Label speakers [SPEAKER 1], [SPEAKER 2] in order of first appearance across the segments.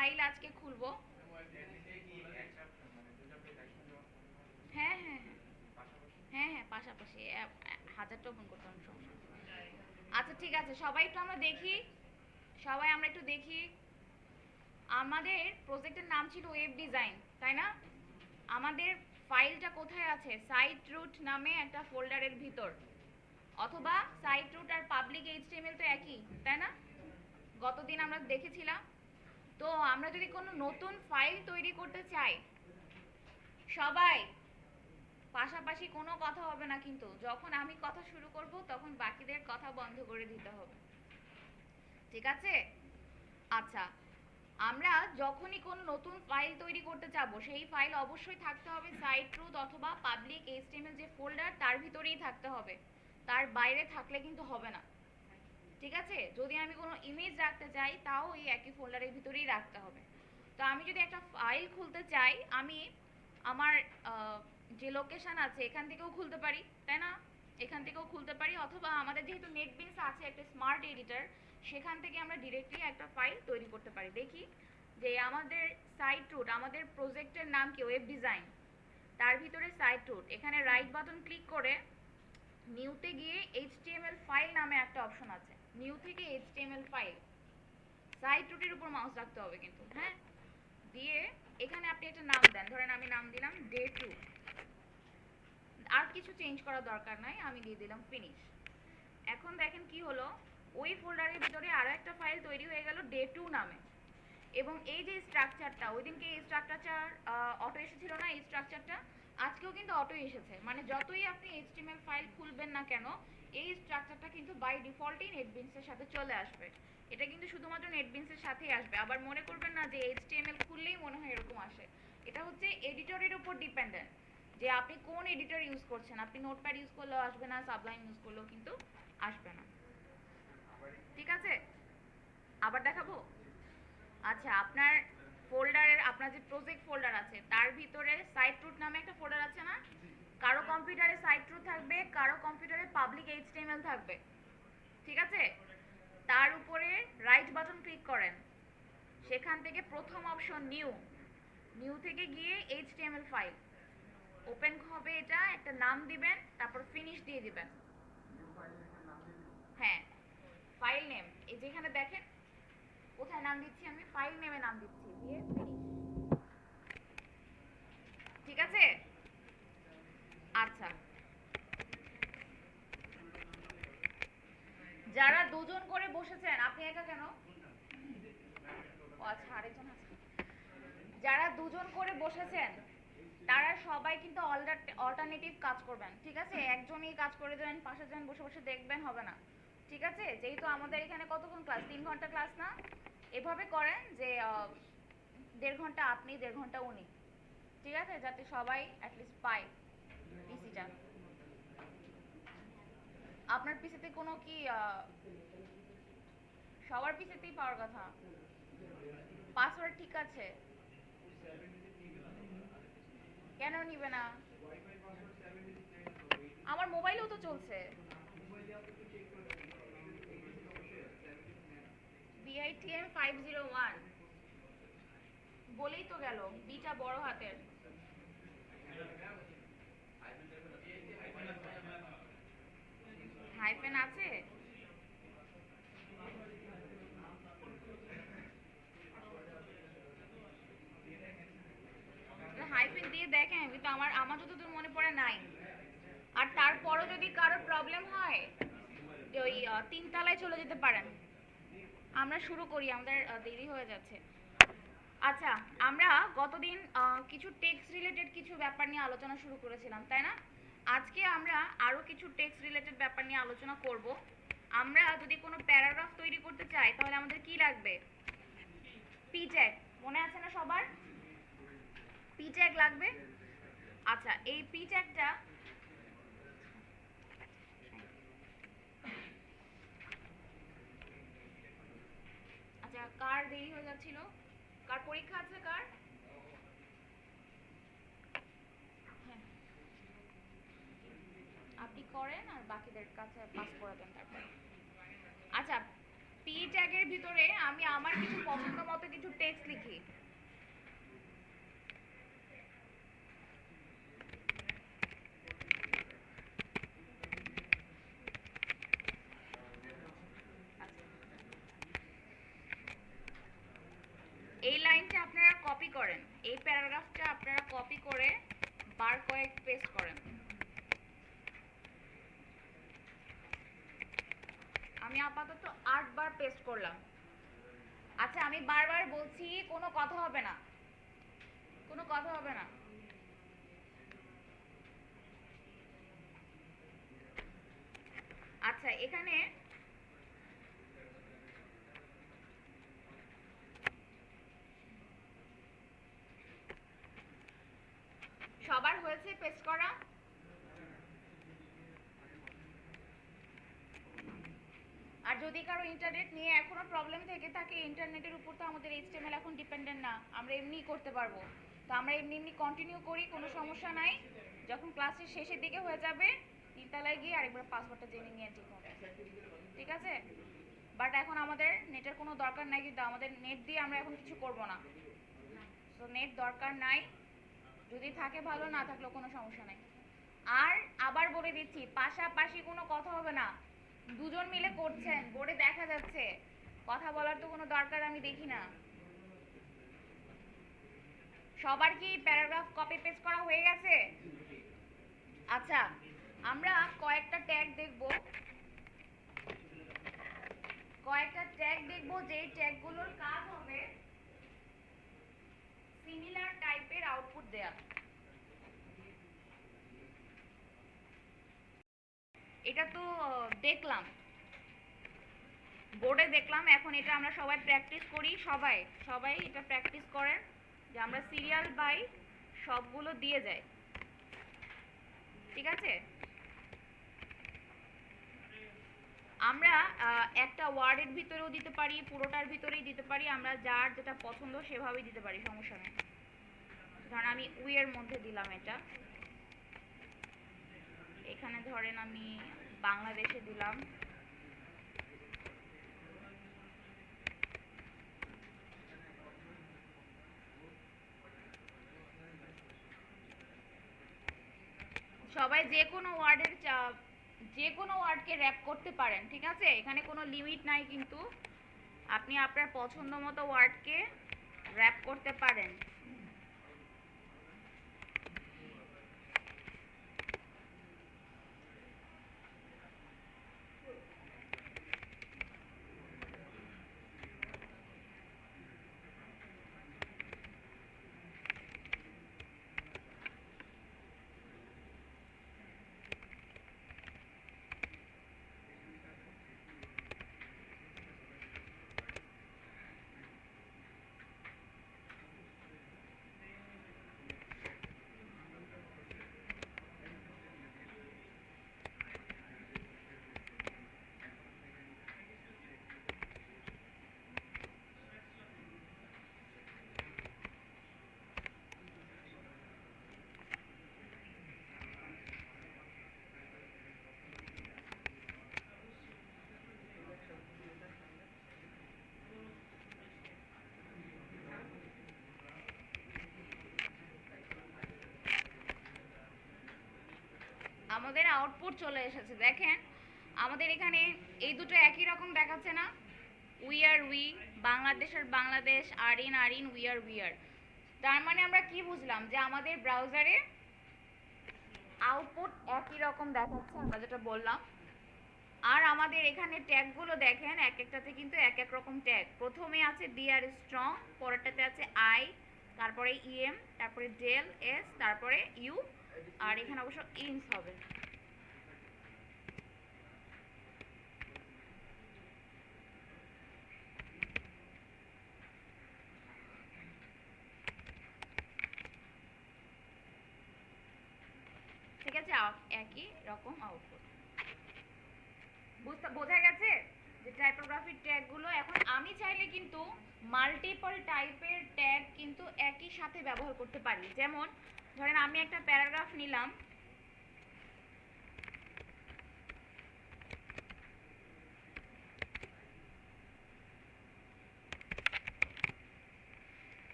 [SPEAKER 1] File আজকে খুলবো। হ্যাঁ হ্যাঁ হ্যাঁ হ্যাঁ হ্যাঁ পাশাপাশি হাজারটা ওপেন করতে হবে, সমস্যা নেই। আচ্ছা ঠিক আছে, সবাই একটু আমরা দেখি, সবাই আমরা একটু দেখি। আমাদের প্রজেক্টের নাম ছিল ওয়েব ডিজাইন, তাই না? আমাদের ফাইলটা কোথায় আছে? সাইট রুট নামে একটা ফোল্ডারের ভিতর, অথবা সাইট রুট আর পাবলিক এইচটিএমএল তো একই, তাই না? গতদিন আমরা দেখেছিলাম। তো আমরা যদি কোনো নতুন ফাইল তৈরি করতে চাই, সবাই পাশাপাশি কোনো কথা হবে না, কিন্তু যখন আমি কথা শুরু করব তখন বাকিদের কথা বন্ধ করে দিতে হবে, ঠিক আছে? আচ্ছা, আমরা যখনই কোনো নতুন ফাইল তৈরি করতে চাবো, সেই ফাইল অবশ্যই থাকতে হবে সাইট রুট অথবা পাবলিক এইচটিএমএল যে ফোল্ডার তার ভিতরেই থাকতে হবে, তার বাইরে থাকলে কিন্তু হবে না, ঠিক আছে? যদি আমি কোনো ইমেজ রাখতে চাই তাও এই একই ফোল্ডারের ভিতরেই রাখতে হবে। তো আমি যদি একটা ফাইল খুলতে চাই, আমি আমার যে লোকেশন আছে এখান থেকেও খুলতে পারি, তাই না? এখান থেকেও খুলতে পারি, অথবা আমাদের যেহেতু নেটবিনস আছে একটা স্মার্ট এডিটর, সেখান থেকে আমরা ডিরেক্টলি একটা ফাইল তৈরি করতে পারি। দেখি যে আমাদের সাইট রুট, আমাদের প্রজেক্টের নাম কি ওয়েব ডিজাইন, তার ভিতরে সাইট রুট, এখানে রাইট বাটন ক্লিক করে নিউতে গিয়ে এইচটিএমএল ফাইল নামে একটা অপশন আছে, নিউ থেকে এইচটিএমএল ফাইল, সাইট রুটের উপর মাউস রাখতে হবে কিন্তু, হ্যাঁ? দিয়ে এখানে আপনি একটা নাম দেন, ধরেন আমি নাম দিলাম ডে 2, আর কিছু চেঞ্জ করার দরকার নাই, আমি দিয়ে দিলাম ফিনিশ। এখন দেখেন কি হলো, ওই ফোল্ডারের ভিতরে আরো একটা ফাইল তৈরি হয়ে গেল ডে 2 নামে। এবং এই যে স্ট্রাকচারটা, ওই দিনকে এই স্ট্রাকচার অটো এসেছিল না, এই স্ট্রাকচারটা আজকেও কিন্তু অটো এসেছে, মানে যতই আপনি এইচটিএমএল ফাইল খুলবেন না কেন, এই স্ট্রাকচারটা কিন্তু বাই ডিফল্টই নেটবিনসের সাথে চলে আসবে। এটা কিন্তু শুধুমাত্র নেটবিনসের সাথেই আসবে, আবার মনে করবেন না যে এইচটিএমএল খুললেই মনে হয় এরকম আসে। এটা হচ্ছে এডিটরের উপর ডিপেন্ডেন্ট, যে আপনি কোন এডিটর ইউজ করছেন। আপনি নোটপ্যাড ইউজ করলেও আসবে না, সাবলাইম ইউজ করলেও কিন্তু আসবে না, ঠিক আছে? আবার দেখাবো। আচ্ছা, আপনার ফোল্ডারের, আপনার যে প্রজেক্ট ফোল্ডার আছে তার ভিতরে সাইট রুট নামে একটা ফোল্ডার আছে না? কারো কম্পিউটারে সাইট রুট থাকবে, কারো কম্পিউটারে পাবলিক এইচটিএমএল থাকবে, ঠিক আছে? তার উপরে রাইট বাটন ক্লিক করেন, সেখান থেকে প্রথম অপশন নিউ, নিউ থেকে গিয়ে এইচটিএমএল ফাইল ওপেন হবে, এটা একটা নাম দিবেন, তারপর ফিনিশ দিয়ে দিবেন। হ্যাঁ, ফাইল নেম, এই যেখানে দেখেন কোথায় নাম দিচ্ছি, আমি ফাইল নেমে নাম দিচ্ছি, দিয়ে ফিনিশ, ঠিক আছে? আচ্ছা, যারা দুজন করে বসেছেন, আপনি একা কেন? ও আচ্ছা, আরেকজন আছে। যারা দুজন করে বসেছেন তারা সবাই কিন্তু অল্টারনেটিভ কাজ করবেন, ঠিক আছে? একজনই কাজ করে দেবেন, পাশে জন বসে বসে দেখবেন, হবে না, ঠিক আছে? যেহেতু আমাদের এখানে কতক্ষণ ক্লাস, 3 ঘন্টা ক্লাস না, এভাবে করেন যে 1.5 ঘন্টা আপনি, 1.5 ঘন্টা উনি, ঠিক আছে? যাতে সবাই অ্যাটলিস্ট পায় পিসিটা। আপনার পিসিতে কোনো কি সবার পিসিতেই পাওয়ার কথা, পাসওয়ার্ড ঠিক আছে? কেন নিবে না? আমার মোবাইলেও তো চলছে। BITM 501 বলেই তো গেল, বিটা বড় হাতের। হাইফেন আছে? হাইফেন দিয়ে দেখেন, কিন্তু আমার আমার যতদূর মনে পড়ে নাই। আর তারপরও যদি কারোর প্রবলেম হয়, যে ওই 3 তলায় চলে যেতে পারেন। আমরা শুরু করি, আমাদের দেরি হয়ে যাচ্ছে। আচ্ছা, আমরা গতদিন কিছু টেক্সট রিলেটেড কিছু ব্যাপার নিয়ে আলোচনা শুরু করেছিলাম, তাই না? আজকে আমরা আরো কিছু টেক্সট রিলেটেড ব্যাপার নিয়ে আলোচনা করব। আমরা যদি কোনো প্যারাগ্রাফ তৈরি করতে চাই তাহলে আমাদের কি লাগবে? পি ট্যাগ, মনে আছে না সবার? পি ট্যাগ লাগবে। আচ্ছা, এই পি ট্যাগটা, আচ্ছা কার দেরি হয়ে যাচ্ছিল? কার পরীক্ষা আছে কার? হ্যাঁ, আপনি করেন আর বাকিদের কাছে পাস করে দেন তারপর। আচ্ছা, পি ট্যাগের ভিতরে আমি আমার কিছু পছন্দ মতো কিছু টেক্সট লিখি। এই লাইনটা আপনারা কপি করেন, এই প্যারাগ্রাফটা আপনারা কপি করে বার কয়েক পেস্ট করেন। আমি আপাতত 8 বার পেস্ট করলাম। আচ্ছা আমি বারবার বলছি কোনো কথা হবে না, কোনো কথা হবে না। আচ্ছা এখানে সবার হয়েছে পেস্ট করা? আর যদি কারো ইন্টারনেট নিয়ে এখনো প্রবলেম থেকে থাকে, ইন্টারনেটের উপর তো আমাদের এইচটিএমএল এখন ডিপেন্ডেন্ট না, আমরা এমনিই করতে পারবো। তো আমরা এমনি এমনি কন্টিনিউ করি, কোনো সমস্যা নাই। যখন ক্লাসের শেষের দিকে হয়ে যাবে তিনতলায় গিয়ে আরেকবার পাসওয়ার্ডটা জেনে নিয়ে ঠিক হবে, ঠিক আছে? বাট এখন আমাদের নেটের কোনো দরকার নাই, কিন্তু আমাদের নেট দিয়ে আমরা এখন কিছু করব না। তো নেট দরকার নাই, যদি থাকে ভালো, না থাকলেও কোনো সমস্যা নাই। আর আবার বলে দিচ্ছি, পাশাপাশি কোনো কথা হবে না। দুজন মিলে করছেন, বোর্ডে দেখা যাচ্ছে, কথা বলার তো কোনো দরকার আমি দেখি না। সবার কি প্যারাগ্রাফ কপি পেস্ট করা হয়ে গেছে? আচ্ছা আমরা কয়েকটা ট্যাগ দেখব, যেই ট্যাগগুলোর কাজ হবে সিমিলার টাইপের আউটপুট দেয়া। এটা তো দেখলাম, বোর্ডে দেখলাম, এখন এটা আমরা সবাই প্র্যাকটিস করি। সবাই সবাই এটা প্র্যাকটিস করেন যে আমরা সিরিয়াল বাই সবগুলো দিয়ে যাই, ঠিক আছে? আমরা একটা ওয়ার্ডের ভিতরেও দিতে পারি, পুরোটার ভিতরেই দিতে পারি, আমরা যার যেটা পছন্দ সেভাবেই দিতে পারি, সমস্যা নেই। ধরেন আমি উইয়ের মধ্যে দিলাম এটা, এখানে ধরেন আমি বাংলাদেশে দিলাম, সবাই যে কোনো ওয়ার্ডের যে কোনো ওয়ার্ডকে র‍্যাপ করতে পারেন, ঠিক আছে? এখানে কোনো লিমিট নাই, কিন্তু আপনি আপনার পছন্দ মতো ওয়ার্ডকে র‍্যাপ করতে পারেন। আমাদের আউটপুট চলে এসেছে, দেখেন আমাদের এখানে এই দুটো একই রকম দেখাচ্ছে না? উই আর উই, বাংলাদেশ আর বাংলাদেশ, আর in we are we are. তার মানে আমরা কি বুঝলাম? যে আমাদের ব্রাউজারে আউটপুট একই রকম দেখাচ্ছে, আমরা যেটা বললাম। আর আমাদের এখানে ট্যাগগুলো দেখেন, এক একটাতে কিন্তু এক এক রকম ট্যাগ। প্রথমে আছে বি আর স্ট্রং, পরেরটাতে আছে আই, তারপরে ইএম, তারপরে ডেল এস, তারপরে ইউ, আর এখানে অবশ্য ইনস হবে। ঠিক আছে, একই রকম আউটপুট। বোঝা গেছে যে টাইপোগ্রাফির ট্যাগগুলো। এখন আমি চাইলে কিন্তু মাল্টিপল টাইপের ট্যাগ কিন্তু একই সাথে ব্যবহার করতে পারি। যেমন ধরেন আমি একটা প্যারাগ্রাফ নিলাম,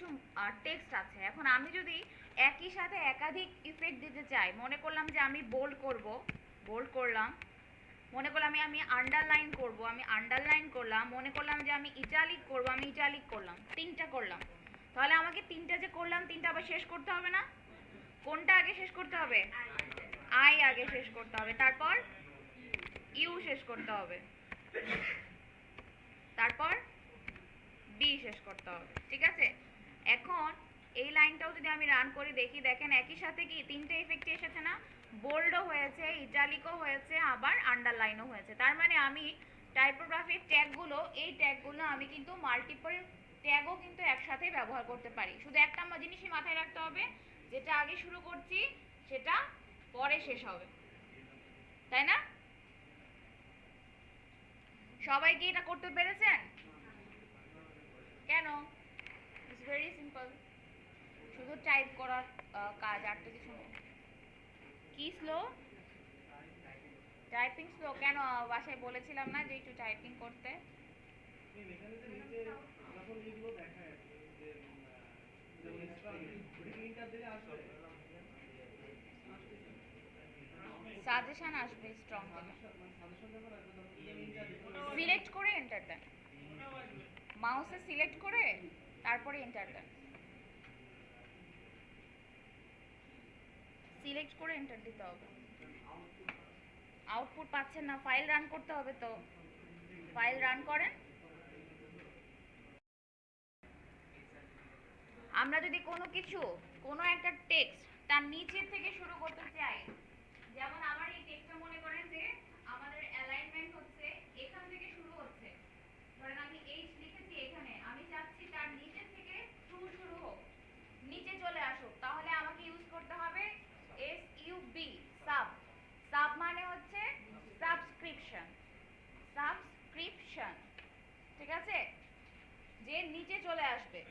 [SPEAKER 1] কিছু টেক্সট আছে। এখন আমি যদি একই সাথে একাধিক ইফেক্ট দিতে চাই, মনে করলাম যে আমি বোল্ড করব, বোল্ড করলাম, মনে করলাম আমি আন্ডারলাইন করব, আমি আন্ডারলাইন করলাম, মনে করলাম যে আমি ইটালিক করব, আমি ইটালিক করলাম, তিনটা করলাম। তাহলে আমাকে তিনটা যে করলাম তিনটা আবার শেষ করতে হবে না? কোনটা আগে শেষ করতে হবে? আই আগে শেষ করতে হবে, তারপর ইউ শেষ করতে হবে, তারপর বি শেষ করতে হবে। ঠিক আছে, এখন এই লাইনটাও যদি আমি রান করি দেখি, দেখেন একই সাথে কি তিনটে ইফেক্ট এসেছে না? বোল্ডও হয়েছে, ইটালিকও হয়েছে, আবার আন্ডারলাইনও হয়েছে। তার মানে আমি টাইপোগ্রাফির ট্যাগগুলো, এই ট্যাগগুলো আমি কিন্তু মাল্টিপল ট্যাগও কিন্তু একসাথে ব্যবহার করতে পারি। শুধু একটা জিনিসই মাথায় রাখতে হবে, যেটা আগে শুরু করছি সেটা পরে শেষ হবে, তাই না? সবাই কি এটা করতে পেরেছেন? কেন? ইটস ভেরি সিম্পল, শুধু টাইপ করার কাজ, আর তো কিছু নেই। কি স্লো? টাইপিং স্লো কেন? বাসায় বলেছিলাম না যে একটু টাইপিং করতে? সাজেশন আসবে স্ট্রং থেকে, সিলেক্ট করে এন্টার দেন, মাউসে সিলেক্ট করে তারপরে এন্টার দেন, সিলেক্ট করে এন্টার দিতে হবে। আউটপুট পাচ্ছেন না? ফাইল রান করতে হবে, তো ফাইল রান করেন। আমরা যদি কোনো কিছু, কোনো একটা টেক্সট তার নিচের থেকে শুরু করতে চাই, যেমন আমার এই টেক্সটটা মনে করেন যে আমাদের অ্যালাইনমেন্ট হচ্ছে এখান থেকে শুরু হচ্ছে, ধরেন আমি এইচ লিখেছি এখানে, আমি চাচ্ছি তার নিচে থেকে শুরু হোক, নিচে চলে আসুক, তাহলে আমাকে ইউজ করতে হবে S U B, sub. Sub মানে হচ্ছে সাবস্ক্রিপশন, সাবস্ক্রিপশন, ঠিক আছে, যে নিচে চলে আসবে।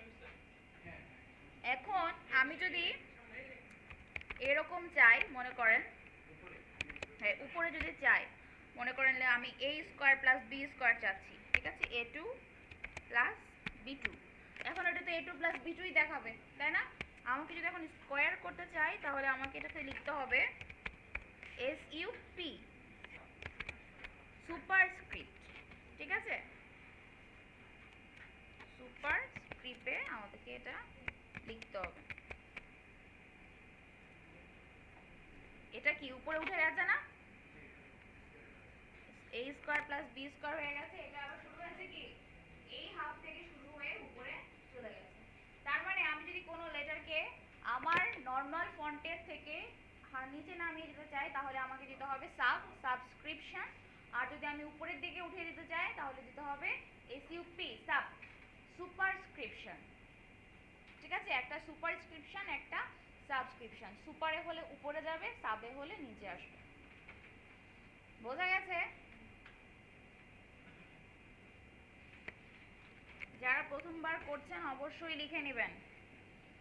[SPEAKER 1] এখন আমি যদি এরকম চাই, মনে করেন, হ্যাঁ উপরে যদি চাই, মনে করেন আমি a square plus b square চাচ্ছি, ঠিক আছে, a2 প্লাস b2। এখন এটা তো a2 প্লাস b2ই দেখাবে, তাই না? আমাকে যদি এখন স্কয়ার করতে চাই, তাহলে আমাকে এটাকে লিখতে হবে sup, সুপারস্ক্রিপ্ট, ঠিক আছে, সুপারস্ক্রিপ্টে আমাদেরকে এটা লিখতে হবে। এটা কি উপরে উঠে গেছে না? a square plus b square হয়ে গেছে, এটা আবার শুরু হয়েছে কি এই হাফ থেকে শুরু হয়ে উপরে চলে গেছে। তার মানে আমি যদি কোনো লেটারকে আমার নরমাল ফন্টের থেকে নিচে নামিয়ে দিতে চাই, তাহলে আমাকে দিতে হবে সাবস্ক্রিপশন। আর যদি আমি উপরের দিকে উঠিয়ে দিতে চাই, তাহলে দিতে হবে এসইউপি, সাব, সুপারস্ক্রিপশন। ঠিক আছে, একটা সুপারস্ক্রিপশন, একটা সাবস্ক্রিপশন। সুপারে হলে উপরে যাবে, সাবে হলে নিচে আসবে। বোঝা গেছে? যারা প্রথমবার করছেন অবশ্যই লিখে নেবেন,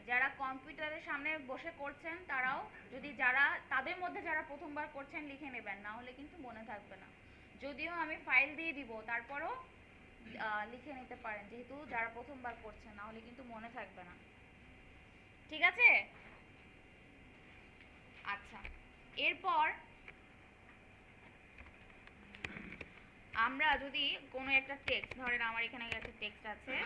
[SPEAKER 1] যারা কম্পিউটারের সামনে বসে করছেন তারাও, যদি যারা তাদের মধ্যে যারা প্রথমবার করছেন লিখে নেবেন, না হলে কিন্তু মনে থাকবে না। যদিও আমি ফাইল দিয়ে দিব, তারপরও লিখে নিতে পারেন, যেহেতু যারা প্রথমবার করছেন, না হলে কিন্তু মনে থাকবে না। ঠিক আছে, আচ্ছা, এরপর আমরা যদি কোনো একটা টেক্সট, ধরেন আমার এখানে একটা টেক্সট আছে,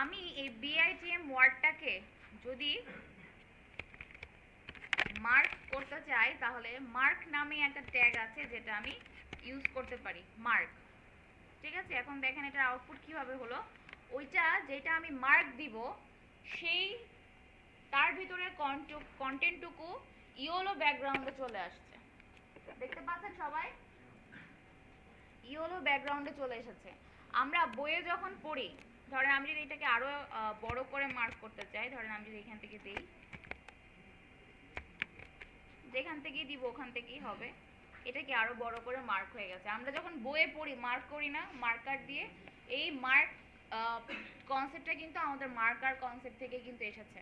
[SPEAKER 1] আমি এই বিআইটিএম ওয়ার্ডটাকে যদি মার্ক করতে চাই, তাহলে মার্ক নামে একটা ট্যাগ আছে যেটা আমি ইউজ করতে পারি, মার্ক। ঠিক আছে, এখন দেখেন এটার আউটপুট কিভাবে হলো। ওইটা যেটা আমি মার্ক দিব, সেই তার ভিতরে কন্টেন্টটুকু ইয়েলো ব্যাকগ্রাউন্ডে চলে আসছে, দেখতে পাচ্ছেন সবাই? ইয়েলো ব্যাকগ্রাউন্ডে চলে এসেছে। আমরা বইয়ে যখন পড়ি, ধরেন আমি যদি এটাকে আরো বড় করে মার্ক করতে চাই, ধরেন আমি যদি এখান থেকে দিই, যেখান থেকেই দিব ওখান থেকেই হবে, এটা কি আরো বড় করে মার্ক হয়ে গেছে। আমরা যখন বইয়ে পড়ি মার্ক করি না মার্কার দিয়ে, এই মার্ক কনসেপ্টটা কিন্তু আমাদের মার্কার কনসেপ্ট থেকে কিন্তু এসেছে।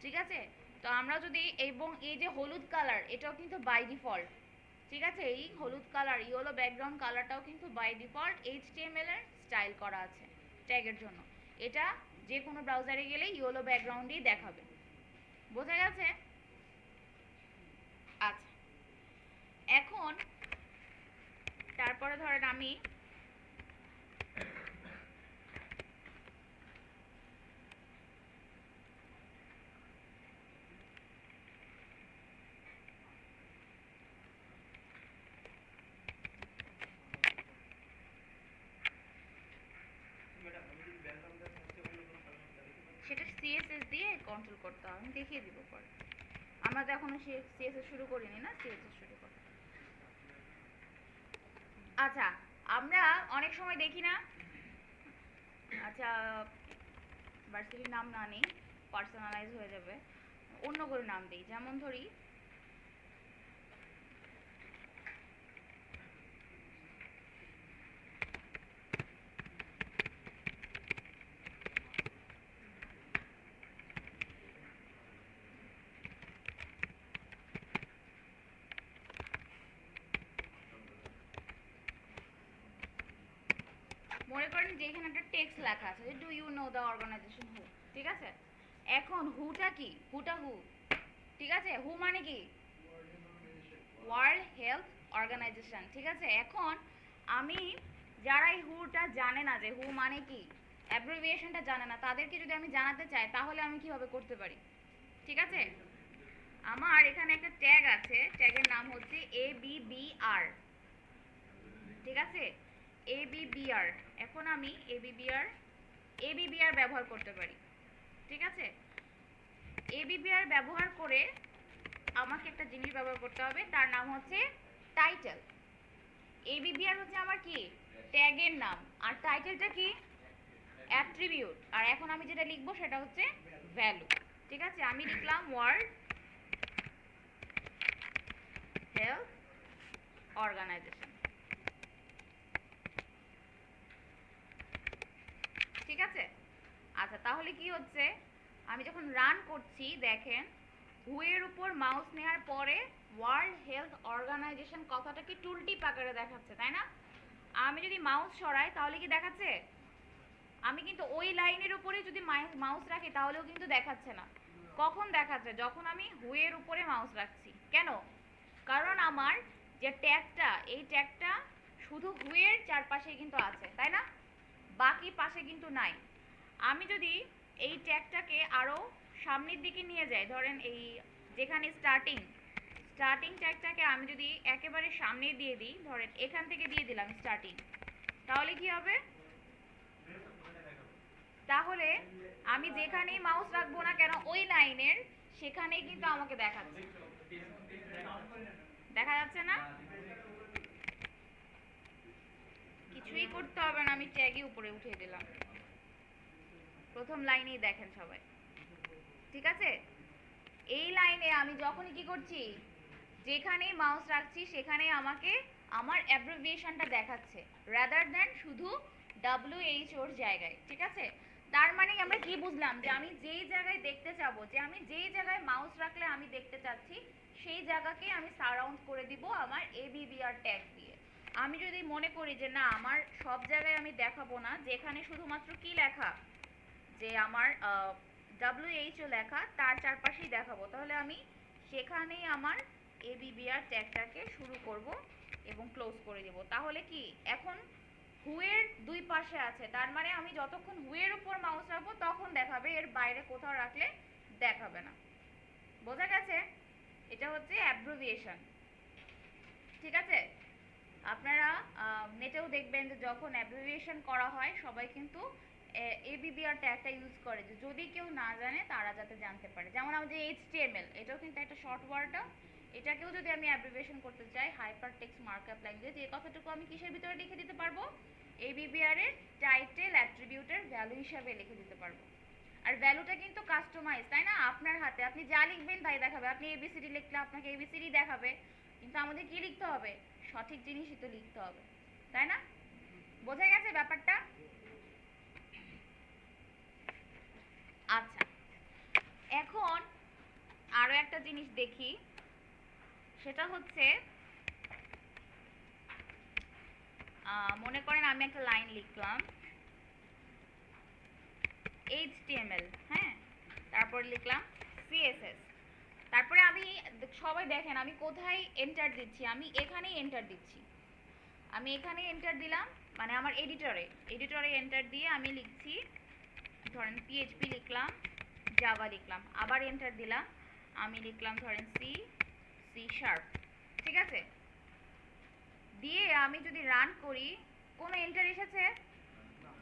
[SPEAKER 1] ঠিক আছে, তো আমরা যদি, এবং এই যে হলুদ কালার, এটাও কিন্তু বাই ডিফল্ট, ঠিক আছে, এই হলুদ কালার ইয়েলো ব্যাকগ্রাউন্ড কালারটাও কিন্তু বাই ডিফল্ট এইচটিএমএল এর স্টাইল করা আছে ট্যাগের জন্য। এটা যে কোনো ব্রাউজারে গেলে ইয়েলো ব্যাকগ্রাউন্ডই দেখাবে। বোঝা গেছে? আচ্ছা, এখন তারপরে ধরেন আমি সেটা সিএসএস দিয়ে কন্ট্রোল করতে হবে, আমি দেখিয়ে দিব পরে। আমরা তো এখনো সিএসএস শুরু করিনি না, সিএসএস শুরু করব। আচ্ছা, আমরা অনেক সময় দেখি না, আচ্ছা ভার্সিটির নাম না নেই, পার্সোনালাইজ হয়ে যাবে, অন্য করে নাম দিই। যেমন ধরি মনে করেন যে এখানে একটা টেক্সট লেখা আছে, do you know the organization who, ঠিক আছে? এখন হুটা কি, হুটা হু, ঠিক আছে? হু মানে কি? ওয়ার্ল্ড হেলথ অর্গানাইজেশন, ঠিক আছে? এখন আমি যারা এই হুটা জানে না যে হু মানে কি, অ্যাব্রিভিয়েশনটা জানে না, তাদেরকে যদি আমি জানাতে চাই তাহলে আমি কিভাবে করতে পারি? ঠিক আছে, আমার এখানে একটা ট্যাগ আছে, ট্যাগের নাম হচ্ছে ABBR, ঠিক আছে? ABBR। এখন আমি ABBR ব্যবহার করতে পারি, ঠিক আছে? ABBR ব্যবহার করে আমাকে একটা জিনিস ব্যবহার করতে হবে, তার নাম হচ্ছে টাইটেল। ABBR হচ্ছে আমার কি, ট্যাগের নাম, আর টাইটেলটা কি, অ্যাট্রিবিউট। আর এখন আমি যেটা লিখবো সেটা হচ্ছে ভ্যালু, ঠিক আছে? আমি লিখলাম ওয়ার্ল্ড হেলথ অর্গানাইজেশন, ঠিক আছে? আচ্ছা, তাহলে কি হচ্ছে, আমি যখন রান করছি দেখেন হু এর উপর মাউস নেওয়ার পরে ওয়ার্ল্ড হেলথ অর্গানাইজেশন কথাটা কি টুলটিপ আকারে দেখাচ্ছে, তাই না? আমি যদি মাউস সরাই তাহলে কি দেখাচ্ছে? আমি কিন্তু ওই লাইনের উপরে যদি মাউস রাখি তাহলেও কিন্তু দেখাচ্ছে না। কখন দেখাচ্ছে? যখন আমি হু এর উপরে মাউস রাখছি। কেন? কারণ আমার যে ট্যাগটা, এই ট্যাগটা শুধু হু এর চারপাশেই কিন্তু আছে, তাই না? বাকি পাশে কিন্তু নাই। আমি যদি এই ট্যাগটাকে আরো সামনের দিকে নিয়ে যাই, ধরেন এই যেখানে স্টার্টিং ট্যাগটাকে আমি যদি একেবারে সামনে দিয়ে দিই, ধরেন এখান থেকে দিয়ে দিলাম স্টার্টিং, তাহলে কি হবে? তাহলে আমি যেখানেই মাউস রাখবো না কেন ওই লাইনের, সেখানেই কিন্তু আমাকে দেখাচ্ছে। দেখা যাচ্ছে না? কিছুই করতে হবে না, আমি ট্যাগই উপরে উঠিয়ে দিলাম, প্রথম লাইনেই দেখেন সবাই, ঠিক আছে? এই লাইনে আমি যখনই কি করছি, যেখানেই মাউস রাখছি সেখানেই আমাকে আমার অ্যাব্রিভিয়েশনটা দেখাচ্ছে, রাদার দ্যান শুধু WHO এর জায়গায়, ঠিক আছে? তার মানে আমরা কি বুঝলাম, যে আমি যেই জায়গায় দেখতে চাবো, যে আমি যেই জায়গায় মাউস রাখলে আমি দেখতে চাচ্ছি, সেই জায়গাকে আমি সারাউন্ড করে দিব আমার ABBR ট্যাগ দিয়ে। আমি যদি মনে করি যে না, আমার সব জায়গায় আমি দেখাবো না, যেখানে শুধুমাত্র কি লেখা, যে আমার WHO লেখা, তার চারপাশেই দেখাবো, তাহলে আমি সেখানেই আমার ABBR ট্যাগটাকে শুরু করব এবং ক্লোজ করে দেব। তাহলে কি এখন হুয়ের দুই পাশে আছে, তার মানে আমি যতক্ষণ হুয়ের উপর মাউস রাখবো তখন দেখাবে, এর বাইরে কোথাও রাখলে দেখাবে না। বোঝা গেছে? এটা হচ্ছে অ্যাব্রিভিয়েশন, ঠিক আছে? আপনারা নেটেও দেখবেন যে যখন অ্যাব্রিভিয়েশন করা হয় সবাই কিন্তু ABBR ট্যাগটা ইউজ করে, যে যদি কেউ না জানে তারা যাতে জানতে পারে। যেমন আমাদের HTML, এটাও কিন্তু একটা শর্ট ওয়ার্ড, এটাকেও যদি আমি অ্যাব্রিভিয়েশন করতে চাই, হাইপার টেক্সট মার্কআপ ল্যাঙ্গুয়েজ, এই কথাটুকু আমি কিসের ভিতরে লিখে দিতে পারবো? ABBR এর টাইটেল অ্যাট্রিবিউটের ভ্যালু হিসাবে লিখে দিতে পারবো। আর ভ্যালুটা কিন্তু কাস্টমাইজ, তাই না? আপনার হাতে, আপনি যা লিখবেন তাই দেখাবে। আপনি ABCD লিখলে আপনাকে ABCD দেখাবে, কিন্তু আমাদের কি লিখতে হবে? সঠিক জিনিসই তো লিখতে হবে, তাই না? বোঝা গেছে ব্যাপারটা? আচ্ছা, এখন আরো একটা জিনিস দেখি, সেটা হচ্ছে মনে করেন আমি একটা লাইন লিখলাম HTML, হ্যাঁ, তারপর লিখলাম CSS, তারপরে আমি সবাই দেখেন আমি কোথায় এন্টার দিচ্ছি, আমি এখানেই এন্টার দিচ্ছি, আমি এখানে এন্টার দিলাম, মানে আমার এডিটরে এন্টার দিয়ে আমি লিখছি, ধরেন PHP লিখলাম, জাভা লিখলাম, আবার এন্টার দিলাম, আমি লিখলাম ধরেন C#, ঠিক আছে, দিয়ে আমি যদি রান করি কোনো এন্টার এসেছে?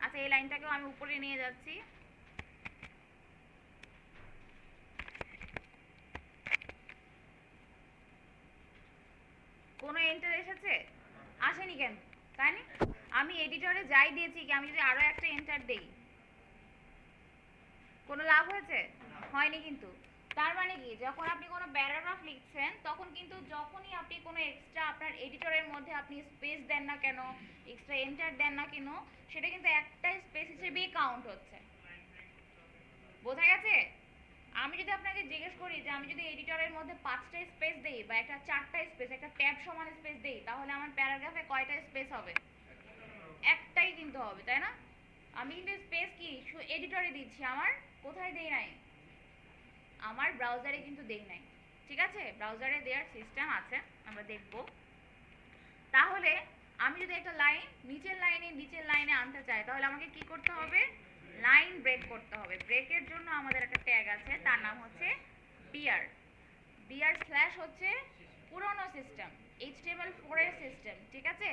[SPEAKER 1] আচ্ছা এই লাইনটাকেও আমি উপরে নিয়ে যাচ্ছি, কোনো এন্টার এসেছে? আসেনি কেন? তাই না? আমি এডিটরে যাই দিয়েছি, কি আমি যদি আরো একটা এন্টার দেই কোনো লাভ হয়েছে? হয়নি কিন্তু। তার মানে কি, যখন আপনি কোনো প্যারাগ্রাফ লিখছেন তখন কিন্তু যখনই আপনি কোনো এক্সট্রা আপনার এডিটরের মধ্যে আপনি স্পেস দেন না কেন, এক্সট্রা এন্টার দেন না কেন, সেটা কিন্তু একটা স্পেস হিসেবেই কাউন্ট হচ্ছে। বোঝা গেছে? আমি যদি আপনাকে জিজ্ঞেস করি যে আমি যদি এডিটরের মধ্যে 5টা স্পেস দেই বা একটা 4টা স্পেস, একটা ট্যাব সমান স্পেস দেই, তাহলে আমার প্যারাগ্রাফে কয়টা স্পেস হবে? একটাই কিন্তু হবে, তাই না? আমি কিন্তু স্পেস কি এডিটরে দিচ্ছি, আমার কোথায় দেই নাই, আমার ব্রাউজারে কিন্তু দেই নাই, ঠিক আছে? ব্রাউজারে দেওয়ার সিস্টেম আছে, আমরা দেখব। তাহলে আমি যদি একটা লাইন নিচের লাইনে আনতে চাই, তাহলে আমাকে কি করতে হবে? লাইন ব্রেক করতে হবে। ব্রেকের জন্য আমাদের একটা ট্যাগ আছে, তার নাম হচ্ছে বিআর। বিআর স্ল্যাশ হচ্ছে পুরনো সিস্টেম, HTML4 এর সিস্টেম, ঠিক আছে?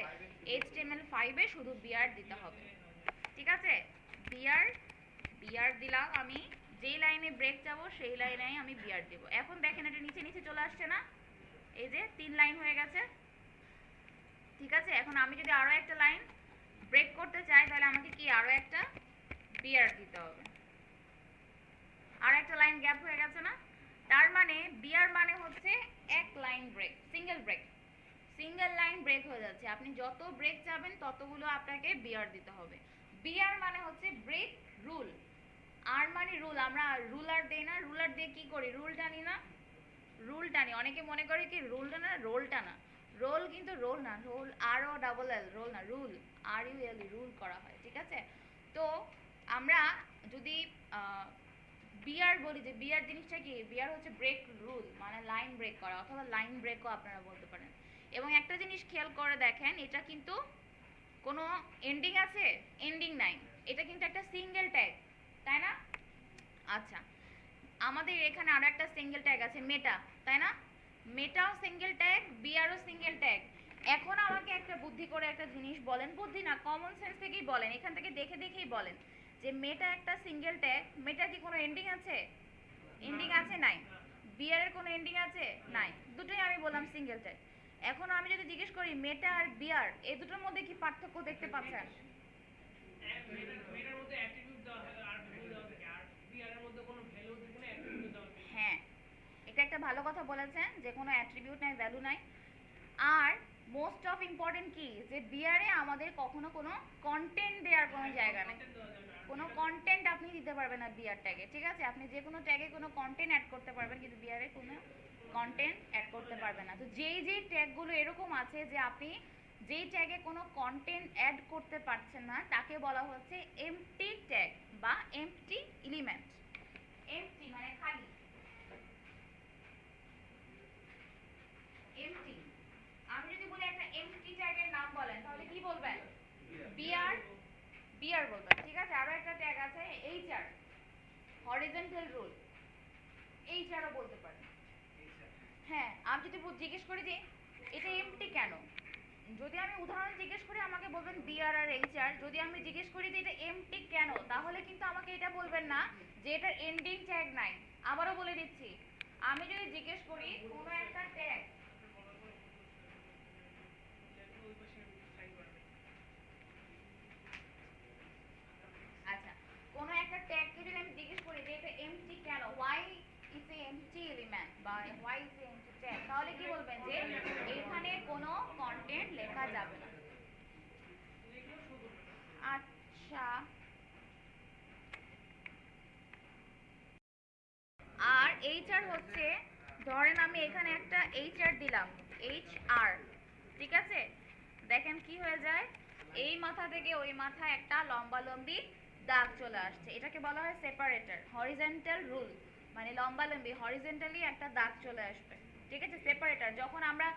[SPEAKER 1] HTML5 এ শুধু বিআর দিতে হবে, ঠিক আছে? বিআর বিআর দিলাম, আমি যেই লাইনে ব্রেক যাব সেই লাইনেই আমি বিআর দেব। এখন দেখেন এটা নিচে নিচে চলে আসছে না? এই যে 3 লাইন হয়ে গেছে, ঠিক আছে? এখন আমি যদি আরো একটা লাইন ব্রেক করতে চাই, তাহলে আমাকে কি আরো একটা বিআর দিতে হবে। আর একটা লাইন গ্যাপ হয়ে গেছে না? তার মানে বিআর মানে হচ্ছে এক line break, single line break হয়ে যাচ্ছে। আপনি যত ব্রেক চাবেন ততগুলো আপনাকে বিআর দিতে হবে। বিআর মানে হচ্ছে ব্রেক রুল, আর মানে রুল, আমরা রুলার দেই না, রুলার দিয়ে কি করি? রুল টানি না, রুল টানি। অনেকে মনে করে কি রুল টানা, রোল টানা। রোল কিন্তু রোল না, রোল ROLL, রোল না, রুল, RULE, রুল করা হয়, ঠিক আছে? তো আমরা যদি বিআর বলি, যে বিআর জিনিসটা কি, বিআর হচ্ছে ব্রেক রুল, মানে লাইন ব্রেক করা, অথবা লাইন ব্রেকও আপনারা বলতে পারেন। এবং একটা জিনিস খেয়াল করে দেখেন, এটা কিন্তু কোনো এন্ডিং আছে? এন্ডিং নাই, এটা কিন্তু একটা সিঙ্গেল ট্যাগ, তাই না? আচ্ছা, আমাদের এখানে আরো একটা সিঙ্গেল ট্যাগ আছে মেটা, তাই না? মেটাও single tag, BRO single tag. এখন আমাকে একটা বুদ্ধি করে একটা জিনিস বলেন, বুদ্ধি না, কমন সেন্স থেকেই বলেন, এখান থেকে দেখে দেখেই বলেন যে মেটা একটা সিঙ্গেল ট্যাগ, মেটার কি কোনো এন্ডিং আছে? এন্ডিং আছে? নাই। বিআর এর কোনো এন্ডিং আছে? নাই। দুটোই আমি বললাম সিঙ্গেল ট্যাগ। এখন আমি যদি জিজ্ঞেস করি মেটা আর বিআর এই দুটোর মধ্যে কি পার্থক্য দেখতে পাচ্ছেন? মেটার মধ্যে অ্যাট্রিবিউট দেওয়া হয় আর ভ্যালু দেওয়া থাকে, আর বিআর এর মধ্যে কোনো ভ্যালু থাকে না, অ্যাট্রিবিউট দেওয়া থাকে। হ্যাঁ, এটা একটা ভালো কথা বলেছেন যে কোনো অ্যাট্রিবিউট নাই, ভ্যালু নাই। আর মোস্ট অফ ইম্পর্টেন্ট কি, যে বিআর এ আমাদের কখনো কোনো কন্টেন্ট দেওয়ার কোনো জায়গা নেই, কোনো কন্টেন্ট আপনি দিতে পারবেন না বিআর ট্যাগে, ঠিক আছে? আপনি যে কোনো ট্যাগে কোনো কন্টেন্ট অ্যাড করতে পারবেন, কিন্তু বিআর এ কোনো কন্টেন্ট অ্যাড করতে পারবেন না। তো যেই ট্যাগগুলো এরকম আছে যে আপনি যেই ট্যাগে কোনো কন্টেন্ট অ্যাড করতে পারছেন না, তাকে বলা হচ্ছে এমটি ট্যাগ বা এমটি এলিমেন্ট। এমটি মানে খালি, এমটি। আমি যদি বলি একটা এমটি ট্যাগের নাম বলেন, তাহলে কি বলবেন? বিআর, বিআর বলবেন, ঠিক আছে? আরো একটা ট্যাগ আছে এইচআর, হরিজন্টাল রুল, এইচআরও বলতে পারেন। হ্যাঁ, আমি যদি জিজ্ঞেস করি যে এটা এমটি কেন, যদি আমি উদাহরণ জিজ্ঞেস করি আমাকে বলবেন বিআর আর এইচআর। যদি আমি জিজ্ঞেস করি যে এটা এমটি কেন, তাহলে কিন্তু আমাকে এটা বলবেন না যে এটার এন্ডিং ট্যাগ নাই। আবারও বলে দিচ্ছি, আমি যদি জিজ্ঞেস করি কোনো একটা ট্যাগ, আচ্ছা, কোনো একটা ট্যাগকে যদি আমি জিজ্ঞেস করি যে এটা এমটি কেন, why is a empty element বা why is a empty tag, তাহলে কি বলবেন? যে এখানে কোনো কন্টেন্ট লেখা যাবে না। আচ্ছা, আর এইচআর হচ্ছে, ধরেন আমি এখানে একটা এইচআর দিলাম, HR, ঠিক আছে? দেখেন কি হয়ে যায়, এই মাথা থেকে ওই মাথা একটা লম্বা লম্বি দাগ চলে আসছে, এটাকে বলা হয় সেপারেটর, হরিজন্টাল রুল, মানে লম্বা লম্বি হরিজন্টালি একটা দাগ চলে আসবে, ঠিক আছে। সেপারেটর যখন আমরা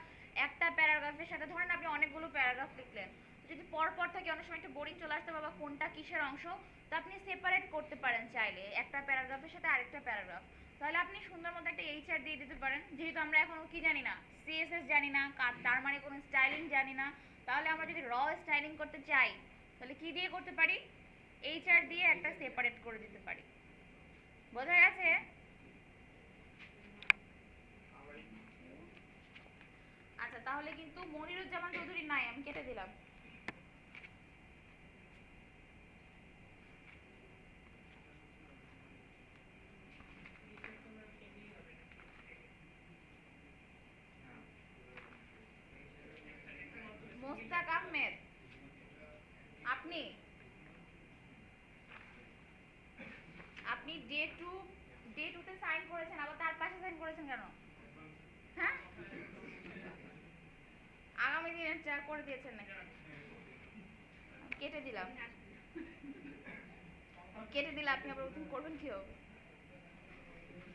[SPEAKER 1] একটা প্যারাগ্রাফের সাথে, ধরেন আপনি অনেকগুলো প্যারাগ্রাফ লিখলেন, যদি পর পর থাকে অনেক সময় একটু বোরিং চলে আসতে পারে, বা কোনটা কিসের অংশ, তো আপনি সেপারেট করতে পারেন চাইলে একটা প্যারাগ্রাফের সাথে আরেকটা প্যারাগ্রাফ, তাহলে আপনি সুন্দর মতো একটা এইচআর দিয়ে দিতে পারেন। যেহেতু আমরা এখনো কি জানি না, সিএসএস জানি না, তার মানে কোনো স্টাইলিং জানি না, তাহলে আমরা যদি র স্টাইলিং করতে চাই তাহলে কি দিয়ে করতে পারি, এইচআর দিয়ে একটা সেপারেট করে দিতে পারি। বোঝা গেছে? আচ্ছা, তাহলে কিন্তু মনিরুজ্জামান চৌধুরী নাই, আমি কেটে দিলাম। মোস্তাক আহমেদ, আপনি আপনি ডে টুতে সাইন করেছেন, আবার তার পাশে সাইন করেছেন কেন? হ্যাঁ, আগামী দিনের চার করে দিয়েছেন নাকি? কেটে দিলাম, কেটে দিলে আপনি আবার ওরকম করবেন কি হবে?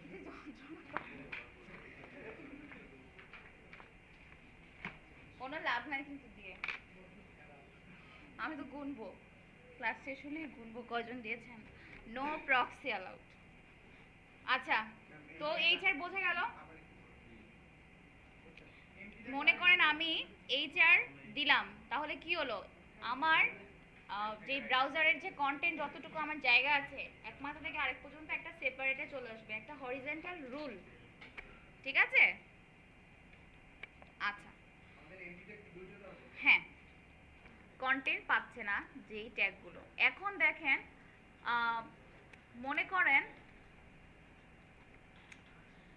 [SPEAKER 1] যে যন্ত্রণা, কোনো লাভ নাই কিন্তু দিয়ে, আমি তো গুনবো, ক্লাস শেষ হলে গুনবো কজন দিয়েছেন। No proxy allowed. আচ্ছা, তো এইচআর বোঝা গেল। মনে করেন আমি এইচআর দিলাম, তাহলে কি হলো, আমার যে ব্রাউজারের যে কন্টেন্ট যতটুকু আমার জায়গা আছে, এক মাথা থেকে আরেক পর্যন্ত একটা সেপারেটে চলে আসবে, একটা হরিজন্টাল রুল, ঠিক আছে। আচ্ছা, হ্যাঁ, কন্টেন্ট পাচ্ছে না যেই ট্যাগগুলো। এখন দেখেন, মনে করেন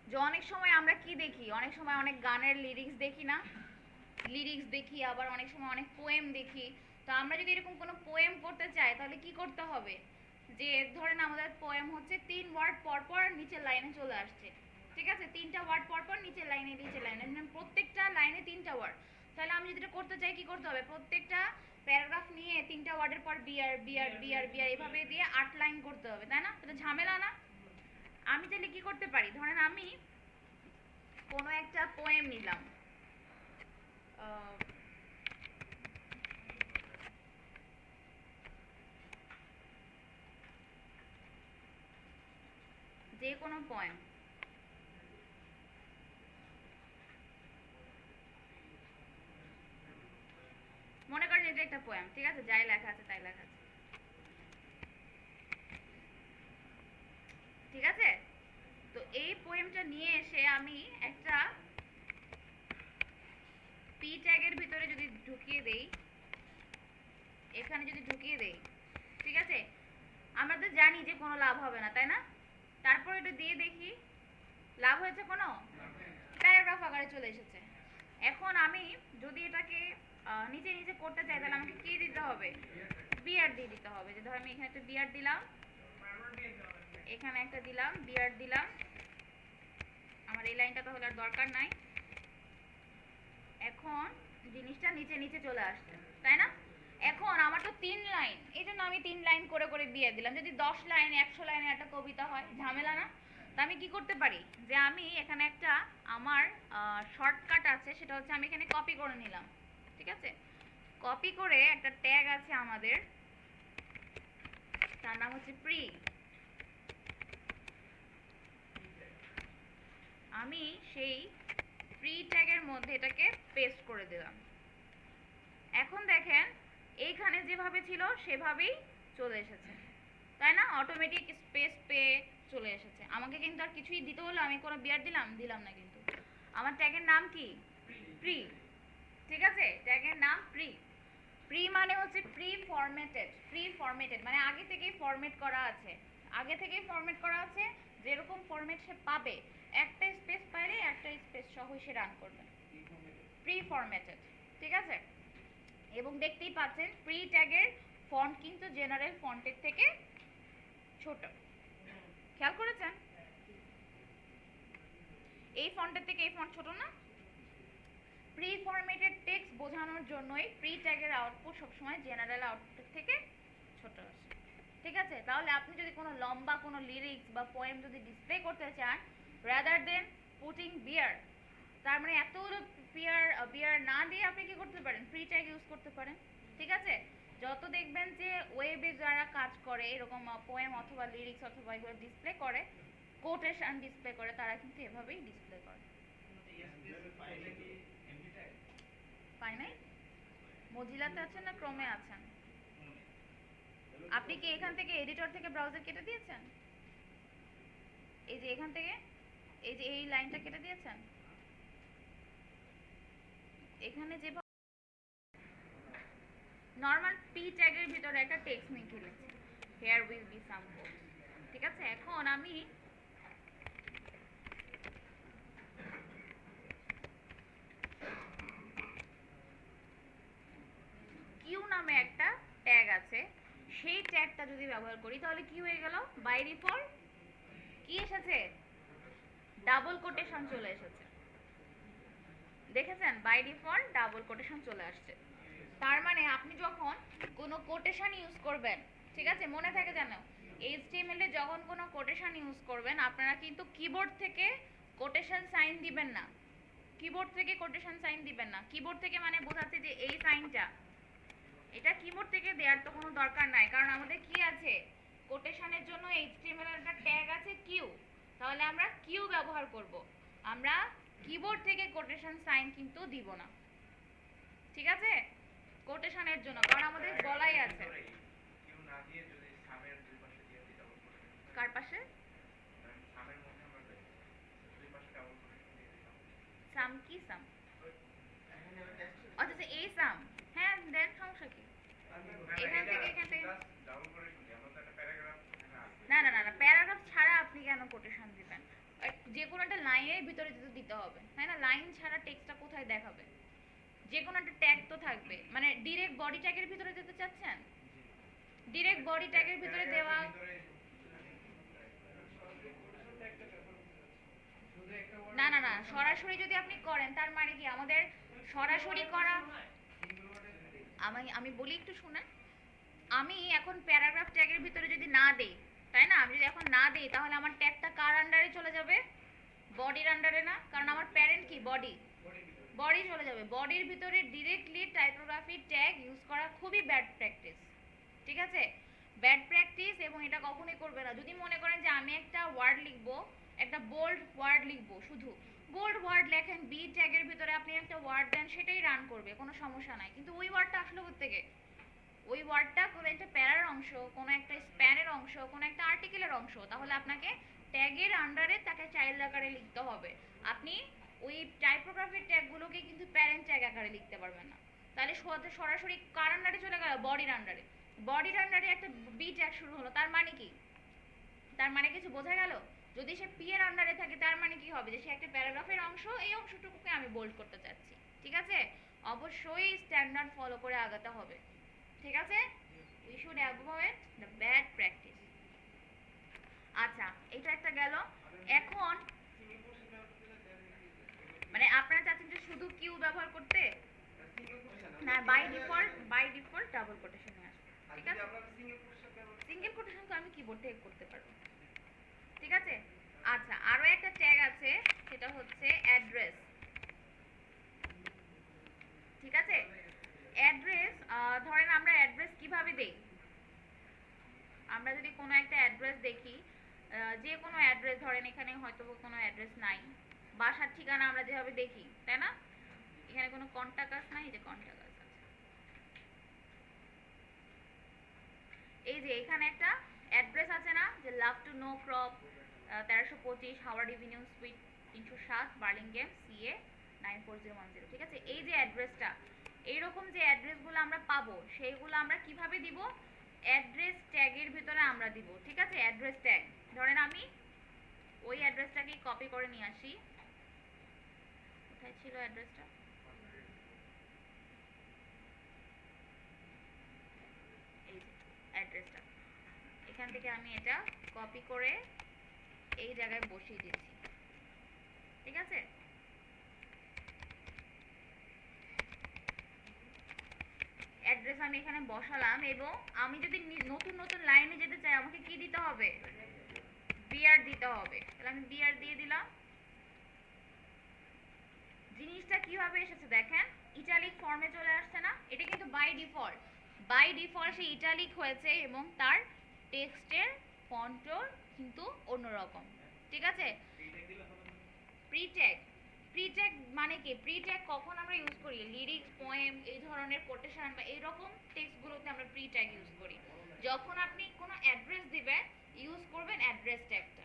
[SPEAKER 1] যে অনেক সময় আমরা কি দেখি, অনেক সময় অনেক গানের লিরিক্স দেখি না, লিরিক্স দেখি, আবার অনেক সময় অনেক পোয়েম দেখি। তো আমরা যদি এরকম কোনো পোয়েম করতে চাই তাহলে কি করতে হবে, যে ধরেন আমাদের পোয়েম হচ্ছে 3 ওয়ার্ড পর পর নিচের লাইনে চলে আসছে, ঠিক আছে, 3টা ওয়ার্ড পর পর নিচের লাইনে নিচের লাইনে, মানে প্রত্যেকটা লাইনে 3টা ওয়ার্ড। তাহলে আমি যদি এটা করতে চাই কি করতে হবে, প্রত্যেকটা প্যারাগ্রাফ নিয়ে 3টা ওয়ার্ডের পর বিআর বিআর বিআর বিআর এভাবে দিয়ে 8 লাইন করতে হবে, তাই না? এটা ঝামেলা না? আমি চাইলে কি করতে পারি, ধরেন আমি কোনো একটা পোয়েম নিলাম, যে কোনো পোয়েম, মনে করেন এটা একটা পোয়েম, ঠিক আছে, যাই লেখা আছে তাই লেখা আছে, ঠিক আছে। তো এই পোয়েমটা নিয়ে এসে আমি একটা পি ট্যাগের ভিতরে যদি ঢুকিয়ে দেই, এখানে যদি ঢুকিয়ে দেই, ঠিক আছে, আমরা তো জানি যে কোনো লাভ হবে না, তাই না? তারপর এটা দিয়ে দেখি লাভ হয়েছে কোনো, প্যারাগ্রাফ আকারে চলে এসেছে। এখন আমি যদি এটাকে নিচে নিচে করতে চাই তাহলে আমাকে কি দিতে হবে, বিআর দিয়ে দিতে হবে। যে ধর আমি এখানে একটা বিআর দিলাম, এখানে একটা দিলাম, বিআর দিলাম, আমার এই লাইনটা তাহলে আর দরকার নাই। এখন জিনিসটা নিচে নিচে চলে আসছে, তাই না? এখন আমার তো 3 লাইন, এই জন্য আমি 3 লাইন করে করে দিয়ে দিলাম। যদি 10 লাইন 100 লাইনে একটা কবিতা হয়, ঝামেলা না? তা আমি কি করতে পারি, যে আমি এখানে একটা আমার শর্টকাট আছে, সেটা হচ্ছে আমি এখানে কপি করে নিলাম, ঠিক আছে। কপি করে একটা ট্যাগ আছে আমাদের, তার নাম হচ্ছে প্রি। আমি সেই প্রি ট্যাগের মধ্যে এটাকে পেস্ট করে দিলাম। এখন দেখেন এইখানে যেভাবে ছিল সেভাবেই চলে এসেছে, তাই না? অটোমেটিক স্পেস পেয়ে চলে এসেছে। আমাকে কিন্তু আর কিছুই দিতে হলো, আমি কোনো বিয়ার দিলাম না কিন্তু। আমার ট্যাগের নাম কি, প্রি, ঠিক আছে, ট্যাগের নাম প্রি। প্রি মানে হচ্ছে প্রি ফরম্যাটেড মানে আগে থেকেই ফরম্যাট করা আছে, আগে থেকেই ফরম্যাট করা আছে, যেরকম ফরম্যাট সে পাবে, একটা স্পেস পাইলে একটা স্পেস সহ সে রান করবে, প্রি ফরম্যাটেড, ঠিক আছে। এবং দেখতেই পাচ্ছেন প্রি ট্যাগের ফন্ট কিন্তু জেনারেল ফন্টের থেকে ছোট, খেয়াল করেছেন? এই ফন্টের থেকে এই ফন্ট ছোট না? প্রি ফরম্যাটেড টেক্সট বোঝানোর জন্যই প্রি ট্যাগের আউটপুট সবসময় জেনারেল আউটপুট থেকে ছোট আসে। ঠিক আছে, তাহলে আপনি যদি কোনো লম্বা কোনো লিরিক্স বা পোয়েম যদি ডিসপ্লে করতে চান, রাদার দেন পুটিং বিয়ার, তার মানে এতগুলো বিয়ার না দিয়ে আপনি কি করতে পারেন, প্রি ট্যাগ ইউজ করতে পারেন। ঠিক আছে, যত দেখবেন যে ওয়েবে যারা কাজ করে এরকম পোয়েম অথবা লিরিক্স অথবা এগুলো ডিসপ্লে করে, কোটেশন ডিসপ্লে করে, তারা কিন্তু এভাবেই ডিসপ্লে করে। পাই নাই? মজিলাতে আছেন না ক্রমে আছেন? আপনি কি এখান থেকে এডিটর থেকে ব্রাউজার কেটে দিয়েছেন? এই যে এখান থেকে এই যে এই লাইনটা কেটে দিয়েছেন, এখানে যে নরমাল পি ট্যাগের ভিতরে একটা টেক্সট লিখে লিখেছি, here will be some code. ঠিক আছে, এখন আমি কিউ নামে একটা ট্যাগ আছে, সেই ট্যাগটা যদি ব্যবহার করি তাহলে কি হয়ে গেল, বাই ডিফল্ট কি এসেছে, ডাবল কোটেশন চলে এসেছে। দেখেছেন, বাই ডিফল্ট ডাবল কোটেশন চলে আসছে। তার মানে আপনি যখন কোনো কোটেশন ইউজ করবেন, ঠিক আছে, মনে থাকে যেন এইচটিএমএল এ যখন কোনো কোটেশন ইউজ করবেন, আপনারা কিন্তু কিবোর্ড থেকে কোটেশন সাইন দিবেন না। কিবোর্ড থেকে কোটেশন সাইন দিবেন না। কিবোর্ড থেকে মানে বোঝাচ্ছে যে এই সাইনটা, এটা কিবোর্ড থেকে দেওয়ার তো কোনো দরকার নাই, কারণ আমাদের কি আছে, কোটেশনের জন্য এইচটিএমএল এর একটা ট্যাগ আছে কিউ, তাহলে আমরা কিউ ব্যবহার করব। আমরা কিবোর্ড থেকে কোটেশন সাইন কিন্তু দিব না। ঠিক আছে, কোটেশনের জন্য, কারণ আমাদের বলাই আছে। কিউ না দিয়ে যদি সামের দুই পাশে দিয়ে দিই ডাবল কোটেশন, কার পাশে, সামের মধ্যে আমরা দুই পাশে ডাবল কোটেশন দিয়ে দিই। সাম কি সাম, আচ্ছা এই সাম, হ্যাঁ দেন, সমস্যা কি, এখান থেকে ডাবল কোটেশন দিই, আমরা তো একটা প্যারাগ্রাফ, না না না প্যারাগ্রাফ ছাড়া আপনি কেন কোটেশন দিবেন, যে কোনো একটা লাইনের ভিতরে দিতে হবে, তাই না? লাইন ছাড়া টেক্সটটা কোথায় দেখাবে, যে কোনো একটা ট্যাগ তো থাকবে। মানে ডিরেক্ট বডি ট্যাগের ভিতরে দিতে চাচ্ছেন, ডিরেক্ট বডি ট্যাগের ভিতরে দেওয়া, না না না সরাসরি যদি আপনি করেন তার মানে কি, আমাদের সরাসরি করা, আমি বলি একটু শুনেন, আমি এখন প্যারাগ্রাফ ট্যাগের ভিতরে যদি না দেই, তাই না, আমি যদি এখন না দেই তাহলে আমার ট্যাগটা কার আন্ডারে চলে যাবে, বডির আন্ডারে না, কারণ আমার প্যারেন্ট কি বডি, বডি চলে যাবে। বডির ভিতরে ডিরেক্টলি টাইপোগ্রাফি ট্যাগ ইউজ করা খুবই ব্যাড প্র্যাকটিস। ঠিক আছে, ব্যাড প্র্যাকটিস, এবং এটা কখনোই করবে না। যদি মনে করেন যে আমি একটা ওয়ার্ড লিখবো, একটা বোল্ড ওয়ার্ড লিখবো, শুধু বোল্ড ওয়ার্ড লেখেন, বি ট্যাগের ভিতরে আপনি একটা ওয়ার্ড দেন, সেটাই রান করবে, কোনো সমস্যা নাই। কিন্তু ওই ওয়ার্ডটা আসলে কোত্থেকে, ওই ওয়ার্ডটা কোনো একটা প্যারার অংশ, কোনো একটা স্প্যানের অংশ, কোনো একটা আর্টিকেলের অংশ, তাহলে আপনাকে ট্যাগের আন্ডারে তাকে চাইল্ড আকারে লিখতে হবে। আপনি ওই টাইপোগ্রাফির ট্যাগগুলোকে কিন্তু প্যারেন্ট ট্যাগ আকারে লিখতে পারবেন না। তাহলে সরাসরি কার আন্ডারে চলে গেল, বডির আন্ডারে। বডির আন্ডারে একটা বি ট্যাগ শুরু হলো, তার মানে কি, তার মানে কিছু বোঝা গেল? যদি সে পি এর আন্ডারে থাকে তার মানে কি হবে, যে সে একটা প্যারাগ্রাফের অংশ, এই অংশটুকুকে আমি বোল্ড করতে চাচ্ছি। ঠিক আছে, অবশ্যই স্ট্যান্ডার্ড ফলো করে আগাতে হবে। ঠিক আছে, we should avoid the bad practice. আচ্ছা, এটা একটা গেল। এখন মানে আপনারা চাচ্ছেন যে শুধু কিউ ব্যবহার করতে, না বাই ডিফল্ট ডাবল কোটেশনে আসবে। ঠিক আছে, সিঙ্গেল কোটেশন তো আমি কিবোর্ড থেকে করতে পারবো। ঠিক আছে, আচ্ছা আরো একটা ট্যাগ আছে, সেটা হচ্ছে অ্যাড্রেস। ঠিক আছে, অ্যাড্রেস, ধরেন আমরা অ্যাড্রেস কিভাবে দেই, আমরা যদি কোনো একটা অ্যাড্রেস দেখি, যে কোনো অ্যাড্রেস, ধরেন এখানে হয়তো কোনো অ্যাড্রেস নাই, বাসার ঠিকানা আমরা যেভাবে দেখি, তাই না, এখানে কোনো কন্টাক্ট আস নাই, যে কন্টাক্ট আস আছে, এই যে এখানে একটা অ্যাড্রেস আছে না, যে লাভ টু নো ক্রপ 1325 Howard Avenue suite 307 Burlingame CA 94010। ঠিক আছে, এই যে অ্যাড্রেসটা, এইরকম যে অ্যাড্রেসগুলো আমরা পাবো, সেইগুলো আমরা কিভাবে দিব, অ্যাড্রেস ট্যাগের ভিতরে আমরা দিব। ঠিক আছে, অ্যাড্রেস ট্যাগ, ধরেন আমি ওই অ্যাড্রেসটাকে কপি করে নিয়ে আসি, কোথায় ছিল অ্যাড্রেসটা, এই যে অ্যাড্রেসটা, এখান থেকে আমি এটা কপি করে এই জায়গায় বসিয়ে দিচ্ছি। ঠিক আছে, অ্যাড্রেস আমি এখানে বসালাম, এবং আমি যদি নতুন নতুন লাইনে যেতে চাই আমাকে কি দিতে হবে? বিআর দিতে হবে। তাহলে আমি বিআর দিয়ে দিলাম। জিনিসটা কিভাবে এসেছে দেখেন, ইটালিক ফর্মে চলে আসছে না? এটা কিন্তু বাই ডিফল্ট সে ইটালিক হয়েছে এবং তার টেক্সটের ফন্টও কিন্তু অন্যরকম। ঠিক আছে, প্রিট্যাগ। প্রিট্যাগ মানে কি? প্রিট্যাগ কখন আমরা ইউজ করি? লিরিক্স, পোয়েম, এই ধরনের কোটেশন বা এইরকম টেক্সটগুলোতে আমরা প্রিট্যাগ ইউজ করি। যখন আপনি কোনো অ্যাড্রেস দিবেন ইউজ করবেন অ্যাড্রেস ট্যাগটা।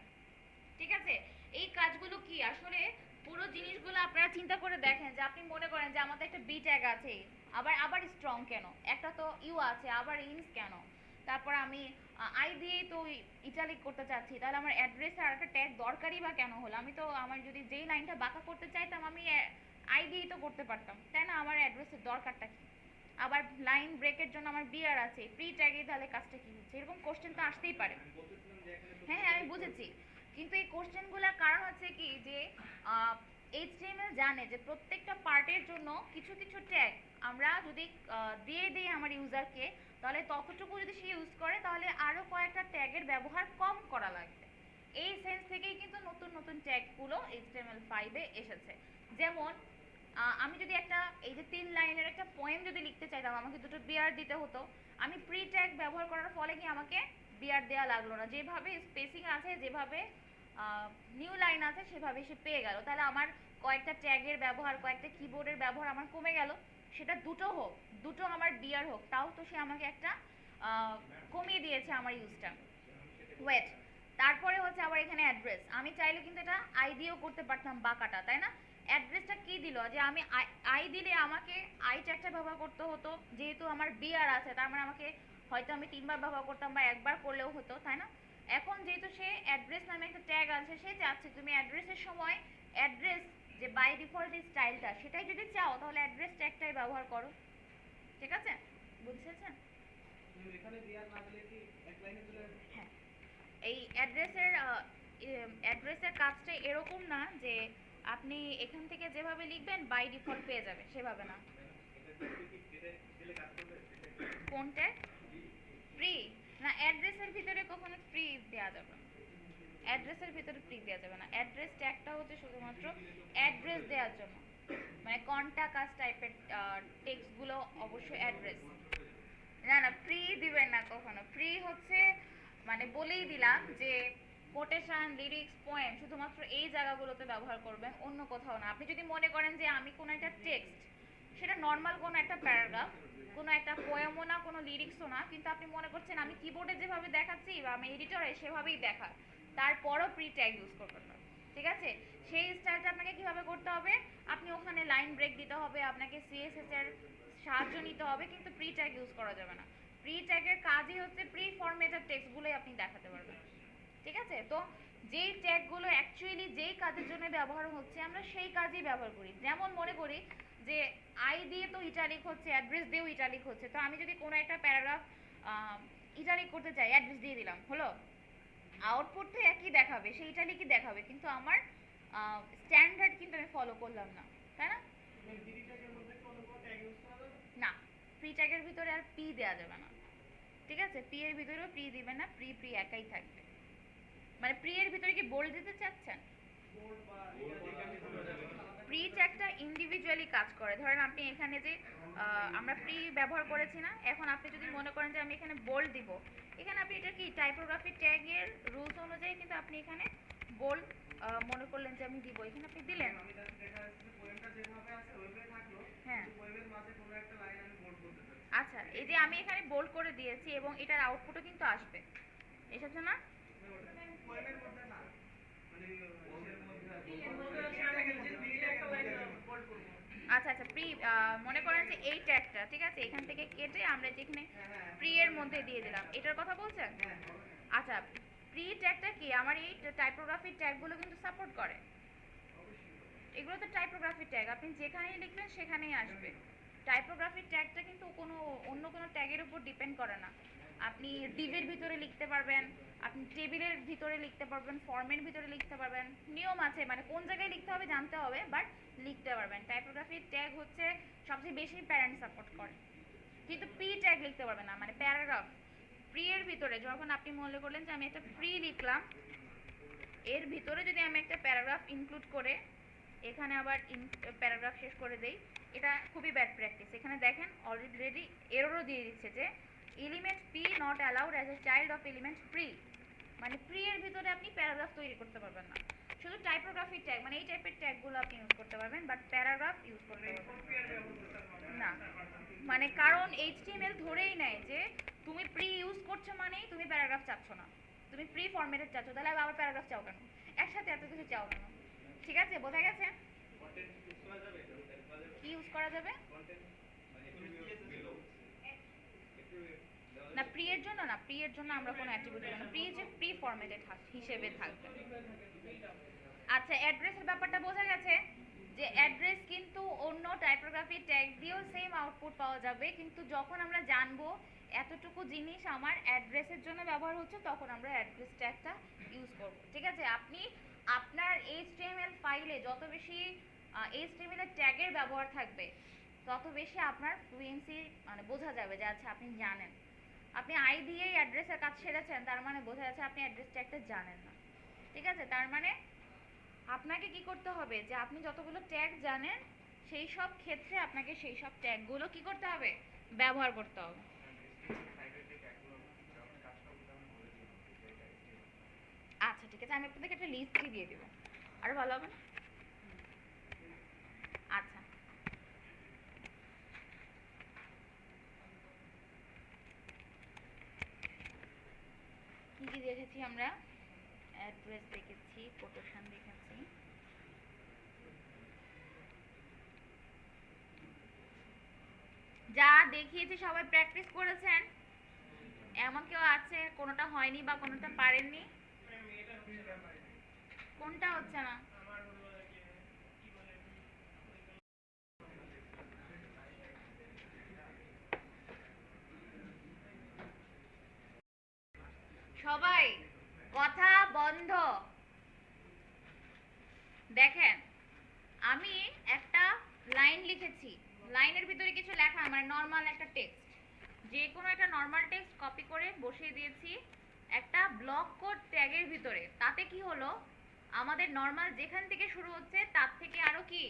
[SPEAKER 1] ঠিক আছে, এই কাজগুলো কি আসলে পুরো জিনিসগুলো আপনারা চিন্তা করে দেখেন যে আপনি মনে করেন যে আমাদের একটা বি ট্যাগ আছে, আবার স্ট্রং কেন, একটা তো ইউ আছে, আবার ইনস কেন, তারপর আমি আই দিয়েই তো ইটালিক করতে চাচ্ছি, তাহলে আমার অ্যাড্রেসে আর একটা ট্যাগ দরকারই বা কেন হলো? আমি তো আমার যদি যেই লাইনটা বাঁকা করতে চাইতাম আমি আই দিয়েই তো করতে পারতাম, তাই না? আমার অ্যাড্রেসের দরকারটা কি? আবার লাইন ব্রেকের জন্য আমার বিআর আছে, প্রি ট্যাগে তাহলে কাজটা কি হচ্ছে? এরকম কোশ্চেন তো আসতেই পারে। হ্যাঁ হ্যাঁ, আমি বুঝেছি, কিন্তু এই কোশ্চেনগুলোর কারণ হচ্ছে কি যে এইচটিএমএল জানে যে প্রত্যেকটা পার্টের জন্য কিছু কিছু ট্যাগ আমরা যদি দিয়ে দিই আমার ইউজারকে, তাহলে ততটুকু যদি সে ইউজ করে তাহলে আরও কয়েকটা ট্যাগের ব্যবহার কম করা লাগবে। এই সেন্স থেকেই কিন্তু নতুন নতুন ট্যাগগুলো HTML5-এ এসেছে। যেমন আমি যদি একটা এই যে 3 লাইনের একটা পোয়েম যদি লিখতে চাইতাম, আমাকে দুটো বিআর দিতে হতো। আমি প্রি ট্যাগ ব্যবহার করার ফলে কি আমাকে বিআর দেওয়া লাগলো না, যেভাবে স্পেসিং আছে, যেভাবে নিউ লাইন আছে সেভাবে সে পেয়ে গেল। তাহলে আমার কয়েকটা ট্যাগের ব্যবহার, কয়েকটা কিবোর্ডের ব্যবহার আমার কমে গেল। সেটা দুটো হোক, দুটো আমার বিআর হোক, তাও তো সে আমাকে একটা কমিয়ে দিয়েছে আমার ইউজটা। ওয়েট, তারপরে হচ্ছে আবার এখানে অ্যাড্রেস। আমি চাইলে কিন্তু এটা আই দিয়েও করতে পারতাম বাঁকাটা, তাই না? অ্যাড্রেসটা কি দিল যে আমি আই দিলে আমাকে আই ট্যাগটা ব্যবহার করতে হতো, যেহেতু আমার বিআর আছে তার মানে আমাকে হয়তো আমি 3বার ব্যবহার করতাম বা একবার করলেও হতো, তাই না? এখন যেহেতু সে অ্যাড্রেস নামে একটা ট্যাগ আছে, সে চাচ্ছে তুমি অ্যাড্রেসের সময় অ্যাড্রেস যে বাই ডিফল্ট স্টাইলটা সেটাই যদি চাও তাহলে অ্যাড্রেস ট্যাগটাই ব্যবহার করো। ঠিক আছে, বুঝেছেন? হ্যাঁ, এই অ্যাড্রেসের কাজটা এরকম না যে আপনি এখান থেকে যেভাবে লিখবেন বাই ডিফল্ট পেয়ে যাবে, সেভাবে না। কোনটা? ফ্রি না, অ্যাড্রেসের ভিতরে কখনো ফ্রি দেওয়া যাবে না। অ্যাড্রেসের ভিতরে ফ্রি দেওয়া যাবে না। অ্যাড্রেস ট্যাগটা হচ্ছে শুধুমাত্র অ্যাড্রেস দেওয়ার জন্য, মানে কন্টাক্ট আস টাইপের টেক্সটগুলো অবশ্যই অ্যাড্রেস। না না, ফ্রি দিবেন না কখনো। ফ্রি হচ্ছে মানে বলেই দিলাম যে কোটেশন, লিরিক্স, পোয়েম শুধুমাত্র এই জায়গাগুলোতে ব্যবহার করবেন, অন্য কোথাও না। আপনি যদি মনে করেন যে আমি কোনো একটা টেক্সট, সেটা নর্মাল কোনো একটা প্যারাগ্রাফ, কোনো একটা পোয়েমও না, কোনো লিরিক্সও না, কিন্তু আপনি মনে করছেন আমি কিবোর্ডে যেভাবে দেখাচ্ছি বা আমি এডিটরে সেভাবেই দেখা, তারপরও প্রি ট্যাগ ইউজ করবেন না। ঠিক আছে, সেই স্টাইলটা আপনাকে কিভাবে করতে হবে? আপনি ওখানে লাইন ব্রেক দিতে হবে, আপনাকে সিএসএস এর সাহায্য নিতে হবে, কিন্তু প্রি ট্যাগ ইউজ করা যাবে না। প্রি ট্যাগের কাজই হচ্ছে প্রি ফরম্যাটেড টেক্সটগুলোই আপনি দেখাতে পারবেন। ঠিক আছে, তো যেই ট্যাগগুলো অ্যাকচুয়ালি যেই কাজের জন্য ব্যবহার হচ্ছে আমরা সেই কাজই ব্যবহার করি। যেমন মনে করি যে আই দিয়ে তো ইটালিক হচ্ছে, অ্যাড্রেস দিয়েও ইটালিক হচ্ছে, তো আমি যদি কোনো একটা প্যারাগ্রাফ ইটালিক করতে চাই, অ্যাড্রেস দিয়ে দিলাম, হলো? আউটপুট তো একই দেখাবে, সেই ইটালিকই দেখাবে, কিন্তু আমার স্ট্যান্ডার্ড কিন্তু আমি ফলো করলাম না, তাই না? না, প্রি ট্যাগের ভিতরে আর পি দেওয়া যাবে না। ঠিক আছে, পি এর ভিতরেও প্রি দিবেন না, প্রি প্রি একাই থাকবে। মানে প্রি এর ভিতরে কি বোল্ড দিতে চাচ্ছেন? প্রি ট্যাগটা ইন্ডিভিজুয়ালি কাজ করে। ধরেন আপনি এখানে যে আমরা প্রি ব্যবহার করেছি না, এখন আপনি যদি মনে করেন যে আমি এখানে বোল্ড দিব, এখানে আপনি এটা কি টাইপোগ্রাফি ট্যাগের রুলস অনুযায়ী কিন্তু আপনি এখানে বোল্ড মনে করলেন যে আমি দিব, এখানে আপনি দিলেন। হ্যাঁ, আচ্ছা, এই যে আমি এখানে বোল্ড করে দিয়েছি এবং এটার আউটপুটও কিন্তু আসবে, এসেছে না? আচ্ছা আচ্ছা, প্রি মনে করেন যে এই ট্যাগটা, ঠিক আছে, এখান থেকে কেটে আমরা যেখানে প্রি এর মধ্যে দিয়ে দিলাম, এটার কথা বলছেন? আচ্ছা, প্রি ট্যাগটা কি আমার এই টাইপোগ্রাফি ট্যাগগুলো কিন্তু সাপোর্ট করে। এগুলো তো টাইপোগ্রাফি ট্যাগ, আপনি যেখানেই লিখবেন সেখানেই আসবে। টাইপোগ্রাফি ট্যাগটা কিন্তু কোনো অন্য কোনো ট্যাগের উপর ডিপেন্ড করে না। আপনি ডিভের ভিতরে লিখতে পারবেন, আপনি টেবিলের ভিতরে লিখতে পারবেন, ফর্মের ভিতরে লিখতে পারবেন, নিয়ম আছে, মানে কোন জায়গায় লিখতে হবে জানতে হবে, বাট লিখতে পারবেন। টাইপোগ্রাফি ট্যাগ হচ্ছে সবচেয়ে বেশি প্যারেন্ট সাপোর্ট করে। কিন্তু প্রি ট্যাগ লিখতে পারবেন না, মানে প্যারাগ্রাফ প্রি এর ভিতরে যখন আপনি মনে করলেন যে আমি একটা প্রি লিখলাম, এর ভিতরে যদি আমি একটা প্যারাগ্রাফ ইনক্লুড করে এখানে আবার প্যারাগ্রাফ শেষ করে দেই, এটা খুবই ব্যাড প্র্যাকটিস। এখানে দেখেন অলরেডি এররও দিয়ে দিচ্ছে যে element P not allowed as a child of element pre, মানে প্রি এর ভিতরে আপনি প্যারাগ্রাফ তৈরি করতে পারবেন না। শুধু টাইপোগ্রাফি ট্যাগ মানে এই টাইপের ট্যাগগুলো আপনি ইউজ করতে পারবেন, বাট প্যারাগ্রাফ ইউজ করতে পারবেন না। মানে কারণ এইচটিএমএল ধরেই নেয় যে তুমি প্রি ইউজ করছো মানেই তুমি প্যারাগ্রাফ চাচ্ছ না, তুমি প্রি ফরম্যাটেড চাচ্ছ, তাহলে আবার প্যারাগ্রাফ চাও কেন, একসাথে এত কিছু চাও কেন? ঠিক আছে, বোঝা গেছে? কি ইউজ করা যাবে না প্রি এর জন্য? না প্রি এর জন্য আমরা কোনো অ্যাট্রিবিউট দেব না, প্রি যে প্রি ফরম্যাটেড হিসেবে থাকবে। আচ্ছা, অ্যাড্রেসের ব্যাপারটা বোঝা গেছে যে অ্যাড্রেস কিন্তু অন্য টাইপোগ্রাফি ট্যাগ দিয়েও সেম আউটপুট পাওয়া যাবে, কিন্তু যখন আমরা জানবো এতটুকু জিনিস আমার অ্যাড্রেসের জন্য ব্যবহার হচ্ছে তখন আমরা অ্যাড্রেস ট্যাগটা ইউজ করব। ঠিক আছে, আপনি আপনার এইচটিএমএল ফাইলে যত বেশি এইচটিএমএল এর ট্যাগের ব্যবহার থাকবে তত বেশি আপনার ফ্লুয়েন্সি মানে বোঝা যাবে যে আচ্ছা আপনি জানেন। আপনি আই দিয়েই অ্যাড্রেসের কাজ সেরেছেন, তার মানে বোঝা যাচ্ছে আপনি অ্যাড্রেস ট্যাগটা জানেন না। ঠিক আছে, তার মানে আপনাকে কি করতে হবে যে আপনি যতগুলো ট্যাগ জানেন সেই সব ক্ষেত্রে আপনাকে সেই সব ট্যাগগুলো কি করতে হবে, ব্যবহার করতে হবে। আচ্ছা ঠিক আছে, আমি আপনাদেরকে একটা লিস্টই দিয়ে দেবো, আরো ভালো হবে না? আচ্ছা, কি কি দেখেছি আমরা? অ্যাড্রেস দেখেছি, কোটেশন দেখেছি, যা দেখিয়েছি সবাই প্র্যাকটিস করেছেন? এমন কেউ আছে কোনোটা হয়নি বা কোনোটা পারেননি? কোনটা হচ্ছে না? সবাই কথা বন্ধ। দেখেন, আমি একটা লাইন লিখেছি, লাইনের ভিতরে কিছু লেখা মানে নর্মাল একটা টেক্সট, যে কোনো একটা নর্মাল টেক্সট কপি করে বসিয়ে দিয়েছি একটা ব্লক কোড ট্যাগের ভিতরে। তাতে কি হলো, আমাদের নর্মাল যেখান থেকে শুরু হচ্ছে তার থেকে আরো কি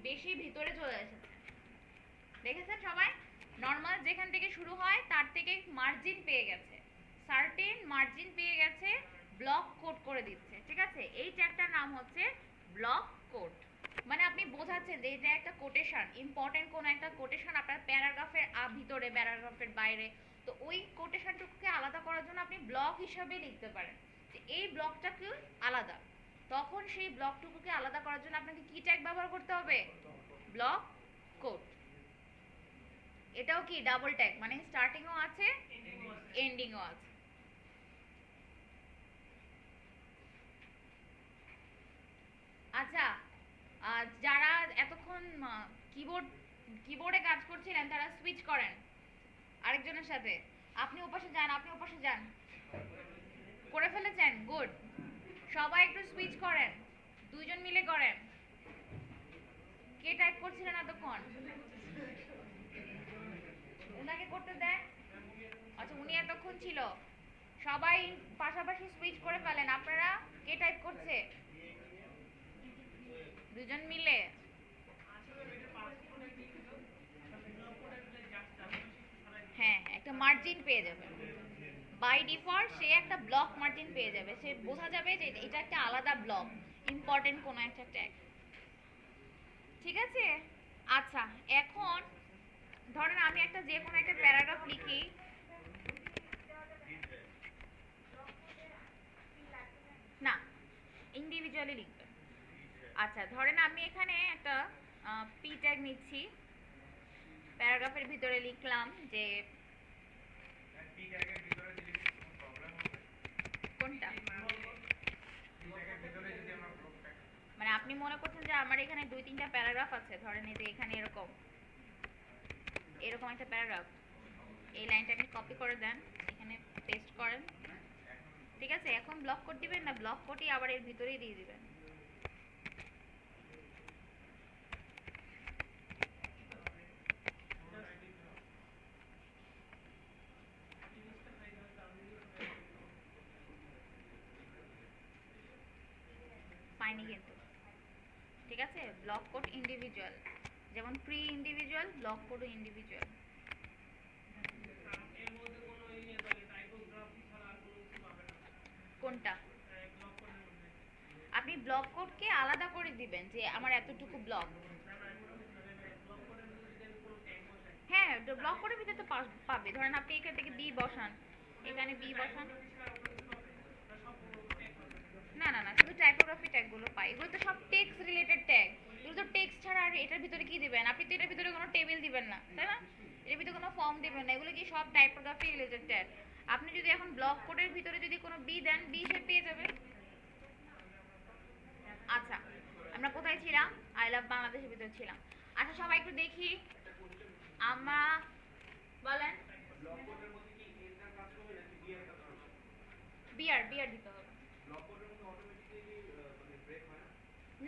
[SPEAKER 1] বেশি ভিতরে চলে এসেছে। দেখেছেন সবাই? নর্মাল যেখান থেকে শুরু হয় তার থেকে মার্জিন পেয়ে গেছে, সার্টেন মার্জিন পেয়ে গেছে, ব্লক কোড করে দিচ্ছে। ঠিক আছে, এই ট্যাগটার নাম হচ্ছে ব্লক কোড। মানে আপনি বোঝাচ্ছেন যে এটা একটা কোটেশন, ইম্পর্টেন্ট কোনো একটা কোটেশন আপনার প্যারাগ্রাফের ভিতরে প্যারাগ্রাফের বাইরে, তো ওই কোটেশনটুকুকে আলাদা করার জন্য আপনি ব্লক হিসাবে লিখতে পারেন যে এই ব্লকটাকে আলাদা। তখন সেই ব্লকটুকুকে আলাদা করার জন্য আপনাকে কি ট্যাগ ব্যবহার করতে হবে? Block code. এটাও কি ডাবল ট্যাগ, মানে স্টার্টিংও আছে এন্ডিংও আছে। আচ্ছা, যারা এতক্ষণ কিবোর্ডে কাজ করছিলেন তারা সুইচ করেন আরেকজনের সাথে। আপনি ওপাশে যান, আপনি ওপাশে যান। করে ফেলেছেন? গুড। সবাই একটু সুইচ করেন, দুইজন মিলে করেন। কে টাইপ করছিলেন এতক্ষণ? ওনাকে করতে দেন। আচ্ছা, উনি এতক্ষণ ছিল। সবাই পাশাপাশি সুইচ করে ফেলেন। আপনারা কে টাইপ করছে? দুজন মিলে। হ্যাঁ, একটা মার্জিন পেয়ে যাবে বাই ডিফল্ট, সে একটা ব্লক মার্জিন পেয়ে যাবে, সে বোঝা যাবে যে এটা একটা আলাদা ব্লক, ইম্পর্টেন্ট কোনো একটা ট্যাগ। ঠিক আছে, আচ্ছা এখন ধরেন আমি একটা যে কোনো একটা প্যারাগ্রাফ লিখি। না, ইন্ডিভিজুয়ালি লিখবেন। আচ্ছা ধরেন আমি এখানে একটা পি ট্যাগ নিচ্ছি, প্যারাগ্রাফের ভিতরে লিখলাম যে কোনটা, মানে আপনি মনে করছেন যে আমার এখানে দুই তিনটা প্যারাগ্রাফ আছে, ধরেন এই যে এখানে এরকম এরকম একটা প্যারাগ্রাফ, এই লাইনটা আপনি কপি করে দেন, এখানে পেস্ট করেন। ঠিক আছে, এখন ব্লক কোড দিবেন না, ব্লক কোডই আবার এর ভিতরেই দিয়ে দিবেন। পাইনি কিন্তু, ঠিক আছে? ব্লক কোড ইন্ডিভিজুয়াল, যেমন প্রি ইন্ডিভিজুয়াল, ব্লক কোডও ইন্ডিভিজুয়াল। কোনটা? আপনি ব্লক কোডকে আলাদা করে দিবেন যে আমার এতটুকু ব্লক। হ্যাঁ, ব্লক কোডের ভিতরে তো পাবে। ধরেন আপনি এখান থেকে বি বসান, এখানে বি বসান। না না না, শুধু টাইপোগ্রাফি ট্যাগগুলো পাই, এগুলো তো সব টেক্সট রিলেটেড ট্যাগ। এগুলো তো টেক্সট ছাড়া আর এটার ভিতরে কি দিবেন? আপনি তো এটার ভিতরে কোনো টেবিল দিবেন না, তাই না? এটার ভিতরে কোনো ফর্ম দিবেন না, এগুলো কি সব টাইপোগ্রাফি রিলেটেড ট্যাগ। আপনি যদি এখন ব্লক কোডের ভিতরে যদি কোনো বি দেন, বি সে পেয়ে যাবে। আচ্ছা, আমরা কোথায় ছিলাম? আই লাভ বাংলাদেশের ভিতরে ছিলাম। আচ্ছা সবাই একটু দেখি, আমরা বলেন। বিআর বিআর দিতে হবে।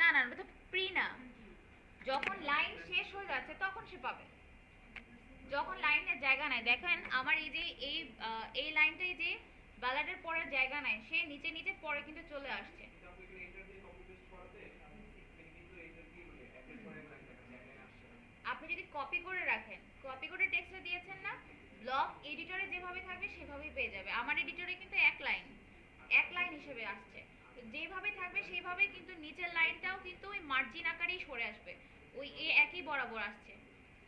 [SPEAKER 1] না না, ওটা তো প্রি না। যখন লাইন শেষ হয়ে যাচ্ছে তখন সে পাবে, যখন লাইনের জায়গা নাই। দেখেন আমার এই যে এই লাইনটাই যে ব্যালাডের পরের জায়গা নাই, সে নিচে নিচে পরে কিন্তু চলে আসছে। আপনি যদি কপি করে রাখেন, কপি করে টেক্সটে দিয়েছেন না, ব্লক এডিটরে যেভাবে থাকবে সেভাবেই পেয়ে যাবে। আমার এডিটরে কিন্তু এক লাইন হিসেবে আসছে, যেভাবে থাকবে সেভাবেই কিন্তু নিচের লাইনটাও কিন্তু ওই মার্জিন আকারেই সরে আসবে, ওই একই বরাবর আসছে।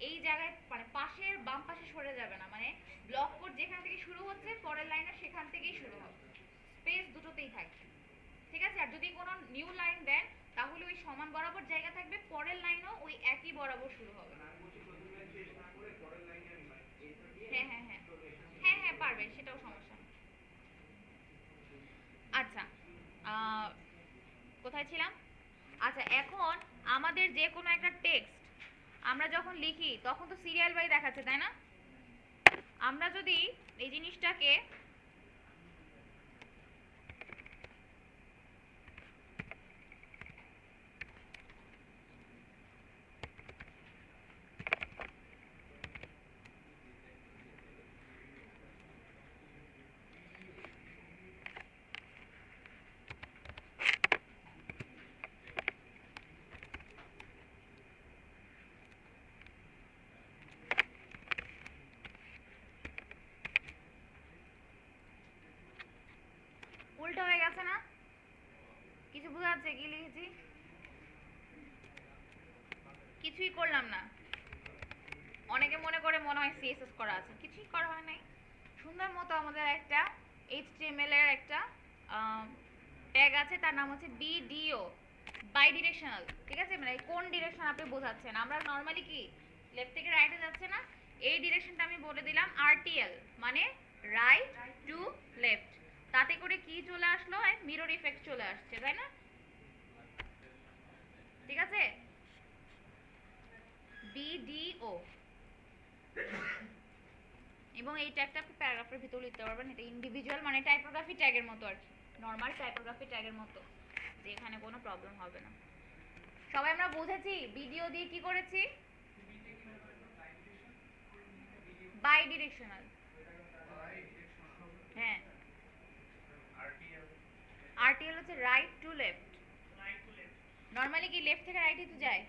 [SPEAKER 1] এই জায়গায় মানে পাশের বাম পাশে সরে যাবে না, মানে ব্লক কোড যেখান থেকে শুরু হচ্ছে পরের লাইনে সেখান থেকেই শুরু হবে, স্পেস দুটোতেই থাকবে, ঠিক আছে? আর যদি কোনো নিউ লাইন দেন তাহলে ওই সমান বরাবর জায়গা থাকবে, পরের লাইনও ওই একই বরাবর শুরু হবে। হ্যাঁ হ্যাঁ হ্যাঁ হ্যাঁ হ্যাঁ পারবে, সেটাও সমস্যা না। আচ্ছা, আহ, কোথায় ছিলাম? আচ্ছা, এখন আমাদের যে কোনো একটা টেক্সট আমরা যখন লিখি তখন তো সিরিয়াল বাই দেখাচ্ছে, তাই না? আমরা যদি এই জিনিসটাকে উল্টো হয়ে গেছে না? কিছু বোঝা যাচ্ছে কি লিখেছি? কিছুই করলাম না। অনেকে মনে করে মনে হয় সিএসএস করা আছে, কিছুই করা হয় নাই। সুন্দর মতো আমাদের একটা এইচটিএমএল এর একটা ট্যাগ আছে, তার নাম হচ্ছে বিডিও, বাই ডিরেকশনাল, ঠিক আছে? মানে কোন ডিরেকশন আপনি বোঝাচ্ছেন। আমরা নর্মালি কি লেফট থেকে রাইটে যাচ্ছে না, এই ডিরেকশনটা আমি বলে দিলাম আরটিএল, মানে রাইট টু লেফট। তাতে করে কি চলে আসলো? মিরর ইফেক্ট চলে আসছে, তাই না? ঠিক আছে, বিডিও। এবং এই ট্যাগটা আপনি প্যারাগ্রাফের ভিতরে লিখতে পারবেন। এটা ইন্ডিভিজুয়াল, মানে টাইপোগ্রাফি ট্যাগের মতো আর কি, নর্মাল টাইপোগ্রাফি ট্যাগের মতো, যে এখানে কোনো প্রবলেম হবে না। সবাই আমরা বুঝেছি ভিডিও দিয়ে কি করেছি? Bidirectional. হ্যাঁ, আরটিএল হচ্ছে রাইট টু লেফট। নর্মালি কি লেফট থেকে রাইটে তো যায়,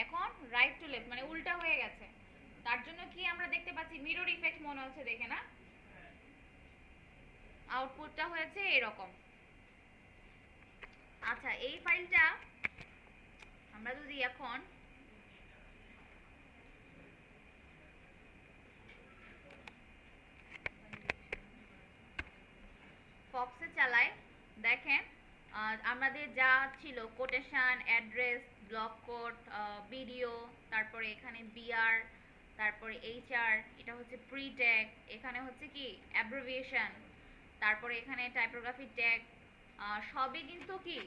[SPEAKER 1] এখন রাইট টু লেফট মানে উল্টা হয়ে গেছে। তার জন্য কি আমরা দেখতে পাচ্ছি? মিরর ইফেক্ট মনে হচ্ছে দেখে না? আউটপুটটা হয়েছে এরকম। আচ্ছা, এই ফাইলটা আমরা যদি এখন ফক্সে চালাই, দেখেন আমাদের যা ছিল quotation, address, block code, video, তারপরে এখানে বিআর, তারপরে এইচআর, এটা হচ্ছে প্রি ট্যাগ, এখানে হচ্ছে কি অ্যাব্রিভিয়েশন, তারপরে এখানে টাইপোগ্রাফি ট্যাগ, সবই কিন্তু কি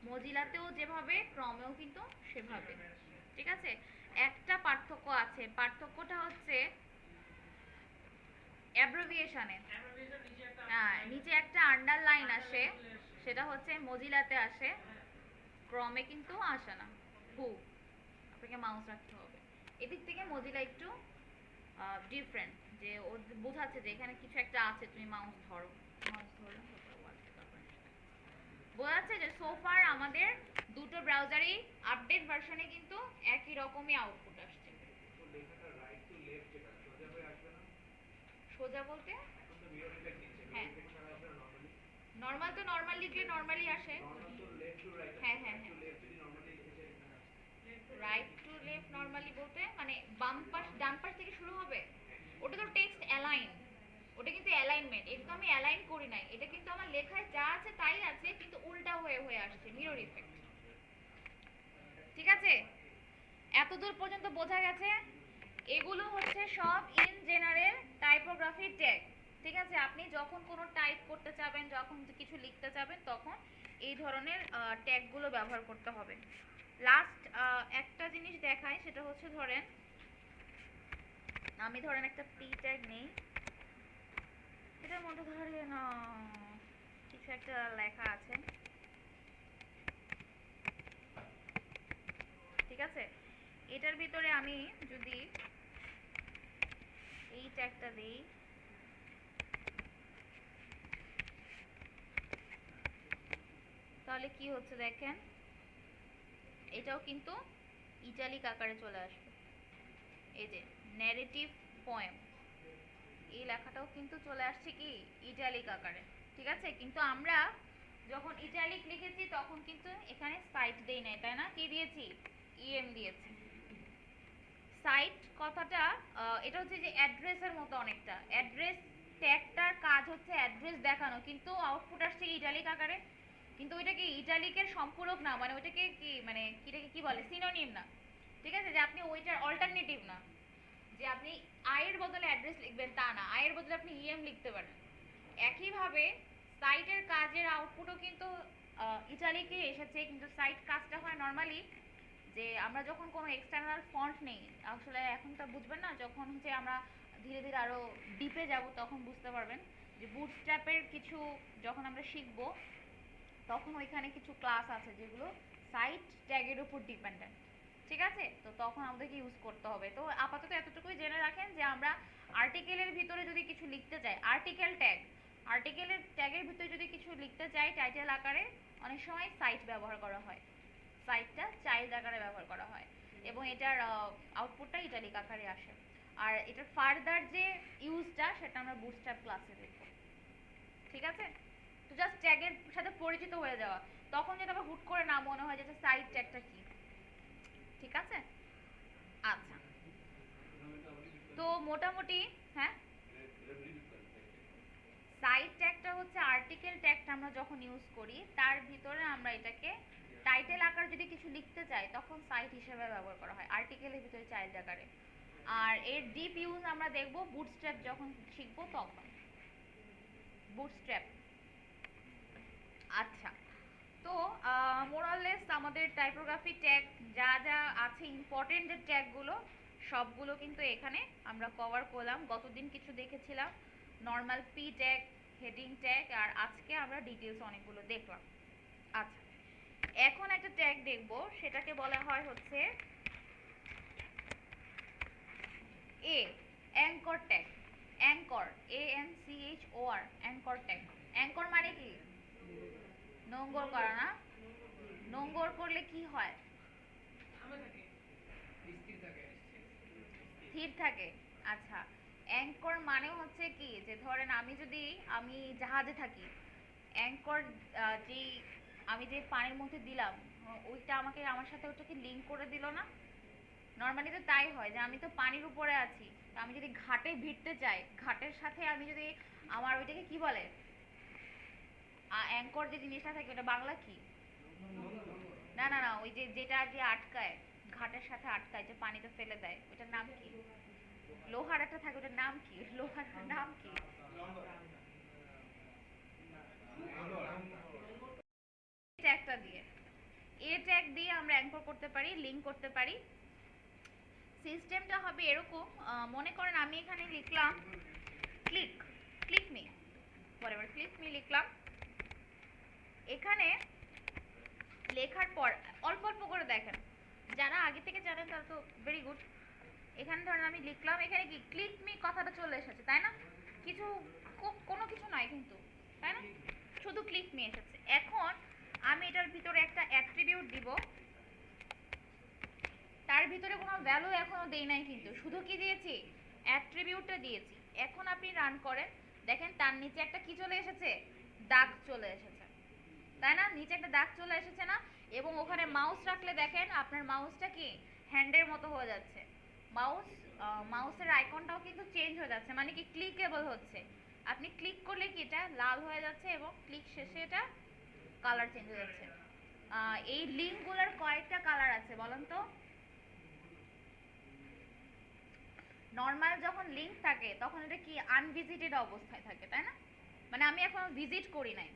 [SPEAKER 1] মজিলাতেও যেভাবে ক্রমেও কিন্তু সেভাবে, ঠিক আছে? একটা পার্থক্য আছে, পার্থক্যটা হচ্ছে অ্যাব্রিভিয়েশনে হ্যাঁ নিচে একটা আন্ডারলাইন আসে, সেটা হচ্ছে মজিলাতে আসে, ক্রমে কিন্তু আসে না। হু, আপনাকে মাউস রাখতে হবে। এদিক থেকে মজিলা একটু ডিফারেন্ট, যে ও বোঝাচ্ছে যে এখানে কিছু একটা আছে, তুমি মাউস ধরো, মাউস ধরো বোঝাচ্ছে যে সোফার আমাদের দুটো ব্রাউজারই আপডেট ভার্সনে কিন্তু একই রকমই আউটপুট আসছে।
[SPEAKER 2] তো লেখাটা রাইট টু লেফট যেটা সোজা হয়ে আসবে না?
[SPEAKER 1] সোজা বলতে
[SPEAKER 2] এখন তো মিরর ইফেক্ট নিচ্ছে,
[SPEAKER 1] হ্যাঁ,
[SPEAKER 2] মিরর ইফেক্ট ছাড়া আসবে না নরমালি?
[SPEAKER 1] নর্মাল তো নর্মাল লিখলে নর্মালি আসে।
[SPEAKER 2] নরমাল তো লেফট টু রাইট,
[SPEAKER 1] হ্যাঁ হ্যাঁ
[SPEAKER 2] রাইট টু
[SPEAKER 1] হ্যাঁ,
[SPEAKER 2] লেফট যদি নরমালি লিখেছে এখানে আসবে।
[SPEAKER 1] রাইট টু লেফট নর্মালি বলতে মানে বাম পাশ ডান পাশ থেকে শুরু হবে। ওটা তো টেক্সট অ্যালাইন, ওটা কিন্তু অ্যালাইনমেন্ট, এটা তো আমি অ্যালাইন করি নাই, এটা কিন্তু আমার লেখায় যা আছে তাই আছে, কিন্তু উল্টা হয়ে হয়ে আসছে, মিরর ইফেক্ট। ঠিক আছে, এতদূর পর্যন্ত বোঝা গেছে? এগুলো হচ্ছে সব ইন জেনারেল টাইপোগ্রাফি ট্যাগ। ঠিক আছে, আপনি যখন কোনো টাইপ করতে চাবেন, যখন কিছু লিখতে চাবেন, তখন এই ধরনের ট্যাগগুলো ব্যবহার করতে হবে। লাস্ট একটা জিনিস দেখাই, সেটা হচ্ছে ধরেন আমি একটা পি ট্যাগ নেই, এটার মধ্যে ধরেন কিছু একটা লেখা আছে। ঠিক আছে, এটার ভিতরে আমি যদি এই ট্যাগটা দিই, তাহলে কি হচ্ছে দেখেন, এটাও কিন্তু ইটালিক আকারে চলে আসবে। এই যে ন্যারেটিভ পোয়েম, এই লেখাটাও কিন্তু চলে আসছে কি ইটালিক আকারে। ঠিক আছে, কিন্তু আমরা যখন ইটালিক লিখেছি তখন কিন্তু এখানে সাইট দেই নাই, তাই না? কি দিয়েছি? ইএম দিয়েছি। সাইট কথাটা এটা হচ্ছে যে অ্যাড্রেসের মতো অনেকটা। অ্যাড্রেস ট্যাগটার কাজ হচ্ছে অ্যাড্রেস দেখানো, কিন্তু আউটপুট আসছে ইটালিক আকারে। কিন্তু ওইটা কি ইটালিকের সম্পূরক না, মানে ওইটাকে কি মানে এটাকে কি বলে, সিনোনিম না। ঠিক আছে, যে আপনি ওইটার অল্টারনেটিভ না, যে আপনি আয়ের বদলে অ্যাড্রেস লিখবেন তা না, আয়ের বদলে আপনি ইএম লিখতে পারেন। একইভাবে সাইটের কাজের আউটপুটও কিন্তু ইটালিকে এসেছে, কিন্তু সাইট কাজটা হয় নর্মালি যে আমরা যখন কোনো এক্সটার্নাল ফন্ট নেই, আসলে এখন তো বুঝবেন না, যখন হচ্ছে আমরা ধীরে ধীরে আরও ডিপে যাব তখন বুঝতে পারবেন যে বুটস্ট্র্যাপের কিছু যখন আমরা শিখব, তখন ওইখানে কিছু ক্লাস আছে যেগুলো সাইট ট্যাগের উপর ডিপেন্ডেন্ট। ঠিক আছে, তো তখন আমাদেরকে ইউজ করতে হবে। তো আপাতত এতটুকুই জেনে রাখেন যে আমরা আর্টিকেলের ভিতরে যদি কিছু লিখতে চাই, আর্টিকেল ট্যাগ, আর্টিকেলের ট্যাগের ভিতরে যদি কিছু লিখতে চাই টাইটেল আকারে, অনেক সময় সাইট ব্যবহার করা হয়, সাইটটা চাইল্ড আকারে ব্যবহার করা হয়, এবং এটার আউটপুটটা ইটালিক আকারে আসে। আর এটার ফার্দার যে ইউজটা সেটা আমরা বুটস্ট্র্যাপ ক্লাসে দেখব। ঠিক আছে, তো জাস্ট ট্যাগের সাথে পরিচিত হয়ে যাওয়া, তখন যেটা আবার হুট করে না মনে হয় যে সাইট ট্যাগটা কি। ঠিক আছে, আচ্ছা, তো মোটামুটি হ্যাঁ, সাইট ট্যাগটা হচ্ছে আর্টিকেল ট্যাগটা আমরা যখন ইউজ করি তার ভিতরে আমরা এটাকে টাইটেল আকারে যদি কিছু লিখতে চাই তখন সাইট হিসেবে ব্যবহার করা হয়, আর্টিকেলের ভিতরে চাইল্ড আকারে। আর এর ডিপ ইউজ আমরা দেখব বুটস্ট্র্যাপ যখন শিখবো তখন। বুটস্ট্র্যাপ, আচ্ছা, তো মোরাললেস আমাদের টাইপোগ্রাফি ট্যাগ যা যা আছে, ইম্পর্টেন্ট যে ট্যাগগুলো সবগুলো কিন্তু এখানে আমরা কভার করলাম। গতদিন কিছু দেখেছিলাম normal P tag, heading tag, আর আজকে আমরা ডিটেলস অনেকগুলো দেখলাম। আচ্ছা, এখন একটা ট্যাগ দেখব, সেটাকে বলা হয় হচ্ছে a anchor tag. Anchor, ANCHOR, anchor tag. Anchor মানে কি? নোঙ্গর করা না? নোঙ্গর করলে কি হয়? স্থির থাকে। আচ্ছা, অ্যাঙ্কর মানে হচ্ছে কি, যে ধরেন আমি জাহাজে থাকি, অ্যাঙ্কর যেই আমি যে পানির মধ্যে দিলাম, ওইটা আমাকে আমার সাথে ওটাকে লিঙ্ক করে দিল না? নর্মালি তো তাই হয়, যে আমি তো পানির উপরে আছি, তো আমি যদি ঘাটে ভিড়তে চাই, ঘাটের সাথে আমি যদি আমার ওইটাকে কি বলে, অ্যাঙ্কর যে জিনিসটা থাকে ওটা বাংলা কি? না না না, ওই যে যেটা দিয়ে আটকায়, ঘাটের সাথে আটকায়, যে পানিতে ফেলে দেয়, ওটার নাম কি? লোহার একটা থাকে, ওটার নাম কি? লোহার নাম কি? ট্যাগটা দিয়ে, এ ট্যাগ দিয়ে আমরা অ্যাঙ্কর করতে পারি, লিঙ্ক করতে পারি। সিস্টেমটা হবে এরকম, মনে করেন আমি এখানে লিখলাম ক্লিক, ক্লিক মি, বরাবর ক্লিক মি লিখলাম। এখানে লেখার পর অল্প অল্প করে দেখেন, যারা আগে থেকে জানেন তারা তো ভেরি গুড। এখানে ধরেন আমি লিখলাম, এখানে কি ক্লিক মি কথাটা চলে এসেছে, তাই না? কিছু কোনো কিছু নয় কিন্তু, তাই না? শুধু ক্লিক মি এসেছে। এখন আমি এটার ভিতরে একটা অ্যাট্রিবিউট দিব, তার ভিতরে কোনো ভ্যালু এখনো দেই নাই, কিন্তু শুধু কি দিয়েছি, অ্যাট্রিবিউটটা দিয়েছি। এখন আপনি রান করেন, দেখেন তার নিচে একটা কি চলে এসেছে, দাগ চলে এসেছে, তাই না? নিচে একটা দাগ চলে এসেছে না? এবং ওখানে মাউস রাখলে দেখেন আপনার মাউসটা কি হ্যান্ডের মতো হয়ে যাচ্ছে, মাউসের আইকনটাও কিন্তু চেঞ্জ হয়ে যাচ্ছে, মানে কি ক্লিকেবল হচ্ছে। আপনি ক্লিক করলে কি এটা লাল হয়ে যাচ্ছে এবং ক্লিক শেষে এটা কালার চেঞ্জ হয়ে যাচ্ছে। এই লিঙ্কগুলোর কয়েকটা কালার আছে বলেন তো? নর্মাল যখন লিঙ্ক থাকে তখন এটা কি আনভিজিটেড অবস্থায় থাকে, তাই না? মানে আমি এখনো ভিজিট করি নাই,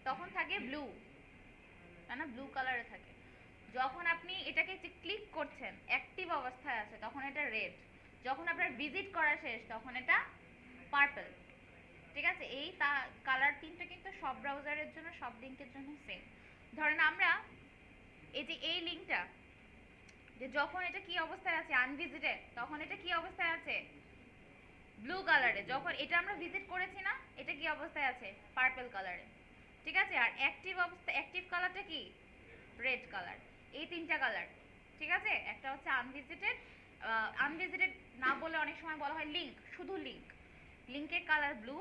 [SPEAKER 1] তখন থাকে ব্লু, তাই না? ব্লু কালারে থাকে। যখন আপনি এটাকে ক্লিক করছেন অ্যাক্টিভ অবস্থায় আছে তখন এটা রেড, যখন আপনার ভিজিট করা শেষ তখন এটা পার্পল। ঠিক আছে? এই কালার তিনটা কিন্তু সব ব্রাউজারের জন্য, সব লিঙ্কের জন্য সেম। ধরেন আমরা এই যে এই লিঙ্কটা, যে যখন এটা কি অবস্থায় আছে আনভিজিটেড, তখন এটা কি অবস্থায় আছে, ব্লু কালারে। যখন এটা আমরা ভিজিট করেছি না, এটা কি অবস্থায় আছে, পার্পল কালারে। ঠিক আছে? আর অ্যাক্টিভ অবস্থা, অ্যাক্টিভ কালারটা কি, রেড কালার। এই তিনটা কালার, ঠিক আছে? একটা হচ্ছে আনভিজিটেড, আনভিজিটেড না বলে অনেক সময় বলা হয় লিঙ্ক, শুধু লিঙ্ক, লিঙ্কের কালার ব্লু,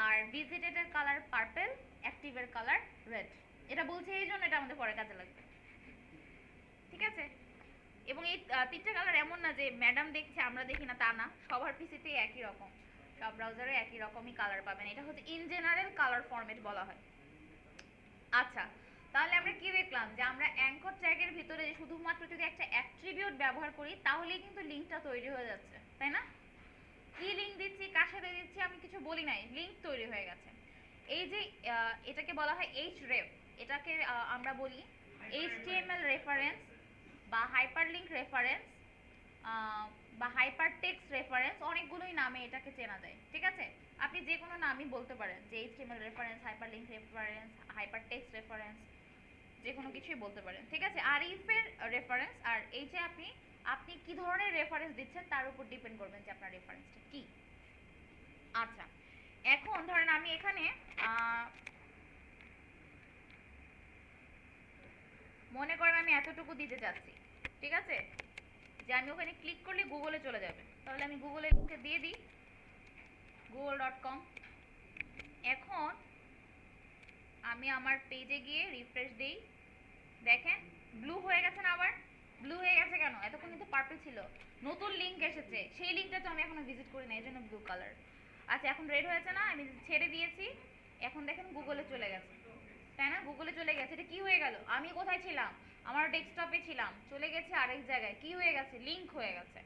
[SPEAKER 1] আর ভিজিটেডের কালার পার্পল, অ্যাক্টিভের কালার রেড। এটা বলছে এই জন্য এটা আমাদের পরে কাজে লাগবে। ঠিক আছে? এবং এই তিনটা কালার এমন না যে ম্যাডাম দেখছে আমরা দেখি না, তা না, সবার পিসিতেই একই রকম, সব ব্রাউজারে একই রকমই কালার পাবেন। এটা হচ্ছে ইন জেনারেল কালার ফরম্যাট বলা হয়। আচ্ছা, তাহলে আমরা কি দেখলাম, যে আমরা অ্যাঙ্কর ট্যাগের ভিতরে শুধুমাত্র যদি একটা অ্যাট্রিবিউট ব্যবহার করি তাহলেই কিন্তু লিঙ্কটা তৈরি হয়ে যাচ্ছে, তাই না? কি লিঙ্ক দিচ্ছি, কার সাথে দিচ্ছি আমি কিছু বলি নাই, লিঙ্ক তৈরি হয়ে গেছে। এই যে এটাকে বলা হয় href, এটাকে আমরা বলি HTML রেফারেন্স বা হাইপারলিংক রেফারেন্স বা হাইপারটেক্সট রেফারেন্স, অনেকগুলোই নামে এটাকে চেনা যায়। ঠিক আছে? আপনি যে কোনো নামই বলতে পারেন, যে HTML reference, hyperlink reference, hypertext reference, যে কোনো কিছুই বলতে পারেন। ঠিক আছে? আর ইফের রেফারেন্স, আর এই যে আপনি আপনি কি ধরনের রেফারেন্স দিচ্ছেন তার উপর ডিপেন্ড করবেন যে আপনার রেফারেন্সটা কি। আচ্ছা, এখন ধরেন আমি এখানে মনে করেন আমি এতটুকু দিতে যাচ্ছি, ঠিক আছে? যে আমি ওখানে ক্লিক করলে গুগলে চলে যাবে, তাহলে আমি গুগলের লিঙ্কটা দিয়ে দিই, google.com। এখন আমি আমার পেজে গিয়ে রিফ্রেশ দেই, দেখেন ব্লু হয়ে গেছে না? আবার ব্লু হয়ে গেছে কেন? এতক্ষণ কিন্তু পার্পল ছিল, নতুন লিঙ্ক এসেছে, সেই লিঙ্কটা তো আমি এখনো ভিজিট করি না, এই জন্য ব্লু কালার। আচ্ছা, এখন রেড হয়েছে না? আমি ছেড়ে দিয়েছি, এখন দেখেন গুগলে চলে গেছে, তাই না? গুগলে চলে গেছে। এটা কি হয়ে গেল, আমি কোথায় ছিলাম, আমার ডেস্কটপে ছিলাম, চলে গেছে আরেক জায়গায়, কি হয়ে গেছে, লিঙ্ক হয়ে গেছে।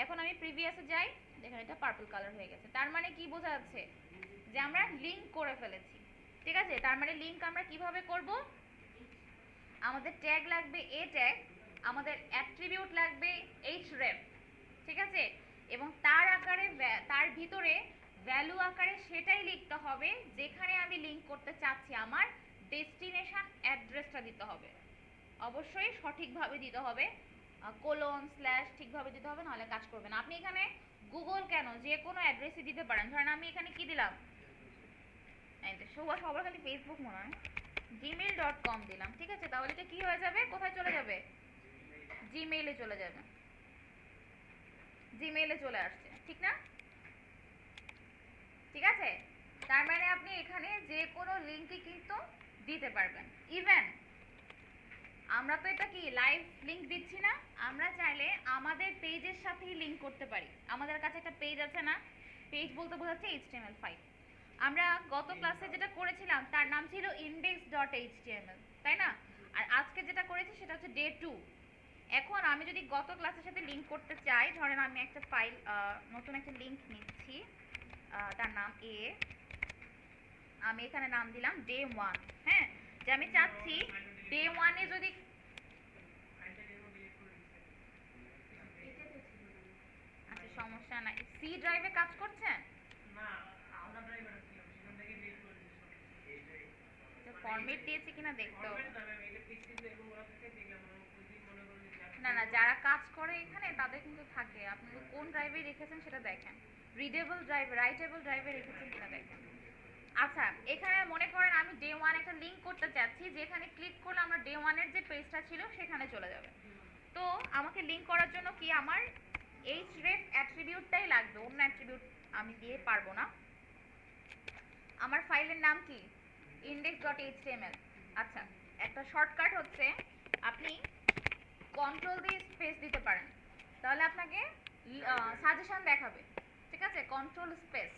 [SPEAKER 1] এখন আমি প্রিভিয়াসে যাই, দেখেন এটা পার্পল কালার হয়ে গেছে। তার মানে কি বোঝা যাচ্ছে, যে আমরা লিঙ্ক করে ফেলেছি। ঠিক আছে? তার মানে লিঙ্ক আমরা কিভাবে করব, আমাদের ট্যাগ লাগবে এ ট্যাগ, আমাদের অ্যাট্রিবিউট লাগবে href, ঠিক আছে? এবং তার আকারে, তার ভিতরে ভ্যালু আকারে সেটাই লিখতে হবে যেখানে আমি লিংক করতে চাচ্ছি, আমার ডেস্টিনেশন অ্যাড্রেসটা দিতে হবে, অবশ্যই সঠিকভাবে দিতে হবে, কোলন স্ল্যাশ ঠিকভাবে দিতে হবে, নাহলে কাজ করবে না। আপনি এখানে গুগল কেন, যে কোনো অ্যাড্রেসই দিতে পারেন। ধরেন আমি এখানে কি দিলাম, সবার খালি ফেসবুক মনে হয়, gmail.com দিলাম, ঠিক আছে? তাহলে এটা কি হয়ে যাবে, কোথায় চলে যাবে, জিমেইলে চলে যাবে, জিমেইলে চলে আসছে, ঠিক না? ঠিক আছে? তার মানে আপনি এখানে যে কোনো লিঙ্কই কিন্তু দিতে পারবেন। ইভেন আমরা তো এটা কি লাইভ লিংক দিচ্ছি না, আমরা চাইলে আমাদের পেজের সাথেই লিংক করতে পারি। আমাদের কাছে একটা পেজ আছে না, পেজ বলতে বোঝাচ্ছে HTML5। আমরা গত ক্লাসে যেটা করেছিলাম তার নাম ছিল index.html, তাই না? আর আজকে যেটা করেছি সেটা হচ্ছে ডে 2। এখন আমি যদি গত ক্লাসের সাথে লিংক করতে চাই, ধরেন আমি একটা ফাইল, নতুন একটা লিংক নিচ্ছি, তার নাম এ, আমি এখানে নাম দিলাম ডে 1। হ্যাঁ, যে আমি চাচ্ছি ডে 1-এ যদি, আচ্ছা সমস্যা নাই, সি ড্রাইভে কাজ করছেন, ফরম্যাট দিয়েছে কিনা দেখতে হবে। না না, যারা কাজ করে এখানে তাদের কিন্তু থাকে, আপনি কোন ড্রাইভে রেখেছেন সেটা দেখেন, রিডেবল ড্রাইভ, রাইটেবল ড্রাইভে রেখেছেন কিনা দেখেন। আচ্ছা, এখানে মনে করেন আমি ডে 1 একটা লিংক করতে চাচ্ছি, যেখানে ক্লিক করলে আমরা ডে 1 এর যে পেজটা ছিল সেখানে চলে যাবে। তো আমাকে লিংক করার জন্য কি আমার href অ্যাট্রিবিউটটাই লাগবে, অন্য অ্যাট্রিবিউট আমি দিয়ে পারবো না। আমার ফাইলের নাম কি index.html। আচ্ছা, একটা শর্টকাট হচ্ছে আপনি কন্ট্রোল দিয়ে স্পেস দিতে পারেন, তাহলে আপনাকে সাজেশন দেখাবে। ঠিক আছে, কন্ট্রোল স্পেস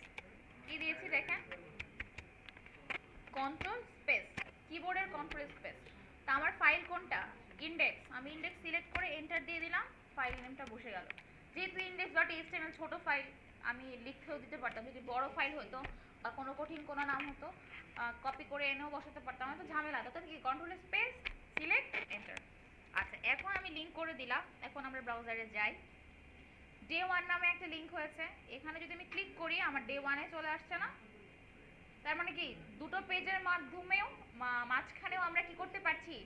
[SPEAKER 1] কি দিয়েছি দেখেন, কন্ট্রোল স্পেস, কিবোর্ডের কন্ট্রোল স্পেস। তা আমার ফাইল কোনটা, ইন্ডেক্স, আমি ইন্ডেক্স সিলেক্ট করে এন্টার দিয়ে দিলাম, ফাইল নেমটা বসে গেল। যেহেতু index.html ছোট ফাইল, আমি লিখেও দিতে পারতাম, যদি বড় ফাইল হতো বা কোনো কঠিন কোনো নাম হতো কপি করে এনেও বসাতে পারতাম, তো ঝামেলা হতো। কি কন্ট্রোল স্পেস সিলেক্ট এন্টার। আচ্ছা, এখন আমি লিংক করে দিলাম। এখন আমরা ব্রাউজারে যাই, ডে 1 নামে একটা লিংক হয়েছে, এখানে যদি আমি ক্লিক করি আমার ডে 1 এ চলে আসছে না? তার মানে কি দুটো পেজের মাধ্যমেও মাঝখানেও আমরা কি করতে পারছি,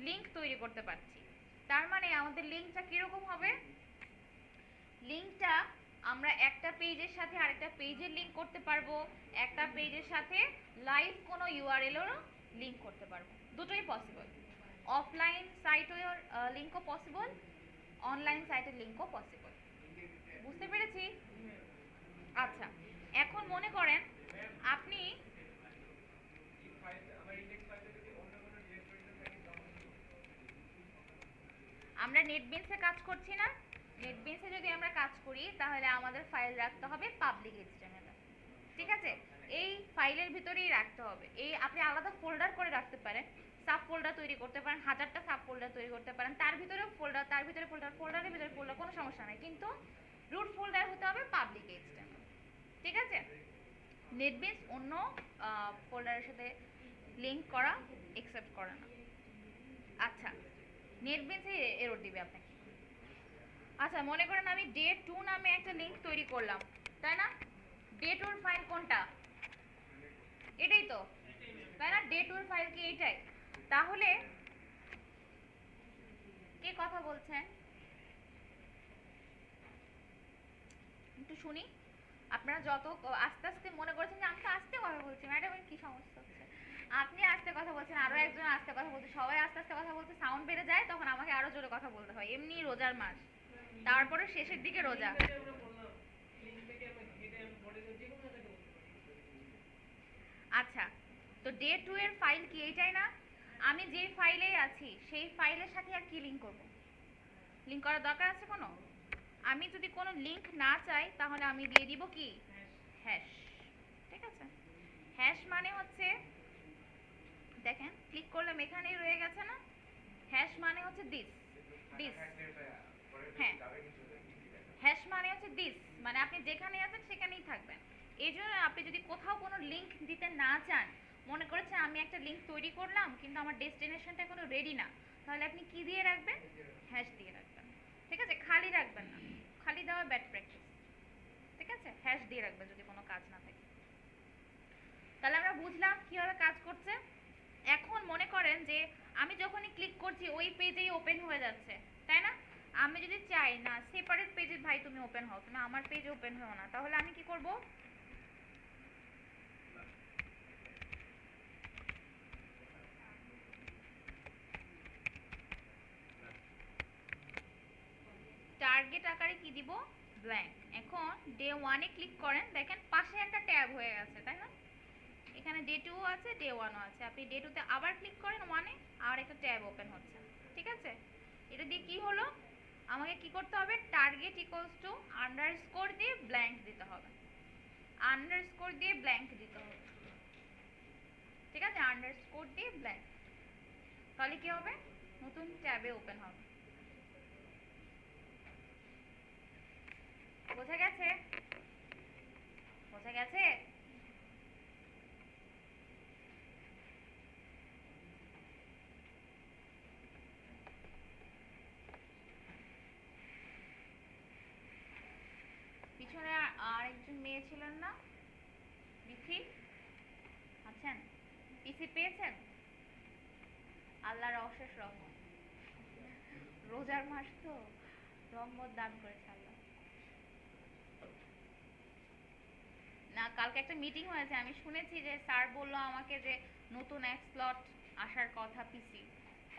[SPEAKER 1] লিংক তৈরি করতে পারছি। তার মানে আমাদের লিংকটা কিরকম হবে, লিংকটা আমরা একটা পেজের সাথে আরেকটা পেজের লিংক করতে পারবো, একটা পেজের সাথে লাইভ কোনো ইউআরএলেরও লিংক করতে পারবো, দুটোই পসিবল। অফলাইন সাইটের লিংকও পসিবল, অনলাইন সাইটের লিংকও পসিবল। বুঝতে পেরেছি? আচ্ছা, এখন মনে করেন আপনি আমরা নেটবিনসে কাজ করছি না, নেটবিনসে যদি আমরা কাজ করি তাহলে আমাদের ফাইল রাখতে হবে পাবলিক এইচটিএমএল। ঠিক আছে, এই ফাইলের ভিতরেই রাখতে হবে। এই আপনি আলাদা ফোল্ডার করে রাখতে পারেন, সাব ফোল্ডার তৈরি করতে পারেন, হাজারটা সাব ফোল্ডার তৈরি করতে পারেন, তার ভিতরেও ফোল্ডার, তার ভিতরে ফোল্ডার, ফোল্ডারের ভিতরে ফোল্ডার, কোনো সমস্যা নাই, কিন্তু রুট ফোল্ডার হতে হবে পাবলিক এইচটিএমএল। ঠিক আছে, নেটবিনস অন্য ফোল্ডারের সাথে লিংক করা একসেপ্ট করে না। আচ্ছা, নেটবিনসে এরর দিবে আপনাকে। আচ্ছা, মনে করেন আমি ডে 2 নামে একটা লিংক তৈরি করলাম, তাই না? ডে 2 এর ফাইল কোনটা, এটাই তো, তাই না? ডে 2 এর ফাইল কি এইটাই? তাহলে কে কথা বলছেন একটু শুনি। আপনারা যত আস্তে আস্তে মনে করছেন যে আমি তো আস্তে কথা বলছি, ম্যাডামের কি সমস্যা হচ্ছে, আপনি আস্তে কথা বলছেন, আরো একজন আস্তে কথা বলছে, সবাই আস্তে আস্তে কথা বলতে, সাউন্ড বেড়ে যায়, তখন আমাকে আরো জোরে কথা বলতে হয়। এমনি রোজার মাস, তারপরে শেষের দিকে রোজা। আচ্ছা, তো ডে 2 এর ফাইল কি এইটাই না? আমি যে ফাইলেই আছি সেই ফাইলের সাথে আর কি লিংক করব, লিংক করার দরকার আছে কোনো? আমি যদি কোনো লিংক না চাই তাহলে আমি দিয়ে দিব কি, হ্যাশ। ঠিক আছে, হ্যাশ মানে হচ্ছে, দেখেন ক্লিক করলাম এখানেই রয়ে গেছে না, হ্যাশ মানে হচ্ছে দিস, দিস। হ্যাঁ, হ্যাশ মানে হচ্ছে দিস, মানে আপনি যেখানে আছেন সেখানেই থাকবেন। এই জন্য আপনি যদি কোথাও কোনো লিংক দিতে না চান, মনে করেছেন আমি একটা লিংক তৈরি করলাম কিন্তু আমার ডেস্টিনেশনটা এখনো রেডি না, তাহলে আপনি কি দিয়ে রাখবেন, হ্যাশ দিয়ে রাখবেন। ঠিক আছে, খালি রাখবেন না, খালি দেওয়া ব্যাড প্র্যাকটিস। ঠিক আছে, হ্যাশ দিয়ে রাখবেন যদি কোনো কাজ না থাকে। তাহলে আমরা বুঝলাম কিভাবে কাজ করছে। এখন মনে করেন যে আমি যখনই ক্লিক করছি ওই পেজেই ওপেন হয়ে যাচ্ছে, তাই না? আমি যদি চাই না সেপারেট পেজে ভাই তুমি ওপেন হও, তুমি আমার পেজে ওপেন হও না, তাহলে আমি কি করব, টার্গেট আকারে কি দিব, ব্ল্যাঙ্ক। এখন ডে 1 এ ক্লিক করেন, দেখেন পাশে একটা ট্যাব হয়ে গেছে, তাই না? এখানে ডে 2 আছে, ডে 1 আছে, আপনি ডে 2 তে আবার ক্লিক করেন 1 এ, আর একটা ট্যাব ওপেন হচ্ছে। ঠিক আছে, এটা দিয়ে কি হলো, আমাকে কি করতে হবে, টার্গেট ইকুয়ালস টু আন্ডারস্কোর দিয়ে ব্ল্যাঙ্ক দিতে হবে, আন্ডারস্কোর দিয়ে ব্ল্যাঙ্ক দিতে হবে। ঠিক আছে, আন্ডারস্কোর দিয়ে ব্ল্যাঙ্ক, তাহলে কি হবে, নতুন ট্যাবে ওপেন হবে। বোঝা গেছে? বোঝা গেছে? পিছনে আর একজন মেয়ে ছিলেন না, বিথি আছেন? পিসি পেয়েছেন? আল্লাহর অশেষ রহমত, রোজার মাস তো রহমত দান করেছে আল্লাহ। না, কালকে একটা মিটিং হয়েছে, আমি শুনেছি যে স্যার বললো আমাকে যে নতুন এক স্লট আসার কথা পিসি।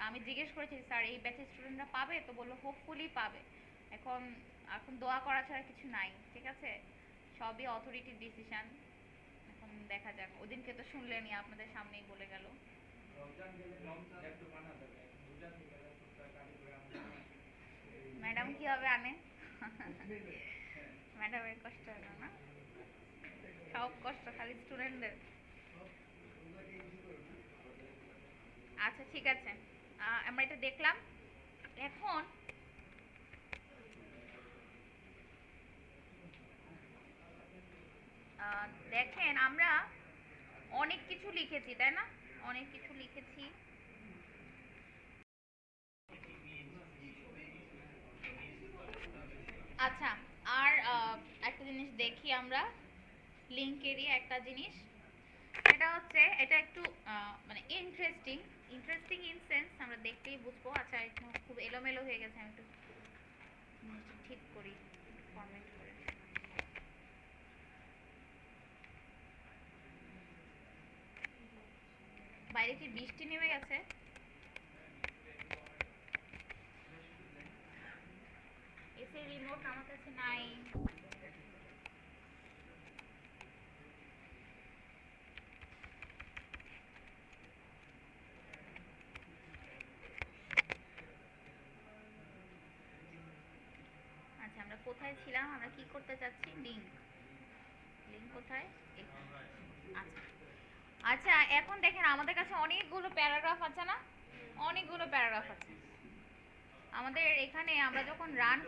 [SPEAKER 1] আমি জিজ্ঞেস করেছি স্যার এই ব্যাচের স্টুডেন্টরা পাবে, তো বললো হোপফুলি পাবে। এখন এখন দোয়া করা ছাড়া কিছু নাই, ঠিক আছে? সবই অথরিটির ডিসিশন। এখন দেখা যাক, ওদিনকে তো শুনলেনই, আপনাদের সামনেই বলে গেল। ম্যাডাম কিভাবে আনে? ম্যাডামের কষ্ট হলো না? সব কষ্ট খালি স্টুডেন্টদের। আচ্ছা ঠিক আছে, আমরা এটা দেখলাম। এখন দেখেন, আমরা অনেক কিছু লিখেছি তাই না? অনেক কিছু লিখেছি। আচ্ছা, আর একটা জিনিস দেখি আমরা, লিঙ্কেরই একটা জিনিস। এটা হচ্ছে, এটা একটু মানে ইন্টারেস্টিং। ইন্টারেস্টিং ইন সেন্স আমরা দেখতেই বুঝবো। আচ্ছা, একটু খুব এলোমেলো হয়ে গেছে, আমি একটু জিনিসটা ঠিক করি ফরম্যাট করে। বাইরে কি বৃষ্টি নেমে গেছে? এসে রিমোট আমার কাছে নাই। আচ্ছা, আমরা কোথায় ছিলাম? আমরা কি করতে চাচ্ছি? লিঙ্ক। লিঙ্ক কোথায়? এখানে। আচ্ছা আচ্ছা, এখন দেখেন আমাদের কাছে অনেকগুলো প্যারাগ্রাফ আছে না? অনেকগুলো প্যারাগ্রাফ আছে আমাদের এখানে। আমরা যখন রান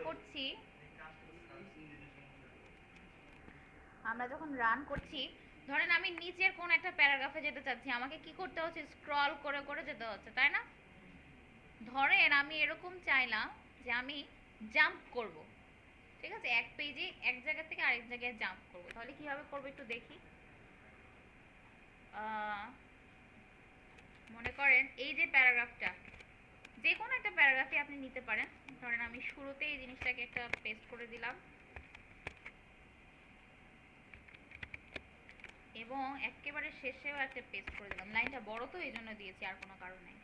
[SPEAKER 1] করছি, ধরেন আমি নিচের কোন একটা প্যারাগ্রাফে যেতে চাচ্ছি, আমাকে কি করতে হচ্ছে? স্ক্রল করে করে যেতে হচ্ছে, তাই না? ধরেন আমি এরকম চাইলাম যে আমি জাম্প করব, ঠিক আছে? এক পেজে এক জায়গা থেকে আরেক জায়গায় জাম্প করব, তাহলে কিভাবে করব একটু দেখি। মনে করেন এই যে প্যারাগ্রাফটা, যে কোনো একটা প্যারাগ্রাফে আপনি নিতে পারেন। ধরেন আমি শুরুতে এই জিনিসটাকে একটা পেস্ট করে দিলাম, এবং একেবারে শেষেও একটা পেস্ট করে দিলাম। লাইনটা বড় তো এই জন্য দিয়েছি, আর কোনো কারণ নেই।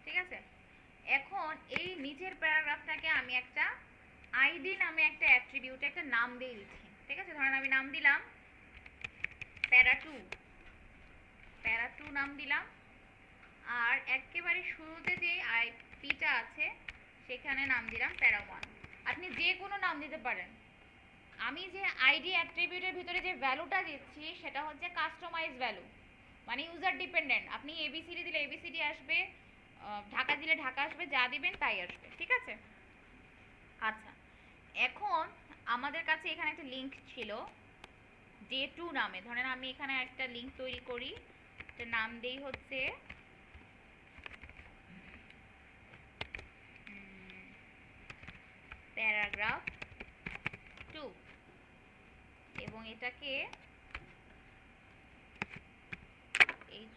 [SPEAKER 1] ঠিক আছে, এখন এই নিচের প্যারাগ্রাফটাকে আমি একটা আইডি নামে একটা অ্যাট্রিবিউটে একটা নাম দিয়ে দিচ্ছি, ঠিক আছে? ধরেন আমি নাম দিলাম প্যারা 2, প্যারা 2 নাম দিলাম। আর একেবারে শুরুতে যে আইপিটা আছে সেখানে নাম দিলাম প্যারা 1। আপনি যে কোনো নাম দিতে পারেন। আমি যে আইডি অ্যাট্রিবিউটের ভিতরে যে ভ্যালুটা দিচ্ছি সেটা হচ্ছে কাস্টমাইজ ভ্যালু, মানে ইউজার ডিপেন্ডেন্ট। আপনি এবিসিডি দিলে এবিসিডি আসবে, ঢাকা দিলে ঢাকা আসবে, যা দিবেন তাই আসবে, ঠিক আছে? আচ্ছা, এখন আমাদের কাছে এখানে একটা লিংক ছিল J2 নামে। ধরেন আমি এখানে একটা লিংক তৈরি করি, এটার নাম দেই হচ্ছে প্যারাগ্রাফ 2, এবং এটাকে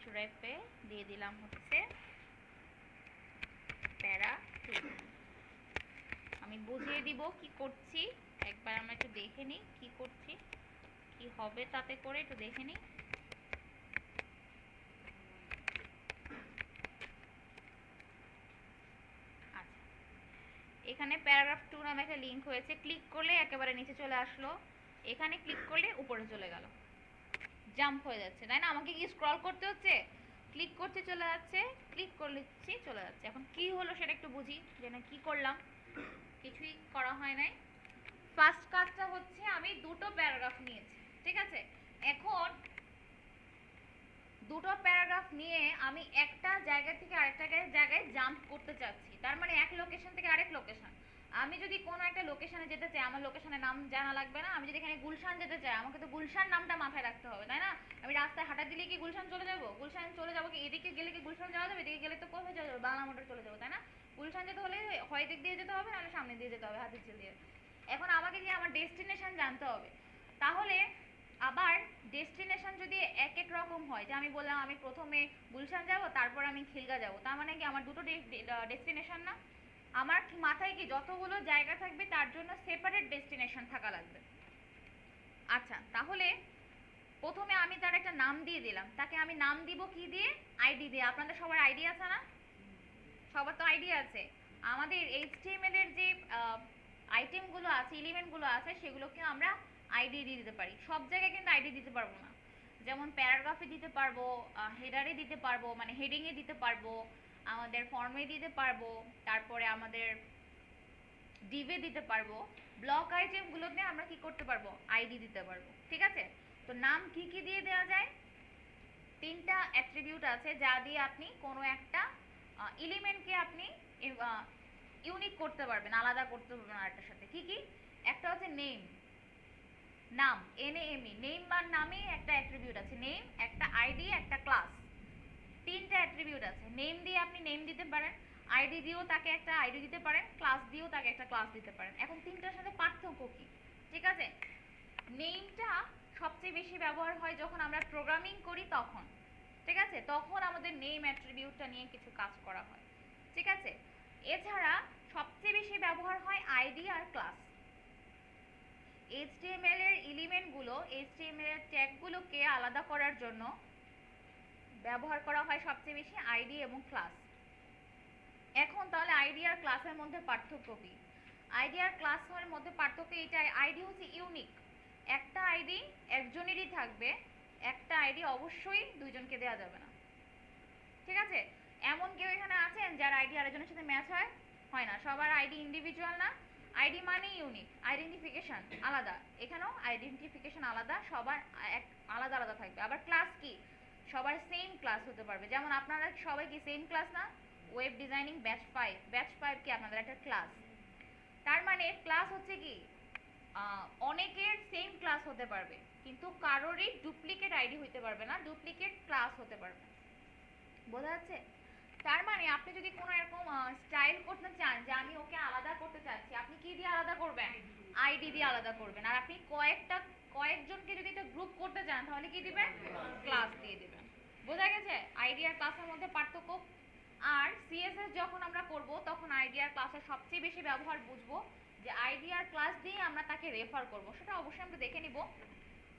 [SPEAKER 1] href-এ দিয়ে দিলাম হচ্ছে প্যারা 2। আমি বুঝিয়ে দিব কি করছি, একবার আমরা একটু দেখে নিই কি করছি, কি হবে তাতে করে একটু দেখে নিই। আচ্ছা, এখানে প্যারাগ্রাফ 2 নামে একটা লিংক হয়েছে, ক্লিক করলে একেবারে নিচে চলে আসলো, এখানে ক্লিক করলে উপরে চলে গেল, জাম্প হয়ে যাচ্ছে, তাই না? আমাকে কি স্ক্রল করতে হচ্ছে? ক্লিক করতে চলে যাচ্ছে, ক্লিক করলেছি চলে যাচ্ছে। এখন কি হলো সেটা একটু বুঝি, যে না কি করলাম। কিছুই করা হয় নাই। ফার্স্ট কাজটা হচ্ছে আমি দুটো প্যারাগ্রাফ নিয়েছি, ঠিক আছে? এখন দুটো প্যারাগ্রাফ নিয়ে আমি একটা জায়গা থেকে আরেকটা জায়গায় জাম্প করতে চাচ্ছি, তার মানে এক লোকেশন থেকে আরেক লোকেশন। আমি যদি কোনো একটা লোকেশনে যেতে চাই, আমার লোকেশনের নাম জানা লাগবে না। আমি যদি এখানে গুলশান যেতে চাই, আমাকে তো গুলশান নামটা মাথায় রাখতে হবে, তাই না? আমি রাস্তায় হাঁটা দিলে কি গুলশান চলে যাবো? গুলশান চলে যাবো কি এদিকে গেলে কি গুলশান যাওয়া যাবে? এদিকে গেলে তো কোথায় চলে যাবো? বাংলা মোটর চলে যাবো, তাই না? গুলশান যেতে হলে হয় দিক দিয়ে যেতে হবে, নাহলে সামনে দিয়ে যেতে হবে, হাতির ঝিল দিয়ে। এখন আমাকে কি আমার ডেস্টিনেশন জানতে হবে। তাহলে আবার ডেস্টিনেশন যদি এক এক রকম হয়, যে আমি বললাম আমি প্রথমে গুলশান যাব, তারপর আমি খিলগা যাব, তার মানে কি আমার দুটো ডেস্টিনেশন না? আমার মাথায় কি যতগুলো জায়গা থাকবে তার জন্য সেপারেট ডেস্টিনেশন থাকা লাগবে। আচ্ছা, তাহলে প্রথমে আমি তার একটা নাম দিয়ে দিলাম, তাকে আমি নাম দিব কি দিয়ে? আইডি দিয়ে। আপনাদের সবার আইডি আছে না? সবার তো আইডি আছে। আমাদের এইচটিএমএল এর যে আইটেমগুলো আছে, এলিমেন্টগুলো আছে, সেগুলোকে আমরা আইডি দিয়ে দিতে পারি। সব জায়গায় কিন্তু আইডি দিতে পারবো না। যেমন প্যারাগ্রাফে দিতে পারবো, হেডারে দিতে পারবো, মানে হেডিংয়ে দিতে পারবো, আমাদের ফর্মে দিতে পারবো, তারপরে আমাদের ডিভে দিতে পারবো। ব্লক আইটেমগুলোতে আমরা কি করতে পারবো? আইডি দিতে পারবো। ঠিক আছে? তো নাম কি কি দিয়ে দেওয়া যায়? তিনটা অ্যাট্রিবিউট আছে যা দিয়ে আপনি কোনো একটা এলিমেন্টকে আপনি ইউনিক করতে পারবেন, আলাদা করতে পারবেন আরেকটার সাথে। কি কি? একটা হচ্ছে নেম, নাম, NAME, নেম বা নামে একটা অ্যাট্রিবিউট আছে নেম, একটা আইডি, একটা ক্লাস। তিনটা অ্যাট্রিবিউট আছে। নেম দিয়ে আপনি নেম দিতে পারেন, আইডি দিয়েও তাকে একটা আইডি দিতে পারেন, ক্লাস দিয়েও তাকে একটা ক্লাস দিতে পারেন। এখন তিনটার সাথে পার্থক্য কি? ঠিক আছে, নেমটা সবচেয়ে বেশি ব্যবহার হয় যখন আমরা প্রোগ্রামিং করি তখন। ঠিক আছে, তখন আমাদের নেম অ্যাট্রিবিউটটা নিয়ে কিছু কাজ করা হয়। ঠিক আছে, এছাড়া সবচেয়ে বেশি ব্যবহার হয় আইডি আর ক্লাস। এইচটিএমএল এর এলিমেন্টগুলো, এইচটিএমএল এর ট্যাগগুলোকে আলাদা করার জন্য ব্যবহার করা হয় সবচেয়ে বেশি আইডি এবং ক্লাস। এখন তাহলে আইডি আর ক্লাসের মধ্যে পার্থক্য কি? আইডি আর ক্লাসের মধ্যে পার্থক্য এইটাই, আইডি হচ্ছে ইউনিক। একটা আইডি একজনেরই থাকবে, একটা আইডি অবশ্যই দুইজনকে দেওয়া যাবে না। ঠিক আছে, এমন কেউ এখানে আছেন যার আইডি আরেকজনের সাথে ম্যাচ হয়? হয় না। সবার আইডি ইন্ডিভিজুয়াল না? আইডি মানে ইউনিক, আইডেন্টিফিকেশন আলাদা। এখানেও আইডেন্টিফিকেশন আলাদা, সবার আলাদা আলাদা থাকবে। আবার ক্লাস কি? সবার সেম ক্লাস হতে পারবে। যেমন আপনারা সবাই কি সেম ক্লাস না? ওয়েব ডিজাইনিং ব্যাচ 5, ব্যাচ 5 কি আপনাদের একটা ক্লাস? তার মানে ক্লাস হচ্ছে কি, অনেকের সেম ক্লাস হতে পারবে, কিন্তু কারোরই ডুপ্লিকেট আইডি হইতে পারবে না, ডুপ্লিকেট ক্লাস হতে পারবে। বোঝা যাচ্ছে? তার মানে আপনি যদি কোনো এরকম স্টাইল করতে চান যে আমি ওকে আলাদা করতে চাচ্ছি, আপনি কি দিয়ে আলাদা করবেন? আইডি দিয়ে আলাদা করবেন। আর আপনি কয়েকজনকে যদি একটা গ্রুপ করতে চান তাহলে কি দিবেন? ক্লাস দিয়ে দিবেন। বোঝা গেছে আইডি আর ক্লাসের মধ্যে পার্থক্য? আর সিএসএস যখন আমরা করব তখন আইডি আর ক্লাসের সবচেয়ে বেশি ব্যবহার বুঝবো, যে আইডি আর ক্লাস দিয়ে আমরা তাকে রেফার করব, সেটা অবশ্যই আমরা দেখে নিব।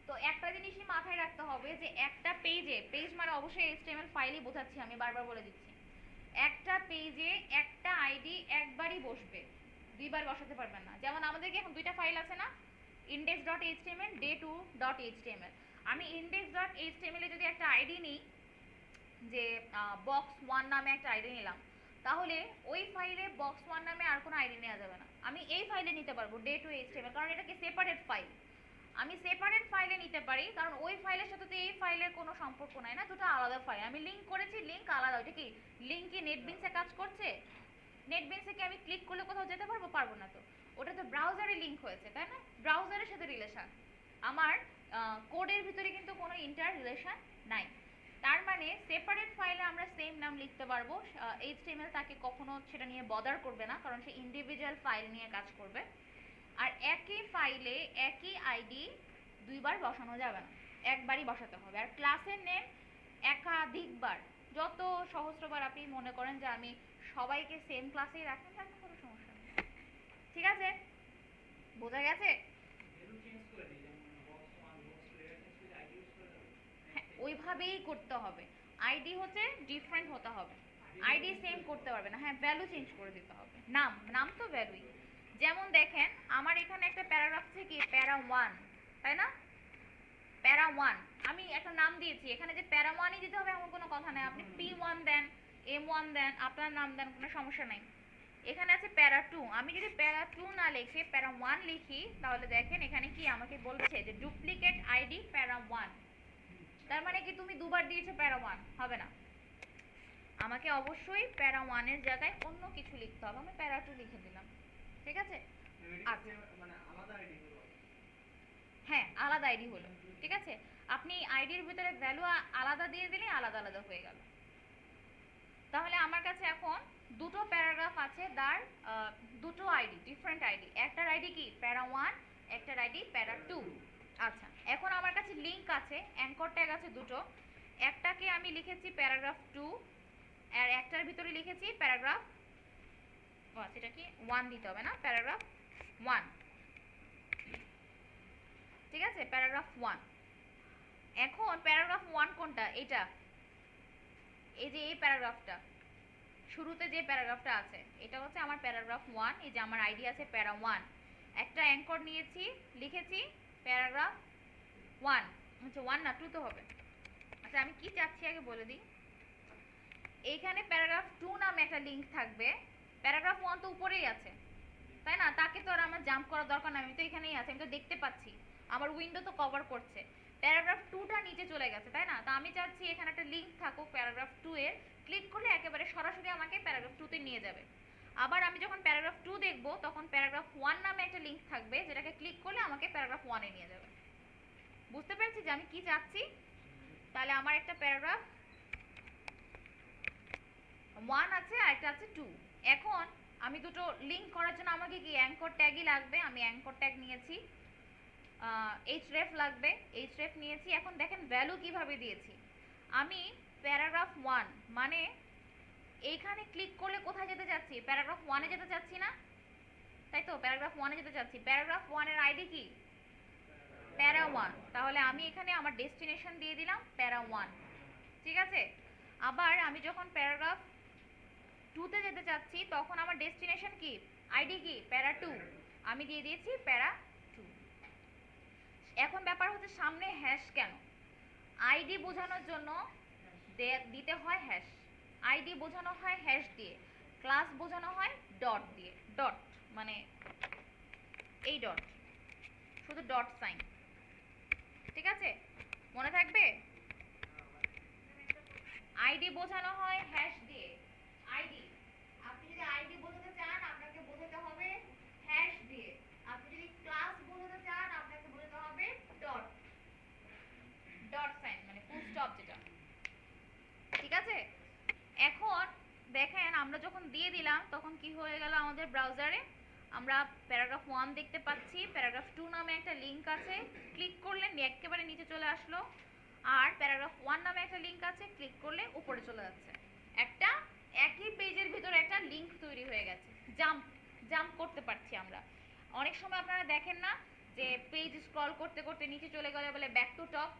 [SPEAKER 1] তো একটা জিনিসই মাথায় রাখতে হবে যে একটা পেজে, পেজ মানে অবশ্যই এইচটিএমএল ফাইলই বোঝাচ্ছি, আমি বারবার বলে দিচ্ছি, একটা পেজে একটা আইডি একবারই বসবে, দুইবার বসাতে পারবেন না। যেমন আমাদের কি এখন দুইটা ফাইল আছে না, index.html, day2.html। আমি index.html এ যদি একটা আইডি নিই, যে box1 নামে একটা আইডি নিলাম, তাহলে ওই ফাইলে box1 নামে আর কোনো আইডি নেওয়া যাবে না। আমি এই ফাইলে নিতে পারবো day2.html, কারণ এটা কি সেপারেট ফাইল। আমি সেপারেট ফাইলে নিতে পারি কারণ ওই ফাইলের সাথে তো এই ফাইলের কোনো সম্পর্ক নাই না, দুটো আলাদা ফাইল। আমি লিংক করেছি, লিংক আলাদা। ওইটা কি লিংক কি নেটবিনসে কাজ করছে? নেটবিনসে কি আমি ক্লিক করলে কোথাও যেতে পারবো? পারবো না তো। ওটা তো ব্রাউজারে লিংক হয়েছে, তাই না? ব্রাউজারের সাথে রিলেশন। আমার কোডের ভিতরে কিন্তু কোনো ইন্টার রিলেশন নাই। তার মানে সেপারেট ফাইলে আমরা সেম নাম লিখতে পারবো। এইচটিএমএল তাকে কখনো সেটা নিয়ে বদার করবে না, কারণ সে ইন্ডিভিজুয়াল ফাইল নিয়ে কাজ করবে। আর একই ফাইলে একই আইডি দুইবার বসানো যাবে না, একবারই বসাতে হবে। আর ক্লাসের নেম একাধিকবার, যত সহস্রবার আপনি মনে করেন যে আমি সবাইকে সেম ক্লাসেই রাখেন, রাখেন, কোনো সমস্যা নেই। ঠিক আছে, বোঝা গেছে? হ্যাঁ, ওইভাবেই করতে হবে। আইডি হচ্ছে ডিফারেন্ট হতে হবে, আইডি সেম করতে পারবে না। হ্যাঁ, ভ্যালু চেঞ্জ করে দিতে হবে। নাম, নাম তো ভ্যালুই। যেমন দেখেন আমার এখানে একটা প্যারাগ্রাফ আছে কি, প্যারা 1, তাই না? প্যারা 1 আমি একটা নাম দিয়েছি, এখানে যে প্যারা 1ই দিতে হবে এমন কোনো কথা নাই। আপনি P1 দেন, M1 দেন, আপনার নাম দেন, কোনো সমস্যা নাই। এখানে আছে প্যারা 2, আমি যদি প্যারা 2 না লিখে প্যারা 1 লিখি, তাহলে দেখেন এখানে কি আমাকে বলছে যে ডুপ্লিকেট আইডি প্যারা 1। তার মানে কি তুমি দুবার দিয়েছো প্যারা 1, হবে না। আমাকে অবশ্যই প্যারা 1 এর জায়গায় অন্য কিছু লিখতে হবে। আমি প্যারা 2 লিখে দিলাম। ঠিক আছে? আচ্ছা,
[SPEAKER 2] মানে আলাদা আইডি হলো।
[SPEAKER 1] হ্যাঁ, আলাদা আইডি হলো। ঠিক আছে, আপনি আইডির ভিতরে ভ্যালু আলাদা দিয়ে দিলে আলাদা আলাদা হয়ে গেল। তাহলে আমার কাছে এখন দুটো প্যারাগ্রাফ আছে, তার দুটো আইডি, ডিফারেন্ট আইডি। একটার আইডি কি প্যারা 1, একটার আইডি প্যারা 2। আচ্ছা, এখন আমার কাছে লিংক আছে, অ্যাঙ্কর ট্যাগ আছে দুটো। একটাকে আমি লিখেছি প্যারাগ্রাফ 2, আর একটার ভিতরে লিখেছি প্যারাগ্রাফ, এটা কি 1 দিতে হবে না, প্যারাগ্রাফ 1, ঠিক আছে, প্যারাগ্রাফ 1। এখন প্যারাগ্রাফ 1 কোনটা? এটা, এই যে এই প্যারাগ্রাফটা, শুরুতে যে প্যারাগ্রাফটা আছে এটা হচ্ছে আমার প্যারাগ্রাফ 1। এই যে আমার আইডি আছে প্যারা 1, একটা অ্যাঙ্কর নিয়েছি, লিখেছি প্যারাগ্রাফ 1, আচ্ছা 1 না 2 তো হবে। আচ্ছা আমি কি চাচ্ছি আগে বলে দিই। এইখানে প্যারাগ্রাফ 2 নামে একটা লিংক থাকবে, প্যারাগ্রাফ 1 তো উপরেই আছে তাই না, তাকে তো আর আমার জাম্প করার দরকার নাই, আমি তো এখানেই আছি, আমি তো দেখতে পাচ্ছি, আমার উইন্ডো তো কভার করছে। প্যারাগ্রাফ 2টা নিচে চলে গেছে তাই না, তো আমি চাচ্ছি এখানে একটা লিংক থাকুক প্যারাগ্রাফ 2 এর, ক্লিক করলে একেবারে সরাসরি আমাকে প্যারাগ্রাফ 2 তে নিয়ে যাবে। আবার আমি যখন প্যারাগ্রাফ 2 দেখব তখন প্যারাগ্রাফ 1 নামে একটা লিংক থাকবে, যেটাকে ক্লিক করলে আমাকে প্যারাগ্রাফ 1 এ নিয়ে যাবে। বুঝতে পেরেছি যে আমি কি চাচ্ছি? তাহলে আমার একটা প্যারাগ্রাফ 1 আছে আর একটা আছে 2। এখন আমি দুটো লিংক করার জন্য আমাকে কি অ্যাঙ্কর ট্যাগই লাগবে, আমি অ্যাঙ্কর ট্যাগ নিয়েছি, href লাগবে, href নিয়েছি। এখন দেখেন ভ্যালু কিভাবে দিয়েছি, আমি প্যারাগ্রাফ 1 মানে এইখানে ক্লিক করলে কোথায় যেতে যাচ্ছি, প্যারাগ্রাফ 1 এ যেতে চাচ্ছি না, তাই তো, প্যারাগ্রাফ 1 এ যেতে চাচ্ছি। প্যারাগ্রাফ 1 এর আইডি কি? প্যারা 1, তাহলে আমি এখানে আমার ডেস্টিনেশন দিয়ে দিলাম প্যারা 1, ঠিক আছে। আবার আমি যখন প্যারাগ্রাফ 2 তে যেতে চাচ্ছি তখন আমার ডেস্টিনেশন কি, আইডি কি, প্যারা 2, আমি দিয়ে দিয়েছি প্যারা 2। এখন ব্যাপার হচ্ছে সামনে হ্যাশ কেন? আইডি বোঝানোর জন্য দিতে হয় হ্যাশ, আইডি বোঝানো হয় হ্যাশ দিয়ে, ক্লাস বোঝানো হয় ডট দিয়ে, ডট মানে এই ডট, শুধু ডট সাইন, ঠিক আছে, মনে থাকবে। আইডি বোঝানো হয় হ্যাশ দিয়ে, আইডি, আপনি যদি আইডি বোঝাতে চান আপনাকে বোঝাতে হবে হ্যাশ দিয়ে, আপনি যদি ক্লাস বোঝাতে চান আপনাকে বোঝাতে হবে ডট, ডট সাইন মানে ফুল স্টপ যেটা, ঠিক আছে। এখন দেখেন আমরা যখন দিয়ে দিলাম তখন কি হয়ে গেল আমাদের ব্রাউজারে, আমরা প্যারাগ্রাফ 1 দেখতে পাচ্ছি, প্যারাগ্রাফ 2 নামে একটা লিংক আছে, ক্লিক করলে একেবারে নিচে চলে আসলো, আর প্যারাগ্রাফ 1 নামে একটা লিংক আছে, ক্লিক করলে উপরে চলে যাচ্ছে। একটা একই পেজের ভিতরে একটা লিংক তৈরি হয়ে গেছে, জাম্প জাম্প করতে পারছি আমরা। অনেক সময় আপনারা দেখেন না যে পেজ স্ক্রল করতে করতে নিচে চলে গেলে বলে back to top,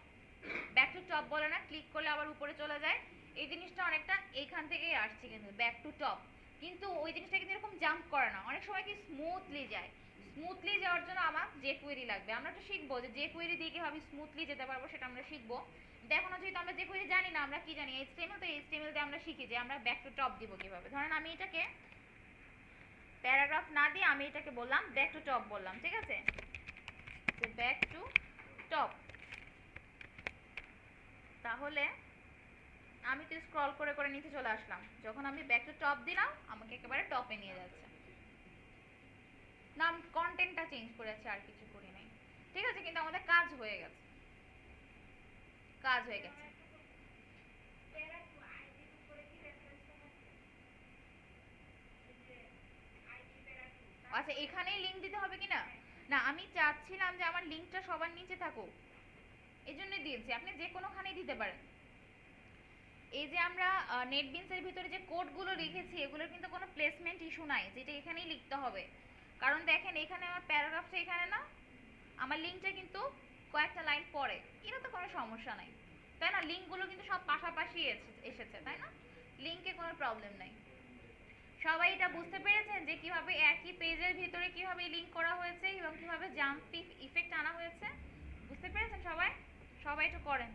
[SPEAKER 1] back to top বলে না, ক্লিক করলে আবার উপরে চলে যায়। এই জিনিসটা অনেকটা এইখান থেকেই আসছে কিন্তু ব্যাক টু টপ, কিন্তু ওই জিনিসটা কিন্তু এরকম জাম্প করে না, অনেক সময় কি স্মুথলি যায়। স্মুথলি যাওয়ার জন্য আমার যে কোয়েরি লাগবে, আমরা তো শিখবো যে কোয়েরি দিয়ে কিভাবে স্মুথলি যেতে পারবো সেটা আমরা শিখবো। এখনো যেহেতু আমরা যে কোয়েরি জানি না, আমরা কি জানি HTML, তো HTML দিয়ে আমরা শিখি যে আমরা ব্যাক টু টপ দিব কিভাবে। ধরেন আমি এটাকে প্যারাগ্রাফ না দিয়ে আমি এটাকে বললাম ব্যাক টু টপ বললাম, ঠিক আছে, তো ব্যাক টু টপ, তাহলে আমি তো স্ক্রল করে করে নিচে চলে আসলাম, যখন আমি ব্যাক টু টপ দিলাম আমাকে একেবারে টপে নিয়ে যাচ্ছে। নাম কন্টেন্টটা চেঞ্জ করেছে আর কিছু করি নাই, ঠিক আছে, কিন্তু আমাদের কাজ হয়ে গেছে, কাজ হয়ে গেছে। আচ্ছা এখানেই লিংক দিতে হবে কিনা, না আমি চাচ্ছিলাম যে আমার লিংকটা সবার নিচে থাকুক, এই জন্যই দিয়েছি, আপনি যে কোনোখানেই দিতে পারেন। এই যে আমরা নেটবিনসের ভিতরে যে কোডগুলো লিখেছি এগুলোর কিন্তু কোনো প্লেসমেন্ট ইস্যু নাই, যেটা এখানেই লিখতে হবে। কারণ দেখেন এখানে আমার প্যারাগ্রাফটা এখানে না, আমার লিঙ্কটা কিন্তু কয়েকটা লাইন পরে, এটা তো কোনো সমস্যা নাই তাই না, লিঙ্কগুলো কিন্তু সব পাশাপাশি এসেছে তাই না, লিঙ্কে কোনো প্রবলেম নাই। সবাই এটা বুঝতে পেরেছেন যে কিভাবে একই পেজের ভিতরে কিভাবে লিঙ্ক করা হয়েছে এবং কিভাবে জাম্পিং ইফেক্ট আনা হয়েছে, বুঝতে পেরেছেন সবাই? সবাই একটু করেন।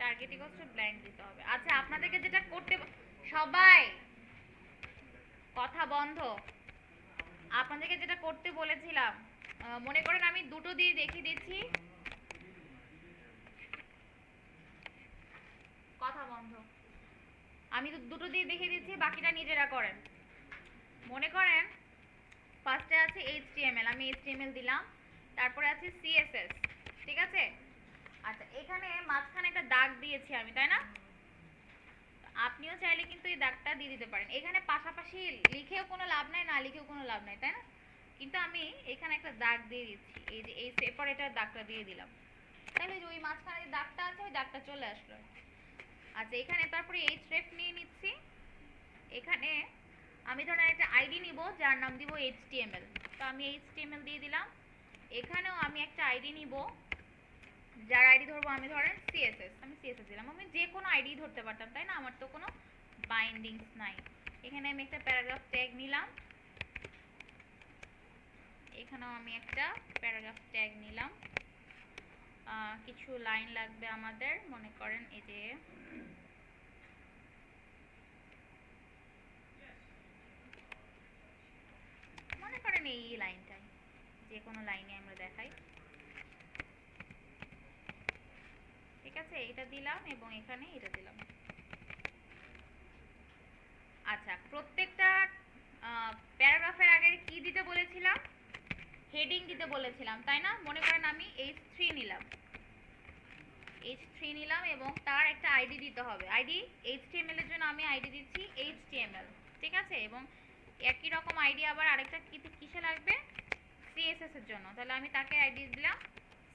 [SPEAKER 1] টার্গেটিং হচ্ছে ব্ল্যাঙ্ক দিতে হবে। আচ্ছা আপনাদেরকে যেটা করতে, সবাই কথা বন্ধ, আপনাদেরকে যেটা করতে বলেছিলাম, মনে করেন আমি দুটো দিয়ে দেখিয়ে দিচ্ছি, কথা বন্ধ, আমি দুটো দিয়ে দেখিয়ে দিচ্ছি, বাকিটা নিজেরা করেন। মনে করেন ফার্স্টে আছে HTML, আমি HTML দিলাম, তারপরে আছে CSS, ঠিক আছে। আচ্ছা এখানে মাঝখানে একটা দাগ দিয়েছি আমি তাই না, আপনিও চাইলে কিন্তু এই দাগটা দিয়ে দিতে পারেন। এখানে পাশাপাশি লিখেও কোনো লাভ নাই, না লিখেও কোনো লাভ নাই তাই না, কিন্তু আমি এখানে একটা দাগ দিয়ে দিচ্ছি, এই যে এই সেপারেটার দাগটা দিয়ে দিলাম, তাহলে যে ওই মাঝখানে যে দাগটা আছে ওই দাগটা চলে আসলো। আচ্ছা এখানে তারপরে এইচ রেফ নিয়ে নিচ্ছি। এখানে আমি ধরেন একটা আইডি নিব যার নাম দিব HTML, তো আমি HTML দিয়ে দিলাম। এখানেও আমি একটা আইডি নিব যার আইডি ধরবো আমি ধরেন CSS, আমি CSS দিলাম। আমি যে কোনো আইডি ধরতে পারতাম তাই না, আমার তো কোনো বাইন্ডিংস নাই। এখানে আমি একটা প্যারাগ্রাফ ট্যাগ নিলাম, এখানেও আমি একটা প্যারাগ্রাফ ট্যাগ নিলাম। কিছু লাইন লাগবে আমাদের, মনে করেন এই যে মনে করেন এই লাইনটাই, যে কোনো লাইনে আমরা দেখাই, ঠিক আছে। এটা দিলাম এবং এখানে এটা দিলাম। আচ্ছা প্রত্যেকটা প্যারাগ্রাফের আগে কি দিতে বলেছিলাম, হেডিং দিতে বলেছিলাম তাই না। মনে করেন আমি H3 নিলাম, H3 নিলাম এবং তার একটা আইডি দিতে হবে। আইডি HTML এর জন্য আমি আইডি দিচ্ছি HTML, ঠিক আছে। এবং একই রকম আইডি আবার আরেকটা কিসে লাগবে, CSS এর জন্য, তাহলে আমি তাকে আইডি দিলাম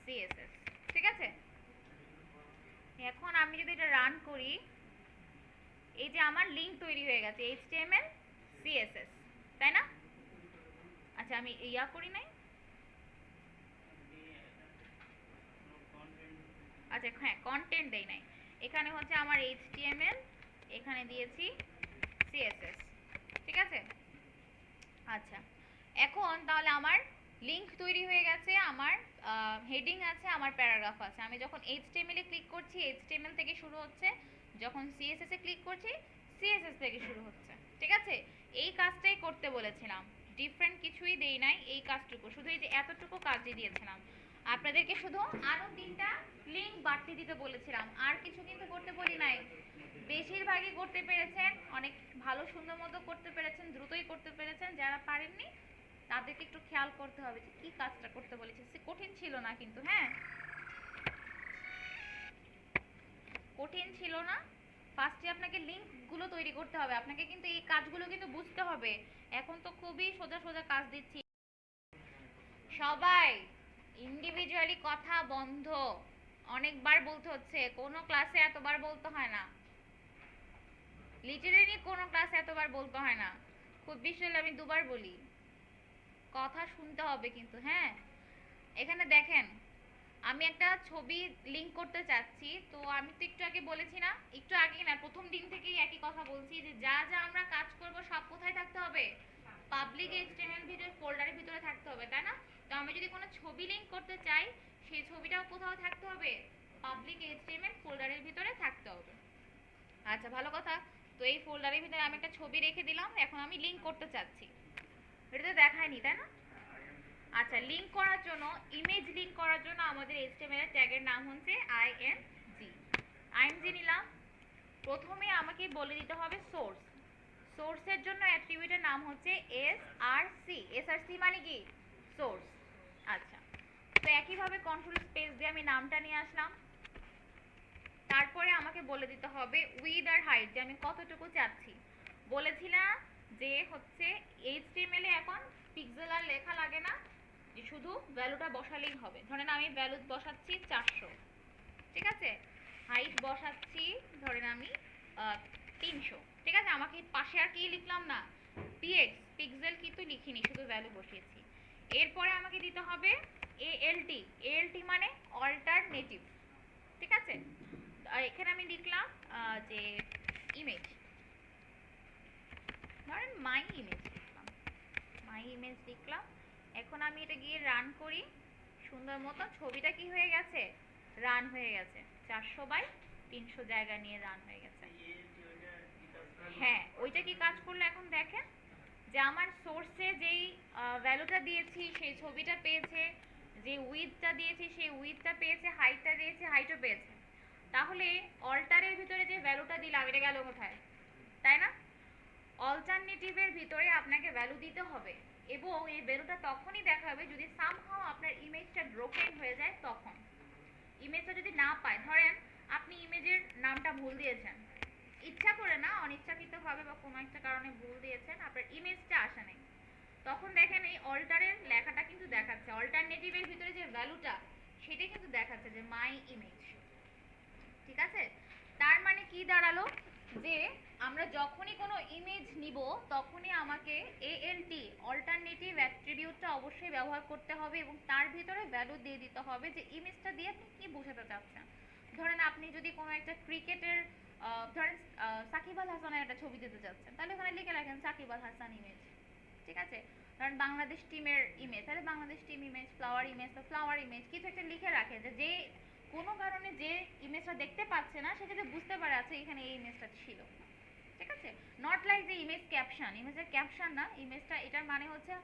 [SPEAKER 1] CSS, ঠিক আছে। এখন আমি যদি এটা রান করি, এই যে আমার লিংক তৈরি হয়ে গেছে HTML CSS, তাই না। আচ্ছা আমি ইয়া করি নাই, আচ্ছা হ্যাঁ কন্টেন্ট দেই নাই, এখানে হচ্ছে আমার HTML, এখানে দিয়েছি CSS, ঠিক আছে। আচ্ছা এখন তাহলে আমার লিংক তৈরি হয়ে গেছে, আমার হেডিং আছে, আমার প্যারাগ্রাফ আছে। আমি যখন HTML এ ক্লিক করছি HTML থেকে শুরু হচ্ছে, যখন CSS এ ক্লিক করছি CSS থেকে শুরু হচ্ছে, ঠিক আছে। এই কাজটাই করতে বলেছিলাম, ডিফারেন্ট কিছুই দেই নাই, এই কাজটুকু শুধু, এই যে এতটুকু কাজই দিয়েছিলাম। আপনাদেরকে শুধু আরো 3টা লিংক বাড়তি দিতে বলেছিলাম, আর কিছু কিন্তু করতে বলি নাই। বেশিরভাগই করতে পেরেছেন, অনেক ভালো সুন্দর মতো করতে পেরেছেন, দ্রুতই করতে পেরেছেন। যারা পারেননি তাদেরকে একটু খেয়াল করতে হবে যে কি কাজটা করতে বলেছি। সে কঠিন ছিল না কিন্তু, হ্যাঁ কঠিন ছিল না। ফার্স্টে আপনাকে লিংকগুলো তৈরি করতে হবে, আপনাকে কিন্তু এই কাজগুলো কিন্তু বুঝতে হবে। এখন তো খুবই সোজা সোজা কাজ দিচ্ছি। সবাই ইন্ডিভিজুয়ালি কথা বন্ধ, অনেকবার বলতে হচ্ছে, কোনো ক্লাসে এতবার বলতে হয় না, লিটারেলি কোনো ক্লাসে এতবার বলতে হয় না, খুব বেশি হলে আমি 2বার বলি। কথা শুনতে হবে কিন্তু, হ্যাঁ। এখানে দেখেন আমি একটা ছবি লিংক করতে চাচ্ছি, তো আমি তো একটু আগে বলেছি না, একটু আগে না প্রথম দিন থেকেই একই কথা বলছি যে যা যা আমরা কাজ করব সব কোথায় থাকতে হবে, পাবলিক HTML ভিডিও ফোল্ডারের ভিতরে থাকতে হবে, তাই না। তো আমি যদি কোনো ছবি লিংক করতে চাই সেই ছবিটাও কোথাও থাকতে হবে, পাবলিক HTML ফোল্ডারের ভিতরে থাকতে হবে। আচ্ছা ভালো কথা। তো এই ফোল্ডারের ভিতরে আমি একটা ছবি রেখে দিলাম, এখন আমি লিংক করতে চাচ্ছি, এটা তো দেখায়নি তাই না। আচ্ছা লিংক করার জন্য, ইমেজ লিংক করার জন্য আমাদের HTML এর ট্যাগের নাম হচ্ছে img নিলাম। প্রথমে আমাকে বলে দিতে হবে সোর্স, সোর্সের জন্য অ্যাট্রিবিউটের নাম হচ্ছে src, src মানে কি সোর্স। আচ্ছা তো একইভাবে কন্ট্রোল স্পেস দিয়ে আমি নামটা নিয়ে আসলাম। তারপরে আমাকে বলে দিতে হবে উইডথ আর হাইট, যে আমি কতটুকু চাচ্ছি। বলেছিলাম যে হচ্ছে HTML এ এখন পিক্সেল আর লেখা লাগে না, যে শুধু ভ্যালুটা বসালেই হবে। ধরেন আমি ভ্যালু বসাচ্ছি 400, ঠিক আছে। হাইট বসাচ্ছি ধরেন আমি 300, ঠিক আছে। আমাকে পাশে আর কি লিখলাম না, px, পিক্সেল কিন্তু লিখিনি, শুধু ভ্যালু বসিয়েছি। এরপরে আমাকে দিতে হবে alt, alt মানে অল্টারনেটিভ, ঠিক আছে। এখানে আমি লিখলাম যে ইমেজ, ধরেন মাই ইমেজ লিখলাম, মাই ইমেজ লিখলাম। এখন আমি এটা গিয়ে রান করি, সুন্দর মতো ছবিটা কি হয়ে গেছে, রান হয়ে গেছে, 400/300 জায়গা নিয়ে রান হয়ে গেছে। হ্যাঁ ওইটা কি কাজ করলো এখন দেখেন, যে আমার সোর্সে যেই ভ্যালুটা দিয়েছি সেই ছবিটা পেয়েছে, যে উইডথটা দিয়েছি সেই উইডথটা পেয়েছে, হাইটটা দিয়েছি হাইটও পেয়েছে। তাহলে অল্টারের ভিতরে যে ভ্যালুটা দিলাম এটা গেল কোথায়, তাই না। অল্টারনেটিভের ভিতরে আপনাকে ভ্যালু দিতে হবে, এবং এই ভ্যালুটা তখনই দেখাবে যদি সামহাও আপনার ইমেজটা ব্রোকেন হয়ে যায়। তখন ইমেজটা যদি না পায়, ধরেন আপনি ইমেজের নামটা ভুল দিয়েছেন, ইচ্ছা করে না অনিচ্ছাকৃতভাবে বা কোনো একটা কারণে ভুল দিয়েছেন, আপনার ইমেজটা আসে নাই, তখন দেখেন এই অল্টারের লেখাটা কিন্তু দেখাচ্ছে, অল্টারনেটিভের ভিতরে যে ভ্যালুটা সেটা কিন্তু দেখাচ্ছে যে মাই ইমেজ। ঠিক আছে, তার মানে কি দাঁড়ালো, যে আমরা যখনই কোনো ইমেজ নিব তখনই আমাকে এএলটি অল্টারনেটিভ অ্যাট্রিবিউটটা অবশ্যই ব্যবহার করতে হবে এবং তার ভিতরে ভ্যালু দিয়ে দিতে হবে যে ইমেজটা দিয়ে আপনি কি বোঝাতে চাচ্ছেন। ধরেন আপনি যদি কোনো একটা ক্রিকেটের ধরেন সাকিব আল হাসানের একটা ছবি দিতে চাচ্ছেন, তাহলে ওখানে লিখে রাখেন সাকিব আল হাসান ইমেজ। ঠিক আছে, ধরেন বাংলাদেশ টিমের ইমেজ, তাহলে Bangladesh team image, flower image তো ফ্লাওয়ার ইমেজ, কিছু একটা লিখে রাখে যে যে কোনো কারণে যে ইমেজটা দেখতে পাচ্ছে না সে যাতে বুঝতে পারে আছে এখানে এই ইমেজটা ছিল। ঠিক আছে, নট লাইক যে ইমেজ ক্যাপশন, ইমেজের ক্যাপশন না, ইমেজটা এটার মানে হচ্ছে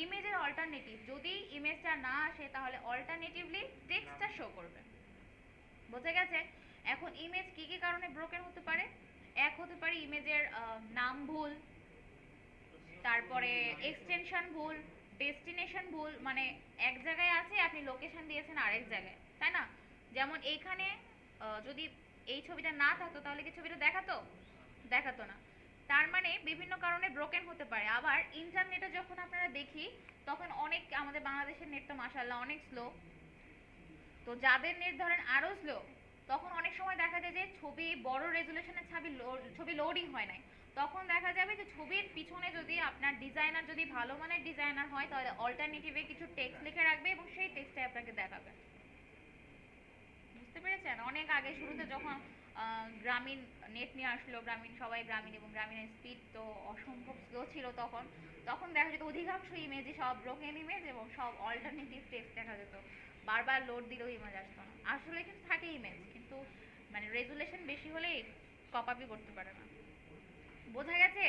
[SPEAKER 1] ইমেজের অল্টারনেটিভ। যদি ইমেজটা না আসে তাহলে অল্টারনেটিভলি টেক্সটটা শো করবে। বোঝা গেছে? এখন ইমেজ কি কি কারণে ব্রোকেন হতে পারে? এক হতে পারে ইমেজের নাম ভুল, তারপরে এক্সটেনশন ভুল, ডেস্টিনেশন ভুল, মানে এক জায়গায় আছে আপনি লোকেশন দিয়েছেন আরেক জায়গায়, তাই না? যেমন এইখানে যদি এই ছবিটা না থাকতো তাহলে কি ছবিটা দেখাতো? দেখাতো না। তার মানে বিভিন্ন কারণে ব্রোকেন হতে পারে। আবার ইন্টারনেটে যখন আপনারা দেখি তখন অনেক, আমাদের বাংলাদেশের নেট তো মাশাআল্লাহ অনেক স্লো, তো যাদের নেট ধরেন আরো স্লো, তখন অনেক সময় দেখা যায় যে ছবি বড় রেজুলেশনের ছবি লোডিং হয় নাই। তখন দেখা যাবে যে ছবির পিছনে যদি আপনার ডিজাইনার যদি ভালো মানের ডিজাইনার হয় তাহলে অল্টারনেটিভে কিছু টেক্সট লিখে রাখবে এবং সেই টেক্সটে আপনাকে দেখাবে। বুঝতে পেরেছেন? অনেক আগে শুরুতে যখন গ্রামীণ নেট নিয়ে আসলো, গ্রামীণ সবাই গ্রামীণ, এবং গ্রামীণের স্পিড তো অসম্ভব স্লো ছিল তখন, তখন দেখা যেত অধিকাংশ ইমেজই সব ব্রোকেন ইমেজ এবং সব অল্টারনেটিভ টেক্সট দেখা যেত, বারবার লোড দিলেও ইমেজ আসতো না। আসলে কিন্তু থাকে ইমেজ, কিন্তু মানে রেজুলেশন বেশি হলেই কপি করতে পারে না। বোঝা গেছে?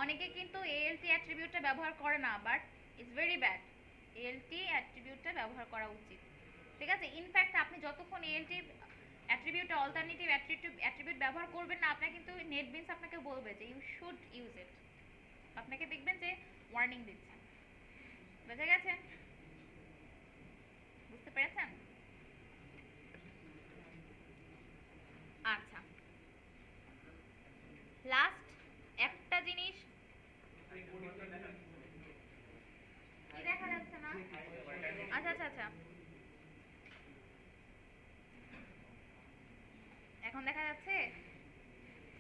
[SPEAKER 1] অনেকে কিন্তু এএলটি অ্যাট্রিবিউটটা ব্যবহার করে না, but it's very bad. ALT অ্যাট্রিবিউটটা ব্যবহার করা উচিত। ঠিক আছে, ইনফ্যাক্ট আপনি যতক্ষণ এএলটি অ্যাট্রিবিউট অল্টারনেটিভ অ্যাট্রিবিউট ব্যবহার করবেন না, আপনার কিন্তু নেটবিনস আপনাকে বলবে যে ইউ শুড ইউজ ইট, আপনাকে দেখবেন যে ওয়ার্নিং দিচ্ছে। বোঝা গেছে? বুঝতে পেরেছেন? আচ্ছা, লাস্ট একটা জিনিস কি দেখা যাচ্ছে না? আচ্ছা আচ্ছা আচ্ছা, এখন দেখা যাচ্ছে?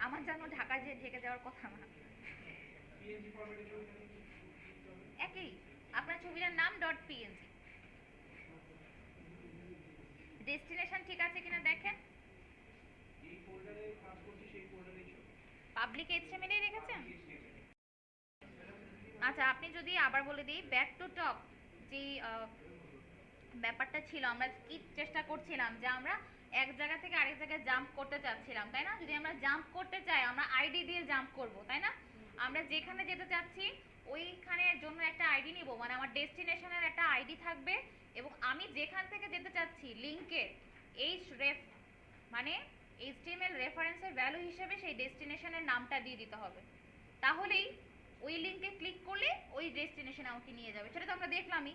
[SPEAKER 1] আমার যেন ঢাকা যে ঢেকে যাওয়ার কথা না।
[SPEAKER 2] পিএনজি ফরম্যাটে ছবি তাহলে কি?
[SPEAKER 1] একই, আপনার ছবিটার নাম ডট পিএনজি। ডেস্টিনেশন ঠিক আছে কিনা দেখেন।
[SPEAKER 2] এই ফোল্ডারে কাজ করছি সেই ফোল্ডারেই ছবি।
[SPEAKER 1] পাবলিক এইচটিএমএল রেখেছেন? আচ্ছা, আপনি যদি আবার বলে দিই, ব্যাক টু টপ যে ব্যাপারটা ছিল, আমরা কি চেষ্টা করছিলাম যে আমরা এক জায়গা থেকে আরেক জায়গায় জাম্প করতে চাচ্ছিলাম, তাই না? যদি আমরা জাম্প করতে চাই আমরা আইডি দিয়ে জাম্প করব, তাই না? আমরা যেখানে যেতে চাচ্ছি ওইখানের জন্য একটা আইডি নিব, মানে আমার ডেস্টিনেশনের একটা আইডি থাকবে, এবং আমি যেখান থেকে যেতে চাচ্ছি লিংকের এইচ রেফ মানে এইচটিএমএল রেফারেন্সের ভ্যালু হিসেবে সেই ডেস্টিনেশনের নামটা দিয়ে দিতে হবে। তাহলেই ওই লিংকে ক্লিক করলে ওই ডেস্টিনেশনে আমাকে নিয়ে যাবে। সেটা তো আমরা দেখলামই।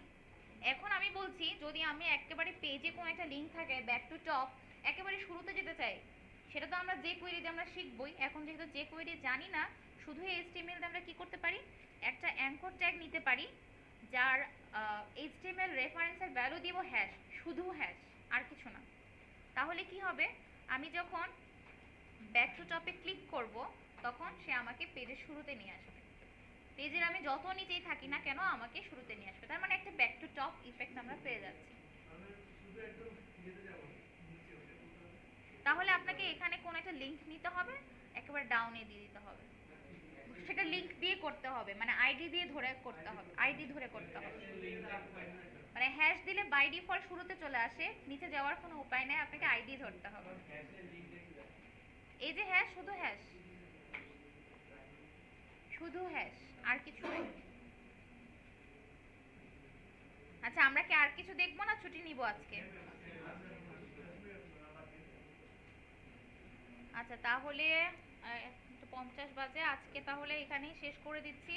[SPEAKER 1] এখন আমি বলছি, যদি আমি একেবারে পেজে কোনো একটা লিংক থাকে ব্যাক টু টপ, একেবারে শুরুতে যেতে চাই, সেটা তো আমরা যে কোয়েরি দিয়ে আমরা শিখবই। এখন যেহেতু যে কোয়েরি জানি না, শুধু এইচটিএমএল দিয়ে আমরা কি করতে পারি, একটা অ্যাঙ্কর ট্যাগ নিতে পারি যার এইচটিএমএল রেফারেন্সের ভ্যালু দিব হ্যাশ, শুধু হ্যাশ, আর কিছু না। তাহলে কি হবে, আমি যখন ব্যাক টু টপে ক্লিক করব তখন সে আমাকে পেজের শুরুতে নিয়ে আসবে। পেজের আমি যত নিচেই থাকি না কেন আমাকে শুরুতে নিয়ে আসবে। তার মানে একটা ব্যাক টু টপ ইফেক্ট আমরা পেয়ে যাচ্ছি। তাহলে আপনাকে এখানে কোন একটা লিংক নিতে হবে, একেবারে ডাউনে দিয়ে দিতে হবে, সেটা লিংক দিয়ে করতে হবে, মানে আইডি দিয়ে ধরে করতে হবে, আইডি ধরে করতে হবে। মানে হ্যাশ দিলে বাই ডিফল্ট শুরুতে চলে আসে, নিচে যাওয়ার কোনো উপায় নেই, আপনাকে আইডি ধরতে হবে। এই যে হ্যাশ, শুধু হ্যাশ, শুধু হ্যাশ, আর কিছু নেই। আচ্ছা, আমরা কি আর কিছু দেখবো না ছুটি নিব আজকে? আচ্ছা, তাহলে 50 বাজে, আজকে তাহলে এখানেই শেষ করে দিচ্ছি।